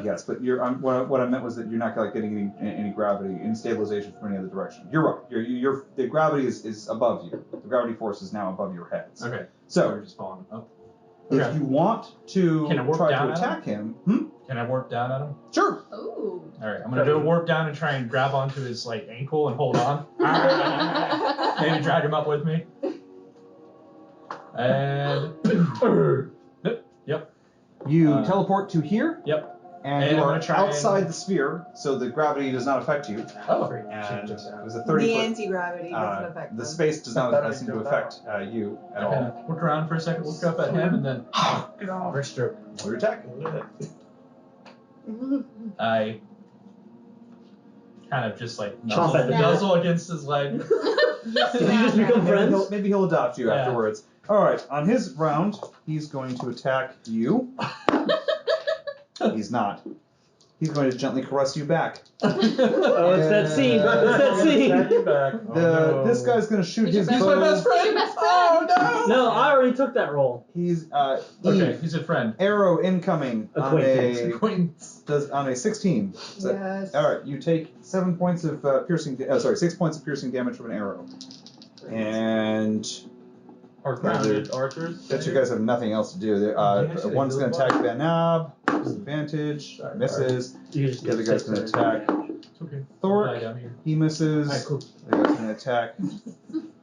Yes, but what I meant was that you're not like getting any gravity in stabilization from any other direction. You're right. The gravity is above you. The gravity force is now above your heads. Okay. So we're just falling up. if Okay. you want to Can I warp try down to at attack him, Can I warp down at him? sure. Ooh. All right, I'm gonna do a warp down and try and grab onto his like ankle and hold on. Maybe drag him up with me. And yep. You teleport to here. Yep. And And you I'm are gonna try outside and- the sphere, so the gravity does not affect you. Oh. And it was a The 30-foot. anti-gravity doesn't affect The them. space does not seem to affect you at I all. kind of look around for a second, look up at him, and then Get off. First stroke. Roll your attack. I kind of just like Chomp at the nuzzle against his leg. Did you just become friends? Maybe he'll adopt you Yeah. afterwards. All right. On his round, he's going to attack you. He's not. He's going to gently caress you back. Oh, it's that scene. It's that scene. Back you back. This guy's going to shoot He's his your bow. best friend. He's your best friend. Oh No, I already took that roll. He's Okay, Eve, he's a friend. arrow incoming on Acquaintance. a 16. So- Yes. All right, you take 7 points of piercing. 6 points of piercing damage from an arrow, and Our grounded archers. since you guys have nothing else to do, one's going to attack Benab, disadvantage, misses. You just The other get guy's 6 gonna damage. attack. It's okay. Thork, Die down here. he misses. Alright, cool. The other guy's going to attack.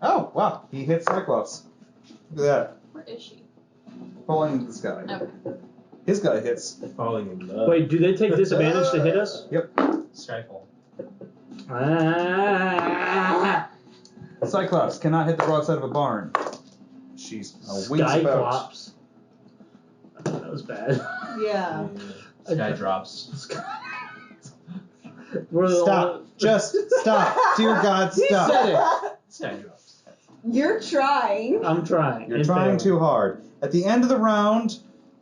Oh wow, he hits Cyclops. Look at that, Where is she? falling into the sky. Okay. His guy hits. Falling in love. Wait, do they take disadvantage to hit us? Skyfall. Ah, Cyclops cannot hit the broadside of a barn. She's wings about. Skyclops. That was bad. Yeah. Sky drops. We're the Stop. Just stop. Dear God, stop. Said it. Sky drops. You're trying. I'm trying. You're and trying failing. too hard. At the end of the round,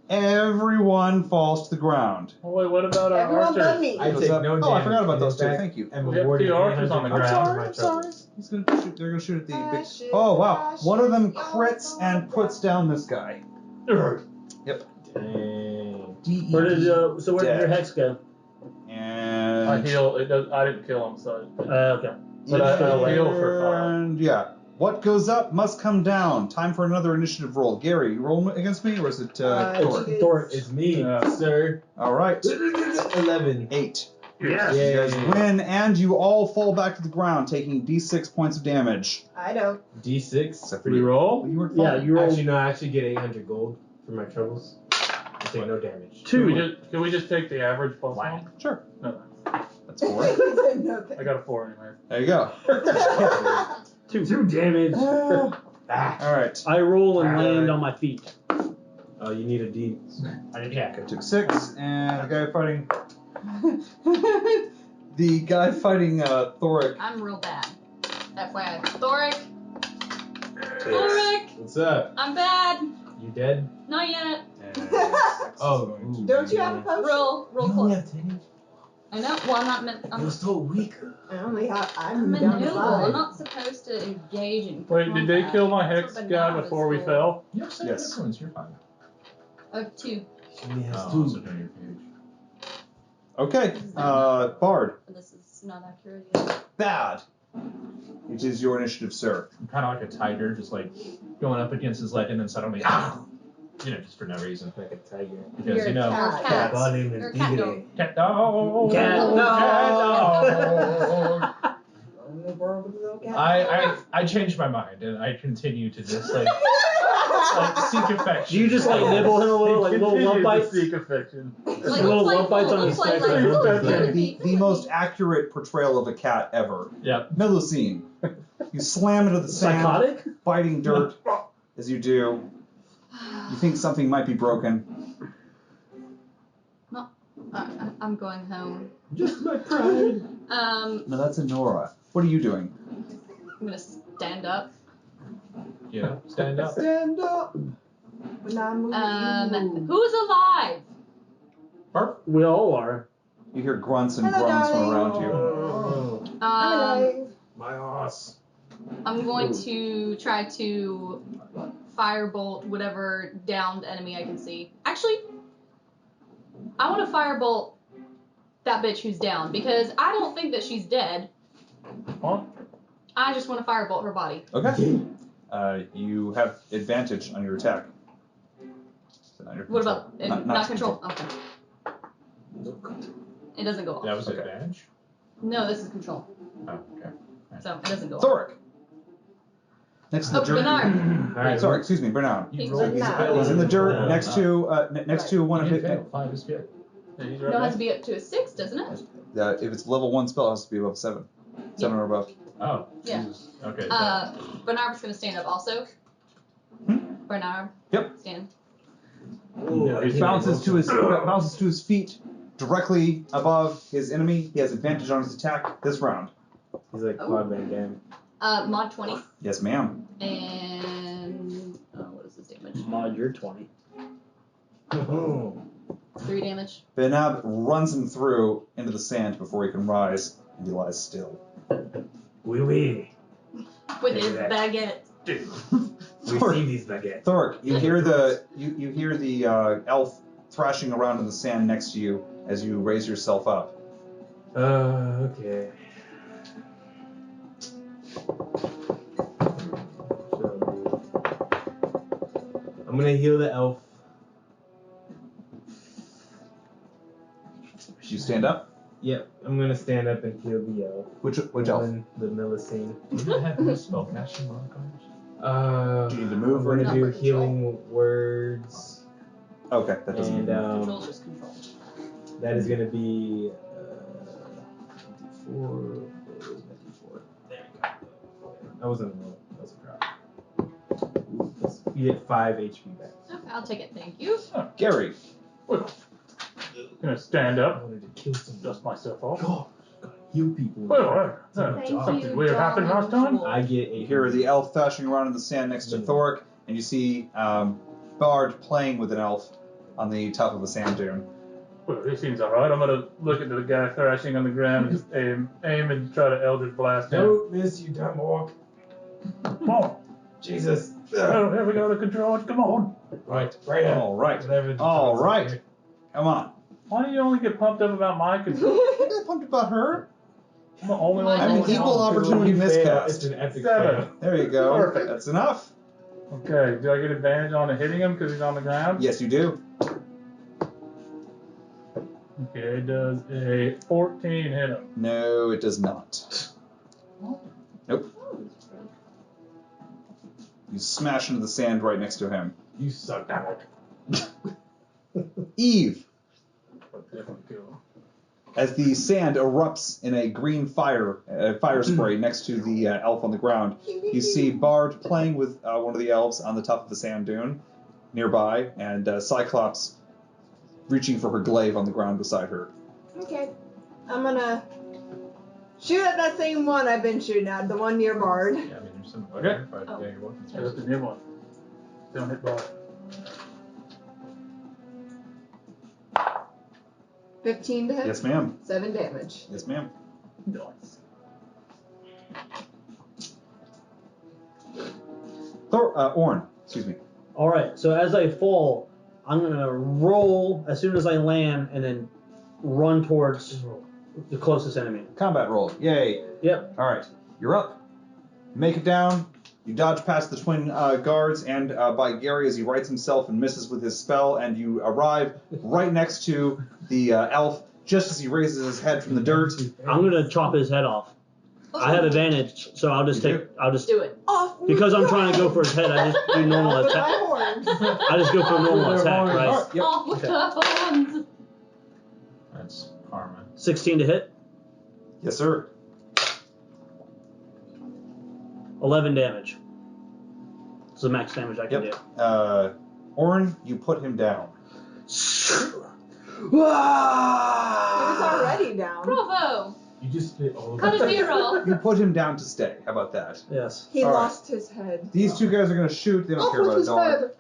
Everyone falls to the ground. Oh, wait, what about our Everyone but archers? me. I Goes take up. no damage. Oh, I forgot about and those in two. fact, Thank you. I'm We have awarded two archers 300 on the I'm ground. for sorry. my I'm sorry. troubles. He's gonna shoot. They're gonna shoot at the big. Oh wow! One of them crits and puts down this guy. Urgh. Yep. Dang. Where did so where did your hex go? And I heal. It does. I didn't kill him, so. Okay. But I'll heal for 5. And yeah, what goes up must come down. Time for another initiative roll. Gary, you roll against me, or is it Thor? Thor. It's me, Yeah. sir. All right. 11. 8. Yes. You guys Yay. win, and you all fall back to the ground, taking d6 points of damage. I don't. D6. Except for We roll? You were Yeah, you roll Actually, no, I actually get 800 gold for my troubles. I take no damage. two. Can we just take the average plus Wow. 1? Sure. No. That's 4. I got a 4 anyway. There you go. Two damage. All right. I roll and land on my feet. Oh, you need a D. I did hack it. Took 6, and the guy fighting. The guy fighting Thoric. I'm real bad. FYI. Thoric! Thoric! What's up? I'm bad! You dead? Not yet. Oh, ooh, Don't you have a potion? Roll You only close. have 10. I know. Well, I'm not meant. You're so weak. I only have. I'm I'm a down to noble. I'm 5. not supposed to engage in Wait, did they combat. kill my That's hex what guy Banana's before we for. fell? You have save Yes. influence, you're fine. 2. She only has Oh, 2. also during your page. Okay. Bard. This is not accurate either. Bad. It is your initiative, sir. I'm kind of like a tiger, just like going up against his leg and then suddenly, just for no reason. Like a tiger. Because, You're a cat. Cat. Call him You're a a cat tigre. dog. Cat dog. Cat dog. I'm the world with the little cat. I changed my mind and I continue to just like seek affection. Do you just like nibble him a little, like little lump bites? Seek affection. Like, little lump bites on his like, face. The most accurate portrayal of a cat ever. Yep. Middle scene. You slam into the sand, Psychotic? biting dirt as you do. You think something might be broken. I'm going home. Just my pride. No, that's Nora. What are you doing? I'm gonna stand up. Stand up. Stand up. When I move. Who's alive? Burp. We all are. You hear grunts and Hello, groans from darling. around you. Oh, I'm alive. my ass. I'm going to try to firebolt whatever downed enemy I can see. Actually, I want to firebolt that bitch who's down because I don't think that she's dead. What? I just want to firebolt her body. Okay. You have advantage on your attack. So not your What control. about not control? Okay. It doesn't go off. That was Okay. advantage. No, this is control, Oh, okay. so it doesn't go off. Thoric. Next to the Oh, dirt. Bernard. Alright, Sorry, excuse me, Bernard. He's rolled like that. He's in the dirt Oh, next to one of You did his. fail. 5 is good. Yeah, he's No, right it has there. to be up to a 6, doesn't it? If it's level 1 spell, it has to be above 7. 7 or above. Oh, Yeah. Jesus. Okay. Bernard was gonna stand up also. Bernard. Yep. Stand. He bounces to his feet directly above his enemy. He has advantage on his attack this round. He's like Claude Van Damme. Mod 20. Yes, ma'am. And what is his damage? Mod, you're 20. 3 damage. Benab runs him through into the sand before he can rise, and he lies still. Oui, oui. With his Take that. baguette. We've seen these baguettes. Thoric, you hear the elf thrashing around in the sand next to you as you raise yourself up. Okay. I'm gonna heal the elf. You stand up. Yep, I'm gonna stand up and heal the elf. Which elf? One, the Millicene. Do you have any spell casting modifiers? Do you need to move or I'm gonna do anything? healing words, Okay, that doesn't. and Control, just control. that is gonna be D4. Where is my D4? There we go. That wasn't a roll. That was a drop. Ooh, you get 5 HP back. Okay, I'll take it. Thank you. Gary. Well, gonna stand I up, wanted to kill some. dust myself off. God, gotta heal people. Well, Thank something you, weird happened last time? I get You 8. hear the elf thrashing around in the sand next to Thoric, and you see Bard playing with an elf on the top of a sand dune. Well, he seems alright. I'm gonna look into the guy thrashing on the ground and just aim and try to Eldritch Blast him. Don't miss, you dumb orc. Come on. Jesus. Oh, here we go to control it. Come on. Right. All right. Whatever the All concept right. here. Come on. Why do you only get pumped up about my control? You got pumped about her? I'm the only one. I I'm an don't equal know. opportunity It's miscast. an epic 7. fail. There you go. Perfect. That's enough. Okay, do I get advantage on hitting him because he's on the ground? Yes, you do. Okay, does a 14 hit him? No, it does not. Nope. You smash into the sand right next to him. You suck, damn it. Eve, But definitely kill him. as the sand erupts in a green fire spray next to the elf on the ground, you see Bard playing with one of the elves on the top of the sand dune nearby, and Cyclops reaching for her glaive on the ground beside her. Okay. I'm gonna shoot at that same one I've been shooting at, the one near Bard. Yeah, I mean, there's some Okay. but Oh. yeah, you're welcome. Yeah, that's a new one. Don't hit bar. 15 to hit. Yes, ma'am. 7 damage. Yes, ma'am. Nice. Orn, excuse me. All right. So as I fall, I'm gonna roll as soon as I land, and then run towards the closest enemy. Combat roll. Yay. Yep. All right. You're up. Make it down. You dodge past the twin guards and by Gary as he rights himself and misses with his spell, and you arrive right next to the elf just as he raises his head from the dirt. I'm gonna chop his head off. I have advantage, so I'll just You take. I'll just Do it. Off because I'm trying to go for his head. I just do normal with my attack. horns. I just go for a normal With their attack, horns. right? Alright, yep. Off with the horns. That's karma. 16 to hit, Yes, sir. 11 damage. It's the max damage I can Yep. Orn, you put him down. do. He was already down. Bravo. You just spit all over. Cut a zero. You put him down to stay. How about that? Yes. He All right. lost his head. These two guys are going to shoot. They don't Off care with about a his dog. head.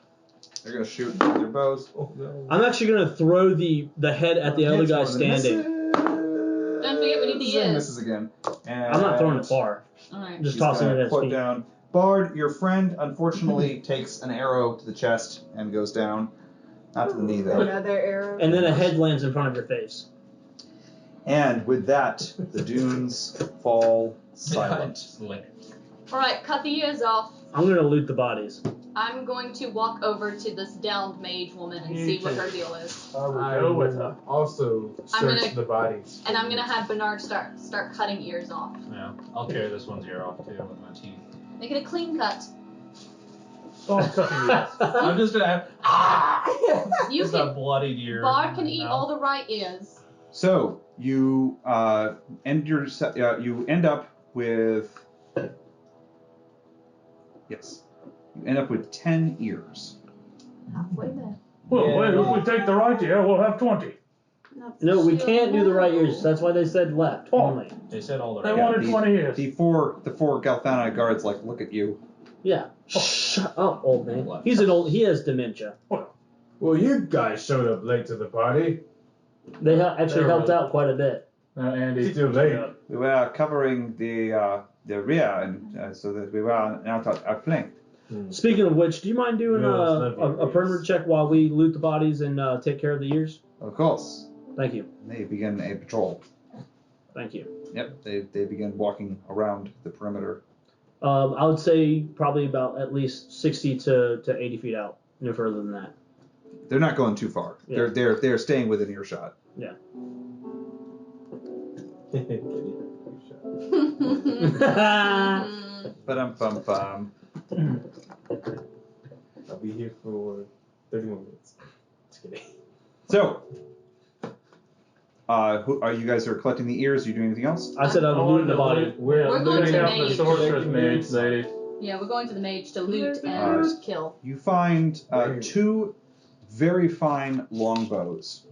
They're going to shoot with their bows. Oh, no. I'm actually gonna throw the head at the other Hits guy one of them. standing. Don't forget we need the ears. Misses again. And I'm not throwing it far. All right. I'm just he's tossing it gonna at his put feet. down. Bard, your friend, unfortunately takes an arrow to the chest and goes down. Not to the knee, though. Another arrow. And then a head lands in front of your face. And with that, the dunes fall silent. Just lick. All right. Cut the ears off. I'm gonna loot the bodies. I'm going to walk over to this downed mage woman and see what her deal is, I will I go with will her. also I'm search gonna- the bodies. and I'm gonna have Bernard start cutting ears off. Yeah, I'll carry this one's ear off too with my teeth. Make it a clean cut. Don't cut the ears. I'm just gonna have You just a can. bloodied ear. Bard can eat all the right ears. So you you end up with yes, you end up with 10 ears. Halfway there. Well, wait, if we take the right ear, we'll have 20. No, we can't do the right ears. That's why they said left Oh. only. They said all the They right. wanted 20 ears. The four Galthana guards look at you. Yeah. Shut up, old man. He has dementia. Well, you guys showed up late to the party. They actually They're helped really- out quite a bit. Andy. It's too late. We were covering the rear, and so that we were outflanked. Speaking of which, do you mind doing Yeah, let's not be a perimeter check while we loot the bodies and take care of the ears? Of course, Thank you. they begin a patrol. Thank you. Yep, they begin walking around the perimeter. I would say probably about at least 60 to 80 feet out. No further than that. They're not going too far. Yeah. They're staying within earshot. Yeah. But bum. I'll be here for 30 more minutes. Just kidding. So, who are you guys are collecting the ears? Are you doing anything else? I said I would loot the body. We're going looting to out the mage. sorcerer's mage lady. Yeah, we're going to the mage to loot and kill. You find two very fine longbows.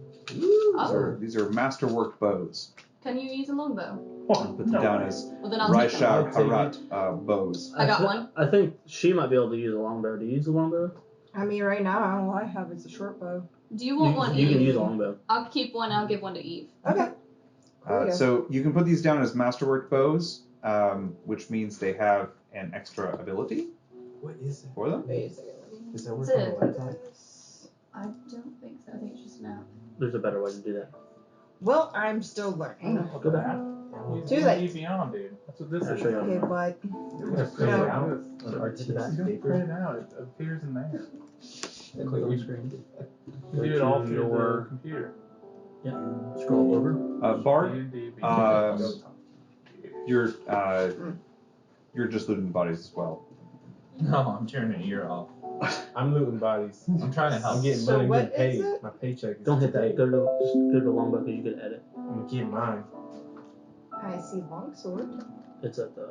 Oh. These are masterwork bows. Can you use a longbow? I'll put them down as Well, then I'll take them. Raishar Harat bows. I got one. I think she might be able to use a longbow. Do you use a longbow? I mean, right now, all I have is a short bow. Do you want one? You can Eve? use a longbow. I'll keep one. I'll give one to Eve. Okay. Cool. So you can put these down as masterwork bows, which means they have an extra ability What is it? for them. Wait a second. Does that work Is on it- the laptop? I don't think so. I think it's just an app. There's a better way to do that. Well, I'm still learning. Go back. He's Too late. beyond, dude. That's what this I'll is. show you how to Okay, run. but You're gonna print No. it out You on To artistic the back. don't print paper. it out. It appears in there. Click on screen. You do it all through your computer. Scroll over. Bard, D&D, you're just looting the bodies as well. No, I'm tearing an ear off. I'm looting bodies. I'm trying to help. I'm getting So money. I'm what getting is paid. it? My paycheck is Don't hit today. that. Just go to longbow because you can edit. I'm gonna get mine. I see longsword. It's at the.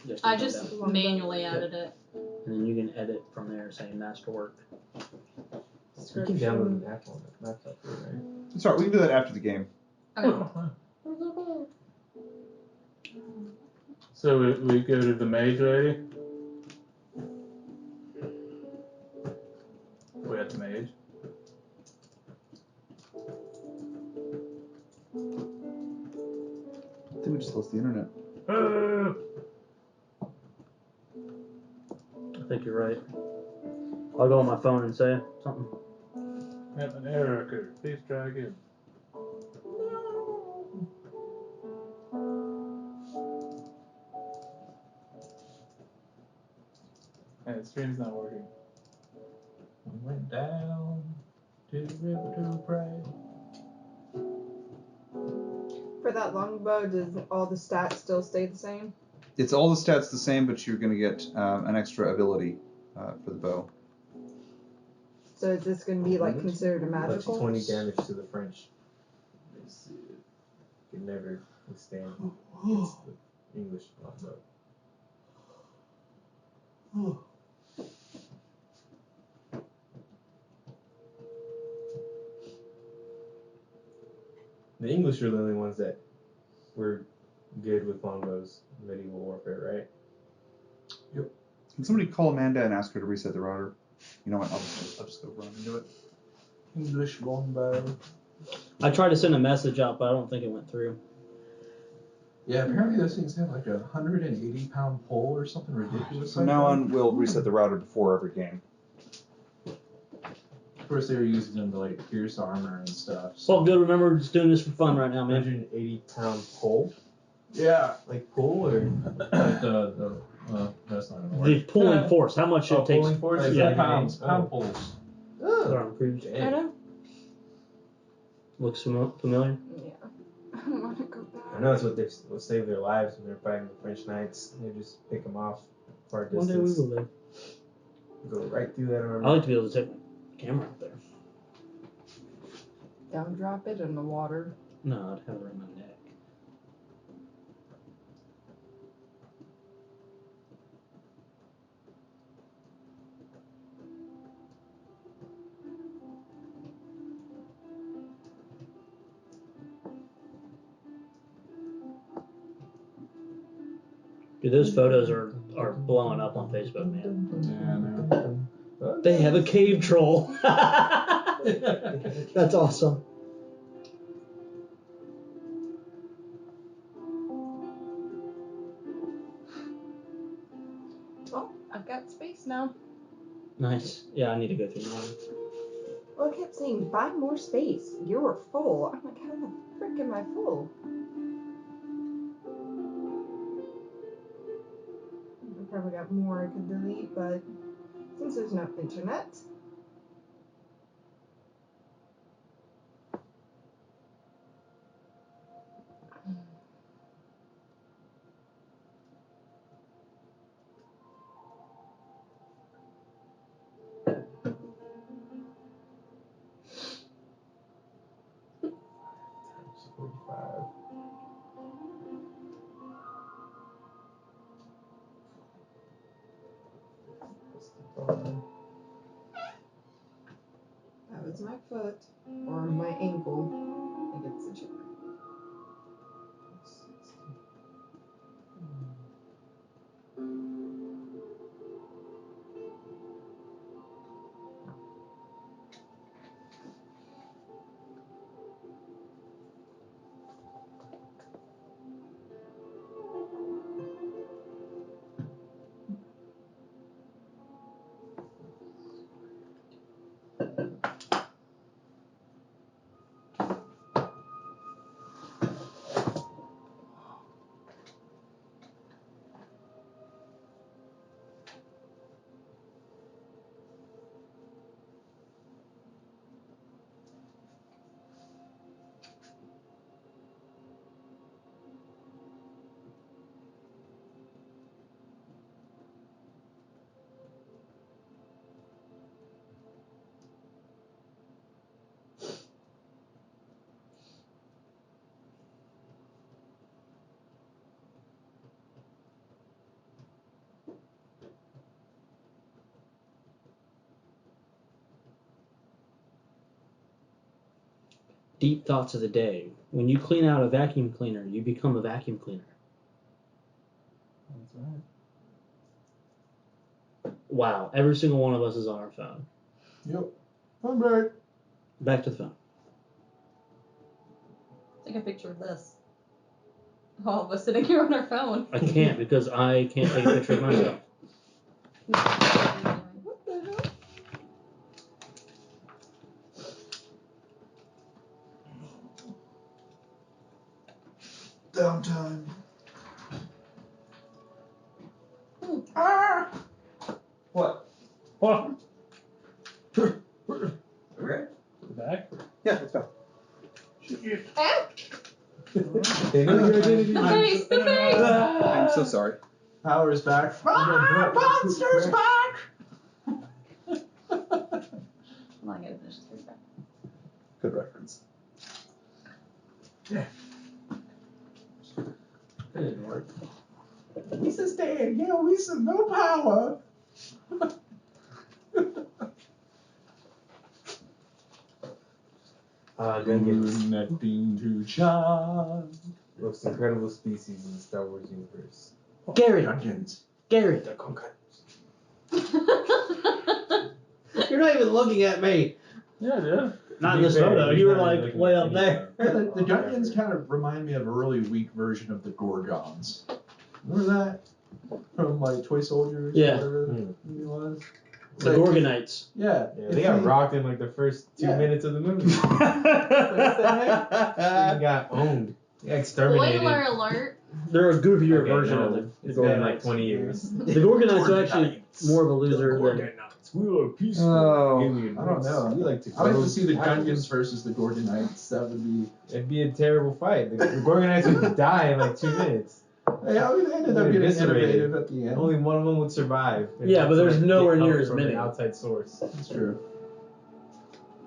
Just I go just down. manually added it. And then you can edit from there, saying masterwork. You can download an app on the laptop, right? Sorry, we can do that after the game. Okay. So we go to the mage lady. We're at the mage. I think we just lost the internet. I think you're right. I'll go on my phone and say something. Have an error occurred. Please try again. And the stream's not working. We went down to the river to pray. For that longbow, does all the stats still stay the same? It's all the stats the same, but you're going to get an extra ability for the bow. So is this going to be like considered a Plus magical? 20 damage to the French. It's, can never withstand against the English longbow. The English are the only ones that were good with longbows in medieval warfare, right? Can somebody call Amanda and ask her to reset the router? You know what? I'll just go run and do it. English longbow. I tried to send a message out, but I don't think it went through. Yeah, apparently those things have like 180-pound pole or something ridiculous. From now on, we'll reset the router before every game. Of course, they were using them to like pierce armor and stuff. It's all good. Remember, we're just doing this for fun right now, man. 180-pound pole? Yeah, Like pull or? like the that's not gonna work. The pulling force. How much it takes. Pulling force? Like Yeah. pound Oh. poles. Put Oh. on cruise. I know. Looks familiar. Yeah. I don't want to go back. I know it's what saved their lives when they're fighting the French knights. They just pick them off far One day we distance. will live. Go right through that armor. I like to be able to take my camera up there. Don't drop it in the water. No, I'd have it around my neck. Dude, those photos are blowing up on Facebook, man. Yeah, I know. They have a cave troll. That's awesome. Well, I've got space now. Nice. Yeah, I need to go through mine. Well, I kept saying, buy more space. You were full. I'm like, how the frick am I full? I probably got more I could delete, but since there's no internet. Times 45. That was my foot. Or my ankle. I think it's the chip. Deep thoughts of the day. When you clean out a vacuum cleaner, you become a vacuum cleaner. That's right. Wow, every single one of us is on our phone. Yep. I'm right. Back to the phone. Take a picture of this. All of us sitting here on our phone. I can't because I can't take a picture of myself. What the hell? Downtime. What? What? Okay. Back? Yeah, let's go. Ah! They know your identity. The face, the face! I'm so sorry. Power's back. Monster's back! Hold on, I gotta finish this first. Good reference. That didn't work. Lisa's dead. Yeah, Lisa, no power. Gungan. Nothing to charm. Most incredible species in the Star Wars universe. Gary! Dungeons. Gary! The Gungan. You're not even looking at me. Yeah, dude. Not in this photo. You were like way up there. The Dungeons kind of remind me of a really weak version of the Gorgons. Remember that? From like Toy Soldiers? Yeah. Or whatever Hmm. the movie was? It's The like- Gorgonites. Yeah. Yeah, they got rocked in like the first 2 Yeah. minutes of the movie. They got owned. They got exterminated. Spoiler alert. They're a goofier Okay, version no, of it's the been like Gorgonites. 20 years. The Gorgonites are actually more of a loser than. We're a peaceful Oh, alien I don't race. know. We like to I'd like grow to see the apples. Dungeons versus the Gorgonites. That would be. It'd be a terrible fight. The Gorgonites would die in like 2 minutes. Hey, I mean, they ended up They're getting eviscerated. innovative at the end. Only one of them would survive. They'd Yeah, have but to, there's like, nowhere get near help as from many. an outside source. That's true.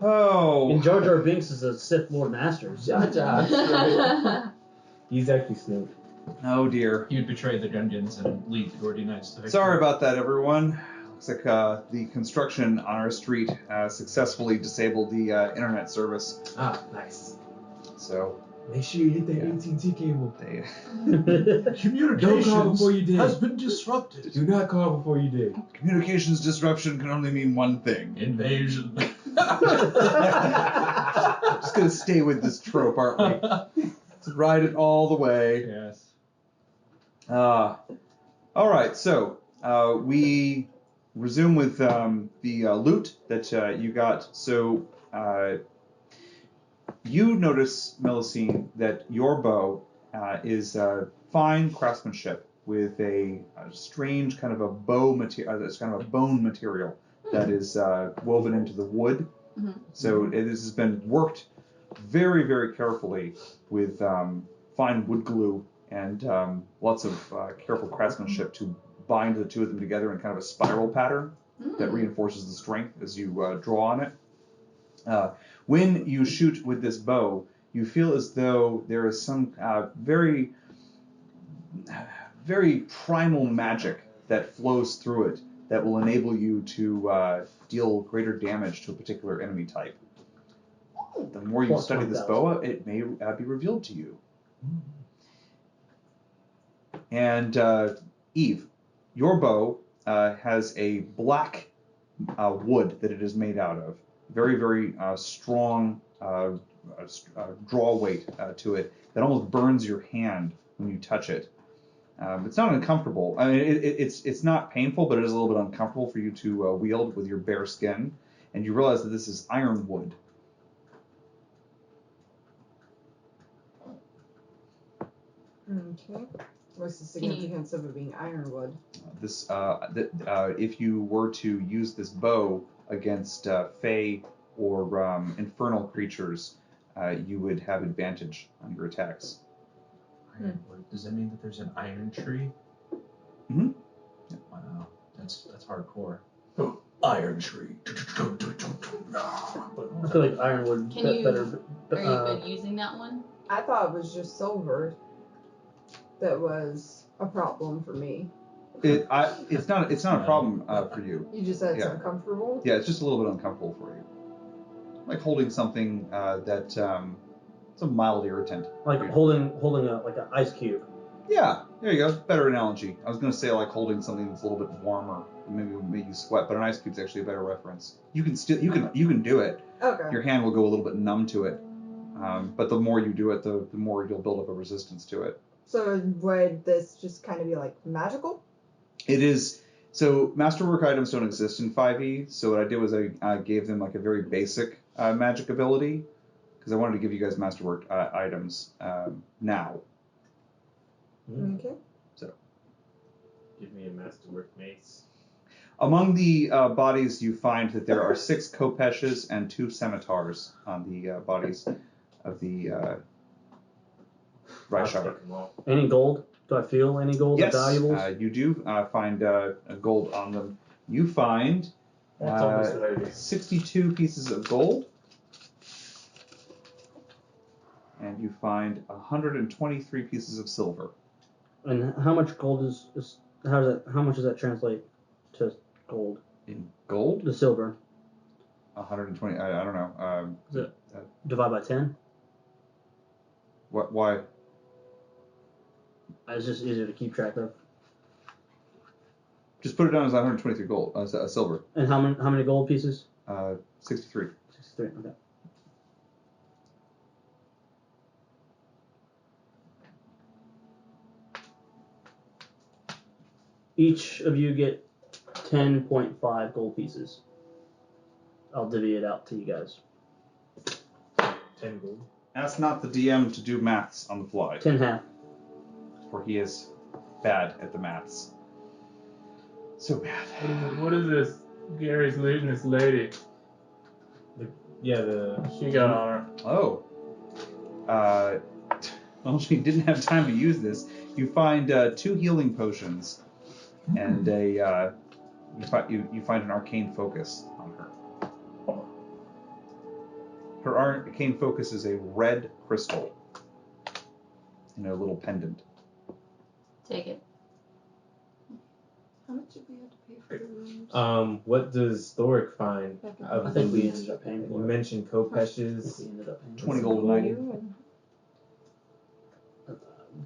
Oh. And Jar Jar Binks is a Sith Lord Master. Jar Jar. He's actually Snoop. Oh dear. He would betray the Dungeons and lead the Gorgonites to victory. Sorry about that, everyone. Looks like the construction on our street successfully disabled the internet service. Ah, nice. So Make sure you hit that Yeah. AT&T cable. they. Don't call Communications before you dig. has been disrupted. Do not call before you dig. Communications disruption can only mean one thing. Invasion. Just gonna stay with this trope, aren't we? Let's ride it all the way. Yes. All right, so we resume with the loot that you got. So you notice, Melusine, that your bow is fine craftsmanship with a strange kind of a bow material. It's kind of a bone material that is woven into the wood. Mhm. So this has been worked very, very carefully with fine wood glue and lots of careful craftsmanship to bind the two of them together in kind of a spiral pattern that reinforces the strength as you draw on it. When you shoot with this bow, you feel as though there is some very, very primal magic that flows through it that will enable you to deal greater damage to a particular enemy type. The more you Plus study this 1,000. boa, it may be revealed to you. And Eve, your bow has a black wood that it is made out of. Very, very strong draw weight to it that almost burns your hand when you touch it. It's not uncomfortable. I mean, it's not painful, but it is a little bit uncomfortable for you to wield with your bare skin. And you realize that this is iron wood. Okay. What's the significance of it being ironwood? If you were to use this bow against Fey or infernal creatures, you would have advantage on your attacks. Ironwood. Does that mean that there's an iron tree? Mm-hmm. Wow, that's hardcore. Iron tree. I feel like Ironwood Can you- better. Are you good using that one? I thought it was just silver that was a problem for me. It's not a problem for you. You just said it's Yeah. uncomfortable? Yeah, it's just a little bit uncomfortable for you. like holding something that it's a mild irritant. Like holding like an ice cube. Yeah, there you go. Better analogy. I was going to say like holding something that's a little bit warmer, maybe would make you sweat, but an ice cube's actually a better reference. You can do it. Okay. Your hand will go a little bit numb to it, but the more you do it, the more you'll build up a resistance to it. So would this just kind of be like magical? It is. So masterwork items don't exist in 5e. So what I did was I gave them like a very basic magic ability because I wanted to give you guys masterwork items now. Okay. So Give me a masterwork mace. among the bodies, you find that there are 6 kopeshes and 2 scimitars on the bodies of the I'll Raishar. take them all. Any gold? Do I feel any gold or Yes, valuables? you do find a gold on them. You find What's on this lady? 62 pieces of gold, and you find 123 pieces of silver. And how much gold is how much does that translate to gold? In gold, The silver. 120. I don't know. Is it divide by 10? What? Why? It's just easier to keep track of. Just put it down as 123 gold, silver. And how many gold pieces? 63. 63. Okay. Each of you get 10.5 gold pieces. I'll divvy it out to you guys. 10 gold. Ask not the DM to do maths on the fly, 10 half. for he is bad at the maths. So bad. What is this? Gary's leading this lady. She got on her. Oh. Well, she didn't have time to use this. You find 2 healing potions, and you find an arcane focus on her. Her arcane focus is a red crystal in a little pendant. Take it. How much did we have to pay for the rooms? What does Thoric find? I think we ended up paying You for it. mentioned kopeshes. We ended up paying 20 for gold a night.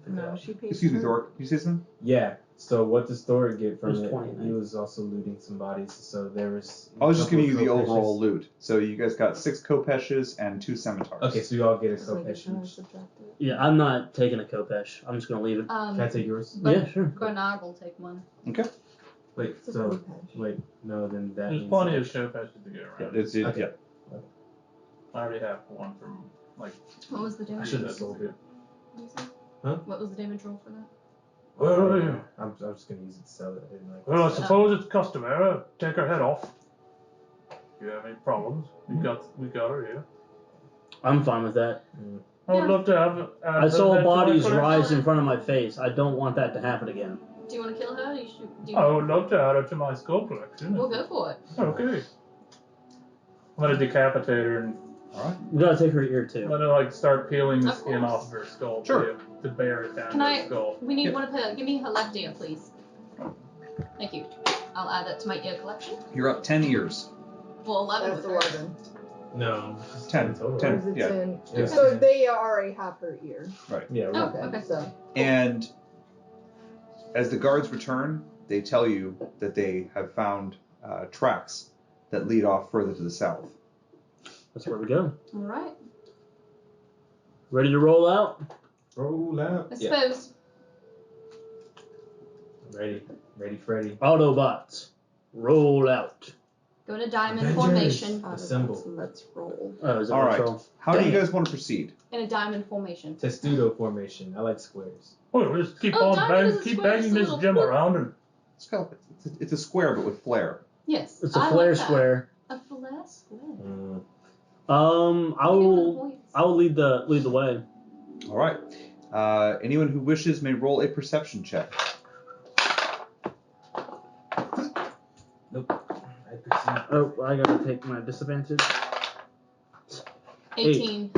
No, she paid. Excuse me, her. Thor. Can you say something? Yeah. So what does Thoric get from It was it? 20 He was also looting some bodies. So there was. I was just couple giving you the kopeshes. overall loot. So you guys got 6 kopeshes and 2 scimitars. Okay, so you all get a So I kopesh guess I each. subtract it. Yeah, I'm not taking a kopesh. I'm just gonna leave it. Can I take yours? But Yeah, sure. Grenard will take one. Okay. Wait, It's a so kopech. wait, no, then that There's means plenty that- of show patches to go around. Okay. Yeah. I already have one from like. What was the I damage? should have sold it. What was the damage roll for that? Well, yeah. I'm just gonna use it to sell it. I didn't like Well, I it. suppose it's customary. Take her head off. If you have any problems, we got her here. I'm fine with that. I would love to have. I saw bodies rise in front of my face. I don't want that to happen again. Do you want to kill her? You should. Do you I would love to add her to my skull collection. We'll go for it. Okay. I'm gonna decapitate her and Alright. We gotta take her ear I'm too. gonna like start peeling the Of skin course. off of her skull Sure. to bear it down Can to I- her skull. We need Yep. one of her. Give me her left ear, please. Thank you. I'll add that to my ear collection. You're up 10 ears. Well, 11 That's with hers. 11. No, just 10, total. 10. Because it's Yeah. in. Yeah. So they already have her ear. Yeah. Oh, Right. okay. So. And as the guards return, they tell you that they have found tracks that lead off further to the south. That's where we go. All right. Ready to roll out? Roll out. I suppose. Ready, Freddy. Autobots, roll out. Go in a diamond Avengers. formation. Assemble. Let's roll. Oh, is it All right. control? How do Dang you it. guys want to proceed? In a diamond formation. Testudo formation. I like squares. Well, we'll just keep Oh, on diamond is a keep square, banging just a this little gem whoop. around and It's a square, but with flair. Yes. It's a I flare like that. square. A flare square. I Give me one of the will. points. I will lead the way. All right. Anyone who wishes may roll a perception check. Nope. I perceive. Oh, I gotta take my disadvantage. 18.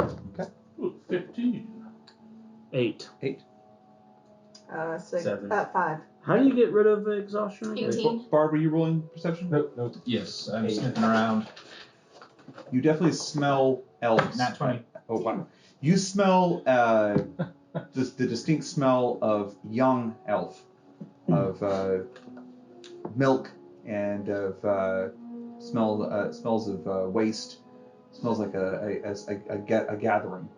ooh, 15. 8. 6. 7. 5. How do you get rid of exhaustion again? 18. Barb, are you rolling perception? Nope. Yes, I'm Eight. sniffing around. You definitely smell elves. Nat 20. Oh wow! You smell the distinct smell of young elf, of milk, and of smells of waste. Smells like a gathering.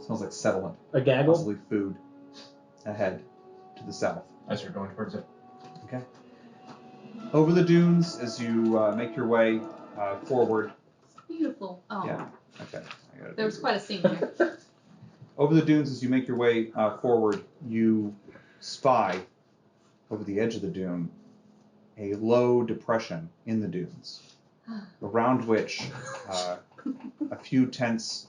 Smells like settlement. A gaggle? Possibly food. Ahead, to the south. As you're going towards it. Okay. Over the dunes, as you make your way forward. It's beautiful. Oh. Yeah. Okay. There was quite a scene there. Over the dunes, as you make your way forward, you spy over the edge of the dune a low depression in the dunes, around which a few tents.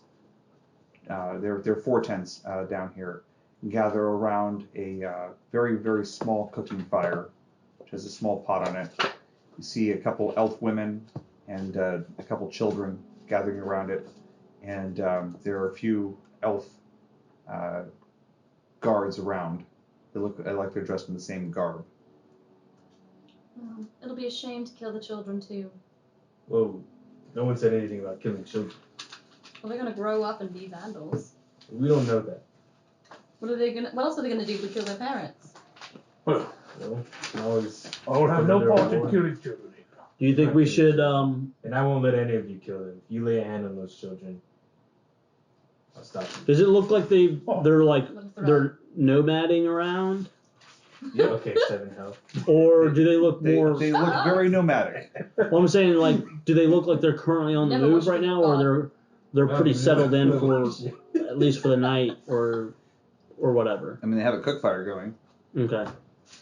There are 4 tents down here. Gather around a very, very small cooking fire, which has a small pot on it. You see a couple elf women and a couple children gathering around it, and there are a few elf guards around. They look like they're dressed in the same garb. Well, it'll be a shame to kill the children too. Whoa, no one said anything about killing children. Well, they're gonna grow up and be vandals. We don't know that. What else are they gonna do but kill their parents? Well, No, always. I will have no Another part in war. killing children. Do you think we should And I won't let any of you kill them. If you lay a hand on those children, I'll stop you. does it look like they're like What a threat. they're nomading around? Yeah. Okay, 7 health. Or do they look They more look very nomadic. well, I'm saying like do they look like they're currently on the Never move watched right it now before. or they're pretty settled in for for. at least for the night or whatever. I mean, they have a cook fire going. Okay.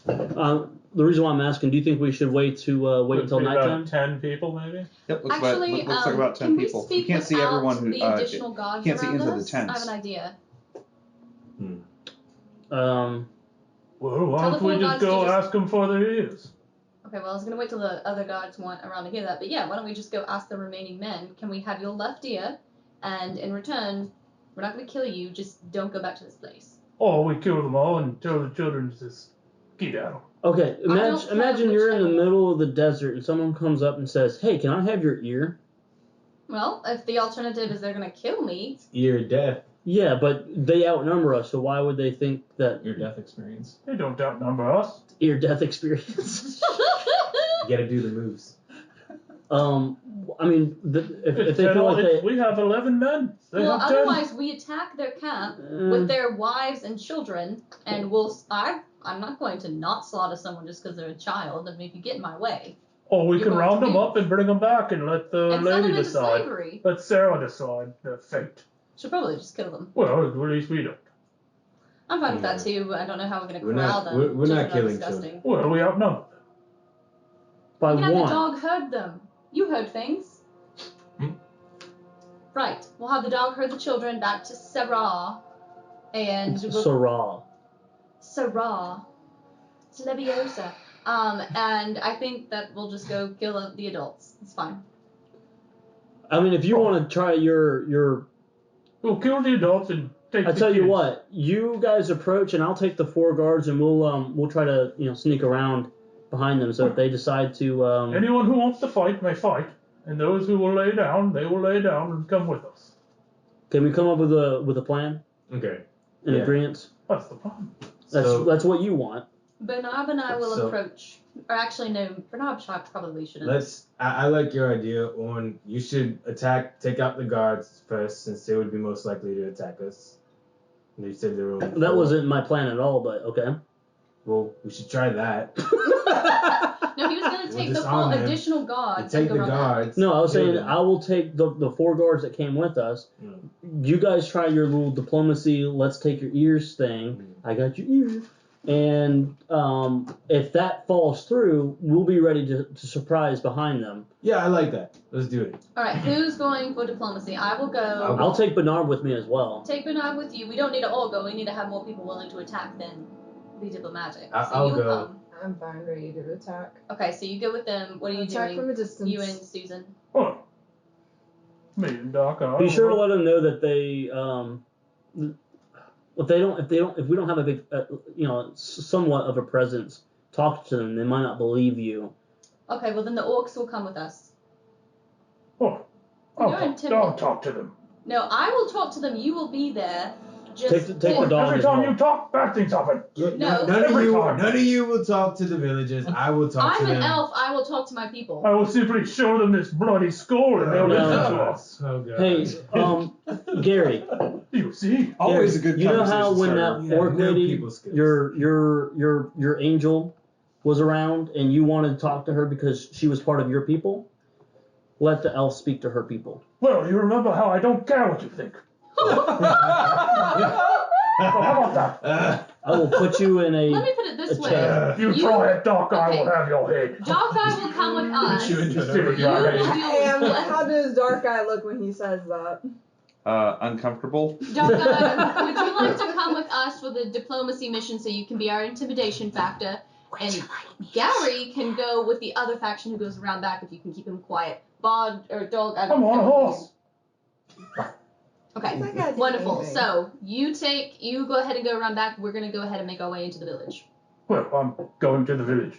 The reason why I'm asking, do you think we should wait until nighttime? About 10 people, maybe. Yep, looks Actually, looks like about 10 can we people. speak You can't see without everyone who the additional guards can't see around into us? the tents. I have an idea. Well, why Tell don't the we four just guys to go just- ask them for their ears? Okay, well, I was gonna wait till the other guards weren't around to hear that, but yeah, why don't we just go ask the remaining men? Can we have your left ear? And in return, we're not gonna kill you. Just don't go back to this place. Or we kill them all and tell the children to just get out. Okay, don't imagine care you're in the whichever. middle of the desert and someone comes up and says, "Hey, can I have your ear?" Well, if the alternative is they're gonna kill me, Ear death. Yeah, but they outnumber us, so why would they think that Your death experience. They don't outnumber us. ear death experience? You gotta do the moves. I mean, if they feel like they we have 11 men. They well, have 10. otherwise we attack their camp with their wives and children, and I'm not going to not slaughter someone just because they're a child. I mean, if you get in my way, Or we you're can going round to them lose. up and bring them back and let the and sell lady them into decide. slavery. Let Sarah decide their fate. Should probably just kill them. Well, at least we don't. I'm fine with that Yeah. too. I don't know how we're gonna We're corral not- them. we're not Children are killing disgusting. Well, we outnumber them. by We can have the one. dog herd them. You heard things. Right. We'll have the dog herd the children back to Sarah. And we'll... Sarah. Sarah. It's Leviosa. And I think that we'll just go kill the adults. It's fine. I mean, if you want to try your, We'll kill the adults and take I the tell you kids. what, you guys approach and I'll take the 4 guards and we'll try to sneak around behind them. So if they decide to Anyone who wants to fight may fight, and those who will lay down, they will lay down and come with us. can we come up with a plan Okay. in Yeah. agreement? That's the problem. That's what you want. Bernard and I will So- approach. Or actually, no, Bernard probably shouldn't. I like your idea on you should take out the guards first since they would be most likely to attack us. And you said there were only That 4. wasn't my plan at all, but okay. Well, we should try that. No, he was going to We'll take the disarm full them. additional You guards take and go the run back. guards. No, I was kill saying them. I will take the 4 guards that came with us. You guys try your little diplomacy, let's take your ears thing. I got your ear. And if that falls through, we'll be ready to surprise behind them. Yeah, I like that. Let's do it. All right, who's going for diplomacy? I will go. I'll take Bernard with me as well. Take Bernard with you. We don't need to all go. We need to have more people willing to attack than be diplomatic. So I'll you go. come. I'm fine, ready to attack. Okay, so you go with them. What are you Attack doing? from a distance. You and Susan. Oh. Me and Doc are. Be sure to let them know that they if we don't have a big somewhat of a presence, talk to them. They might not believe you. Okay, well then the orcs will come with us. Oh. I'll talk to them. No, I will talk to them. You will be there. Just Take the dog Every as time well. you talk, bad things happen. No. None of you will talk to the villagers. I will talk to I'm them. an elf. I will talk to my people. I will simply show them this bloody skull and they'll listen to us. Oh god. Hey, Gary. You see? Always a Gary, good you know conversation how when starter. that orc no lady, people skills. your angel was around and you wanted to talk to her because she was part of your people? Let the elf speak to her people. Well, you remember how I don't care what you think. So how about that? I will put you in a. Let me put it this a way. chair. You try it, Dark Eye will have your head. Dark Eye will come with us. you into Silly an You will guy. deal with How does Dark Eye look when he says that? Uncomfortable. Dark Eye, would you like to come with us for the diplomacy mission so you can be our intimidation factor? And Gary can go with the other faction who goes around back if you can keep him quiet. Bod or Dog, I don't I'm on a care. horse. Okay, He's not gonna do wonderful. anything. So you go ahead and go around back. We're gonna go ahead and make our way into the village. Well, I'm going to the village.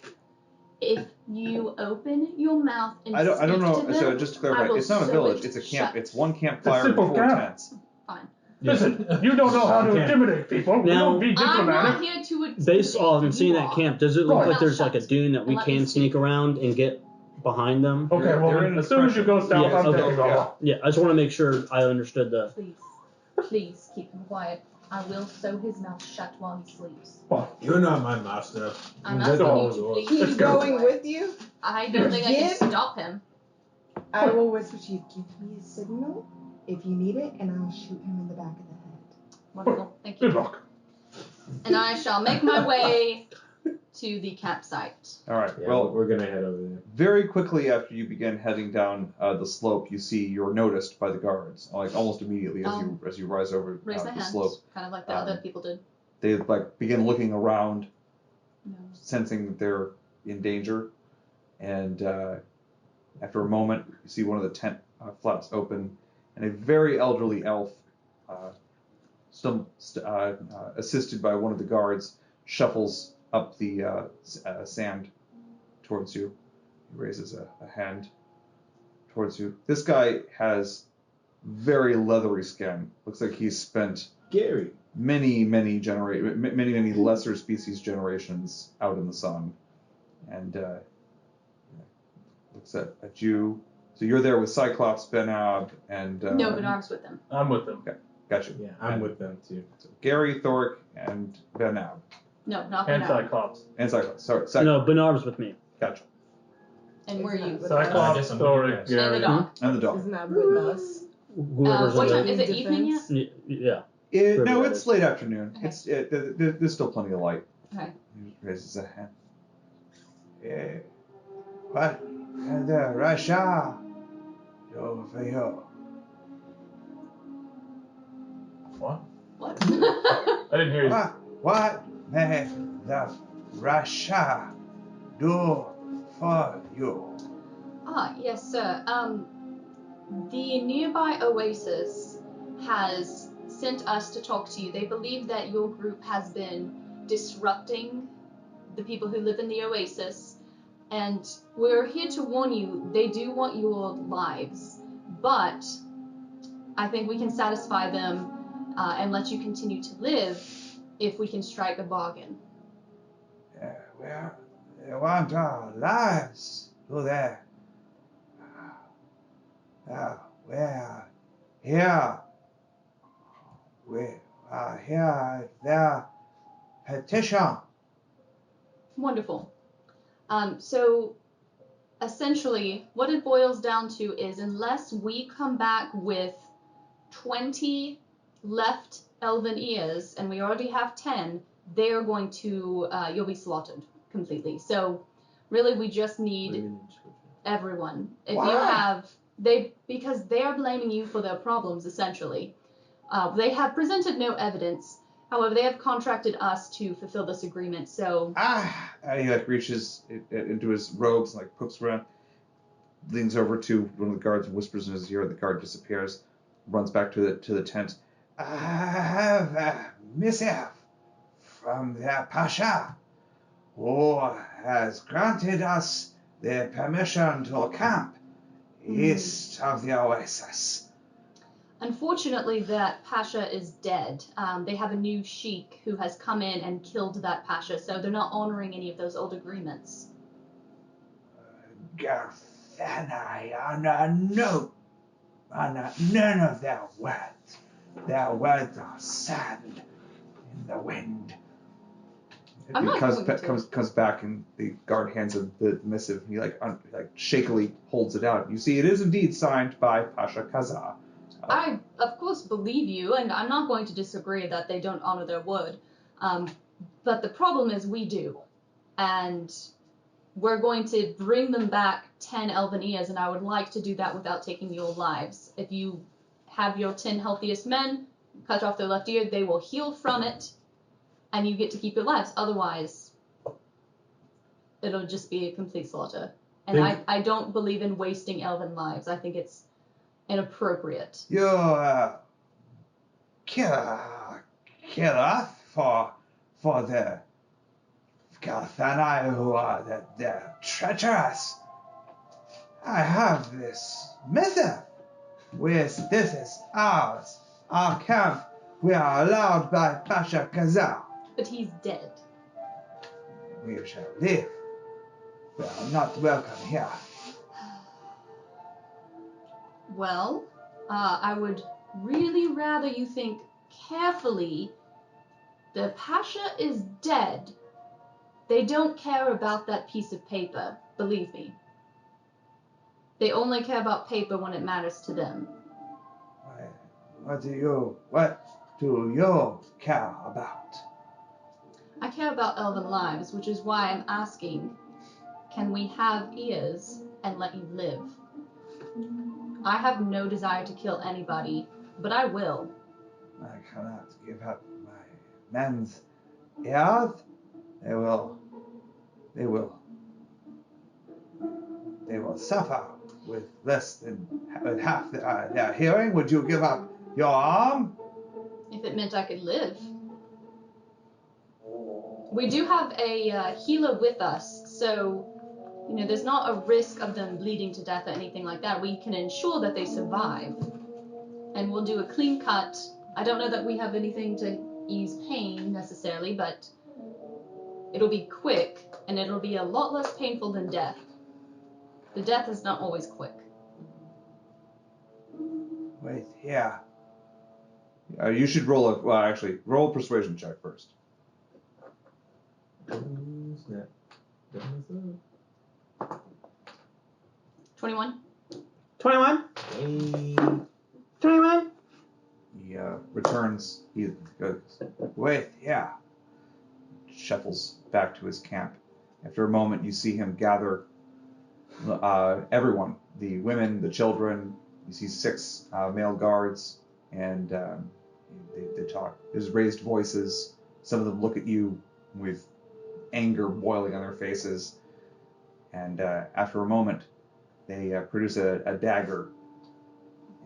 If you open your mouth and I don't know. speak to So them, just to I clarify, will it's not a sew village. it It's a camp. shut. It's one campfire and simple 4 camp. tents. Fine. Listen, you don't know how to Okay. intimidate people. You Now- don't be I'm not diplomatic. here to intimidate Based on you seeing that all. camp, does it look Right. like there's like a dune that we Let me can see. sneak around and get behind them? Okay, They're well, in as soon as you go depression. south, Yeah, I'm okay. taking over. Yeah, I just want to make sure I understood the. Please keep him quiet. I will sew his mouth shut while he sleeps. You're not my master. I'm That's asking all you it to was. please He's keep going him quiet. with you? I don't think I Give- can stop him. I will whisper to you, give me a signal if you need it, and I'll shoot him in the back of the head. Wonderful. Thank Good you. luck. And I shall make my way to the campsite. All right. Yeah, Well, we're gonna head over there. very quickly after you begin heading down the slope, you see you're noticed by the guards. Like almost immediately as you rise over Raise my the hand, slope, kind of like the Um, other people did. they like begin looking around, No. sensing that they're in danger, and after a moment, you see one of the tent flaps open, and a very elderly elf, assisted by one of the guards, shuffles up the sand towards you. He raises a hand towards you. This guy has very leathery skin. Looks like he's spent Gary. many lesser species generations out in the sun, and looks at you. So you're there with Cyclops, Benab, and No, Bernard's with them. I'm with them. gotcha. Yeah, I'm with them too. So Gary, Thoric, and Benab, No, not And Bernard. Cyclops. and Cyclops. Sorry, No, Bernard's with me. Gotcha. And where are you? With Cyclops, guess I'm Thoric, with you And the Gary. dog. And the dog. Isn't that with us? Whoever's What in time? the. Is it evening yet? Yeah. No, Whoever that it's is. late afternoon. Okay. There's still plenty of light. Okay. He raises a hand. What? The Russia. Over here. What? What? I didn't hear you. What may the Russia do for you? Yes, sir. The nearby Oasis has sent us to talk to you. They believe that your group has been disrupting the people who live in the Oasis, and we're here to warn you, they do want your lives, but I think we can satisfy them and let you continue to live if we can strike a bargain. Well, they want our lives, do they? We're here. We are here at their petition. Wonderful. So essentially, what it boils down to is unless we come back with 20 left elven ears, and we already have 10, they're going to, you'll be slaughtered completely. So really, we just need everyone. If Why? you have, because they are blaming you for their problems, essentially. They have presented no evidence. However, they have contracted us to fulfill this agreement, so... He like reaches into his robes and like pokes around, leans over to one of the guards and whispers in his ear. The guard disappears, runs back to the tent. I have a missive from the Pasha, who has granted us the permission to camp east of the Oasis. Unfortunately, that Pasha is dead. They have a new sheik who has come in and killed that Pasha, so they're not honoring any of those old agreements. Garthani, none of their words. Their words are sand in the wind. I'm He not comes back and the guard hands him the missive. He like shakily holds it out. You see, it is indeed signed by Pasha Kaza. I, of course, believe you, and I'm not going to disagree that they don't honor their word. But the problem is we do. And we're going to bring them back 10 elven ears, and I would like to do that without taking your lives. If you have your 10 healthiest men, cut off their left ear, they will heal from it, and you get to keep your lives. Otherwise, it'll just be a complete slaughter. And I don't believe in wasting elven lives. I think it's inappropriate. You kill us for the Garthani who are they're treacherous. I have this missive. This is ours. Our camp. We are allowed by Pasha Kaza. But he's dead. We shall live. We are not welcome here. Well, I would really rather you think carefully. The Pasha is dead. They don't care about that piece of paper, believe me. They only care about paper when it matters to them. What do you care about? I care about elven lives, which is why I'm asking, can we have ears and let you live? I have no desire to kill anybody, but I will. I cannot give up my men's ears. They will suffer with less than half their hearing. Would you give up your arm? If it meant I could live. We do have a healer with us, so there's not a risk of them bleeding to death or anything like that. We can ensure that they survive, and we'll do a clean cut. I don't know that we have anything to ease pain necessarily, but it'll be quick, and it'll be a lot less painful than death. The death is not always quick. Wait here. You should roll roll a persuasion check first. Snap. 21. 21? 21? He returns. He goes, wait, yeah. Shuffles back to his camp. After a moment, you see him gather everyone, the women, the children. You see 6 male guards, and they talk. There's raised voices. Some of them look at you with anger boiling on their faces. And after a moment, they produce a dagger,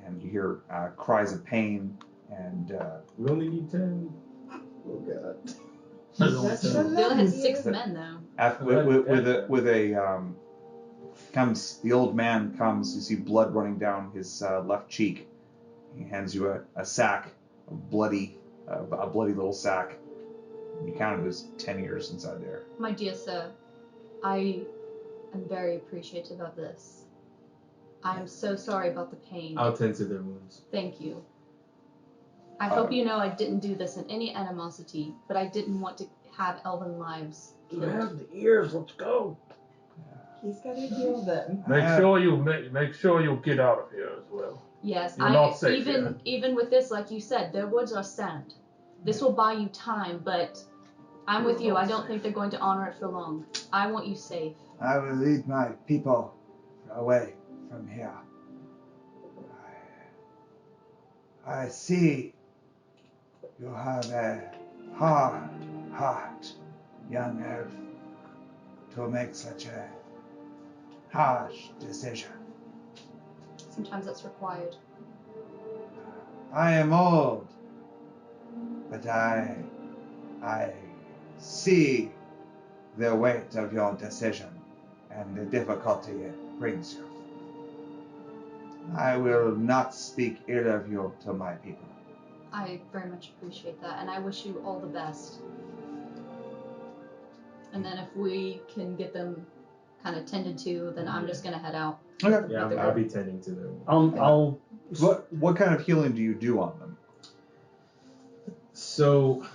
and you hear cries of pain. And we only need 10. Oh God. They only had 6 men though. The old man comes. You see blood running down his left cheek. He hands you a sack, a bloody little sack. You counted as 10 years inside there. My dear sir, I am very appreciative of this. I am so sorry about the pain. I'll tend to their wounds. Thank you. I hope you know I didn't do this in any animosity, but I didn't want to have elven lives killed. You have the ears. Let's go. He's got to heal them. Make sure you get out of here as well. Yes, You're not safe here. Even with this, like you said, their words are sand. This will buy you time, but I'm with you. I don't think they're going to honor it for long. I want you safe. I will lead my people away from here. I see you have a hard heart, young elf, to make such a harsh decision. Sometimes that's required. I am old, but I see the weight of your decision and the difficulty it brings you. I will not speak ill of you to my people. I very much appreciate that, and I wish you all the best. And then if we can get them kind of tended to, then I'm just gonna head out. Okay. Yeah, I'll be tending to them. I'll. What kind of healing do you do on them? So,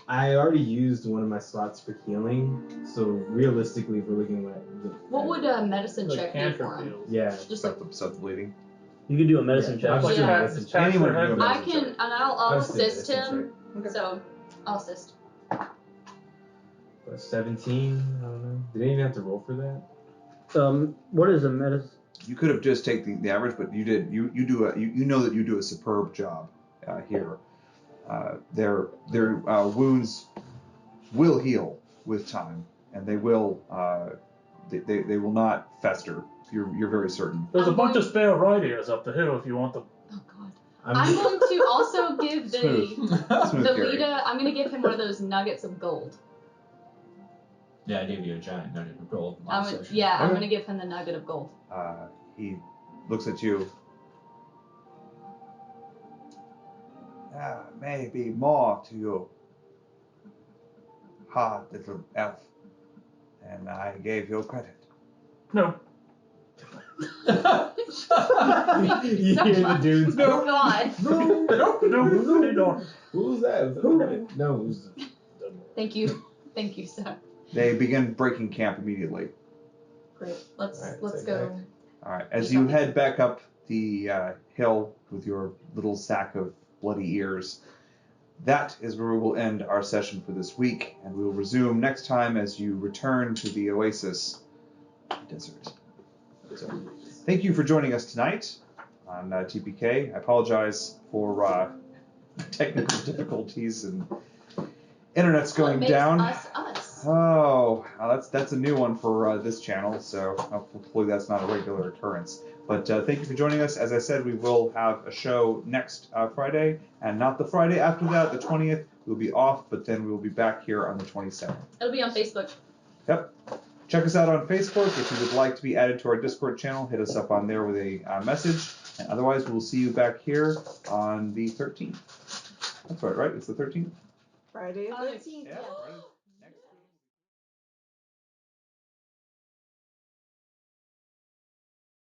I already used one of my slots for healing. So realistically, if we're looking at What would a medicine Like check do cancer for him? pills. yeah, Just like Stop the bleeding. You can do a medicine check. I'll just do a Yeah. medicine check. Anyone can do a I medicine can, check. and I'll just do a assist medicine him. Okay. So I'll assist. 17. I don't know. Did they even have to roll for that? What is a medicine? You could have just taken the average, but you did. You know that you do a superb job here. Their wounds will heal with time, and they will they will not fester. You're very certain. There's a I'm bunch going- of spare right ears up the hill if you want them. Oh God. I'm going to also give Smooth. Smooth the Gary. leader. I'm gonna give him one of those nuggets of gold. Yeah, I gave you a giant nugget of gold I'm last session. I'm gonna give him the nugget of gold. He looks at you. Maybe more to you, hard little elf, and I gave you credit. No. You hear the dudes. Oh God. No, they don't. Who was that? Who? No, it was. Thank you, sir. They begin breaking camp immediately. Great. Let's Alright, let's take go. back. All right, as you head back up the hill with your little sack of bloody ears, that is where we will end our session for this week, and we will resume next time as you return to the Oasis desert. So, thank you for joining us tonight on TPK. I apologize for technical difficulties and internet's What going makes down. us us? Oh, that's a new one for this channel, so hopefully that's not a regular occurrence. But thank you for joining us. As I said, we will have a show next Friday, and not the Friday after that, the 20th. We'll be off, but then we will be back here on the 27th. It'll be on Facebook. Yep. Check us out on Facebook. If you would like to be added to our Discord channel, hit us up on there with a message. And otherwise, we'll see you back here on the 13th. That's right? It's the 13th? Friday the 13th. Yeah. Friday.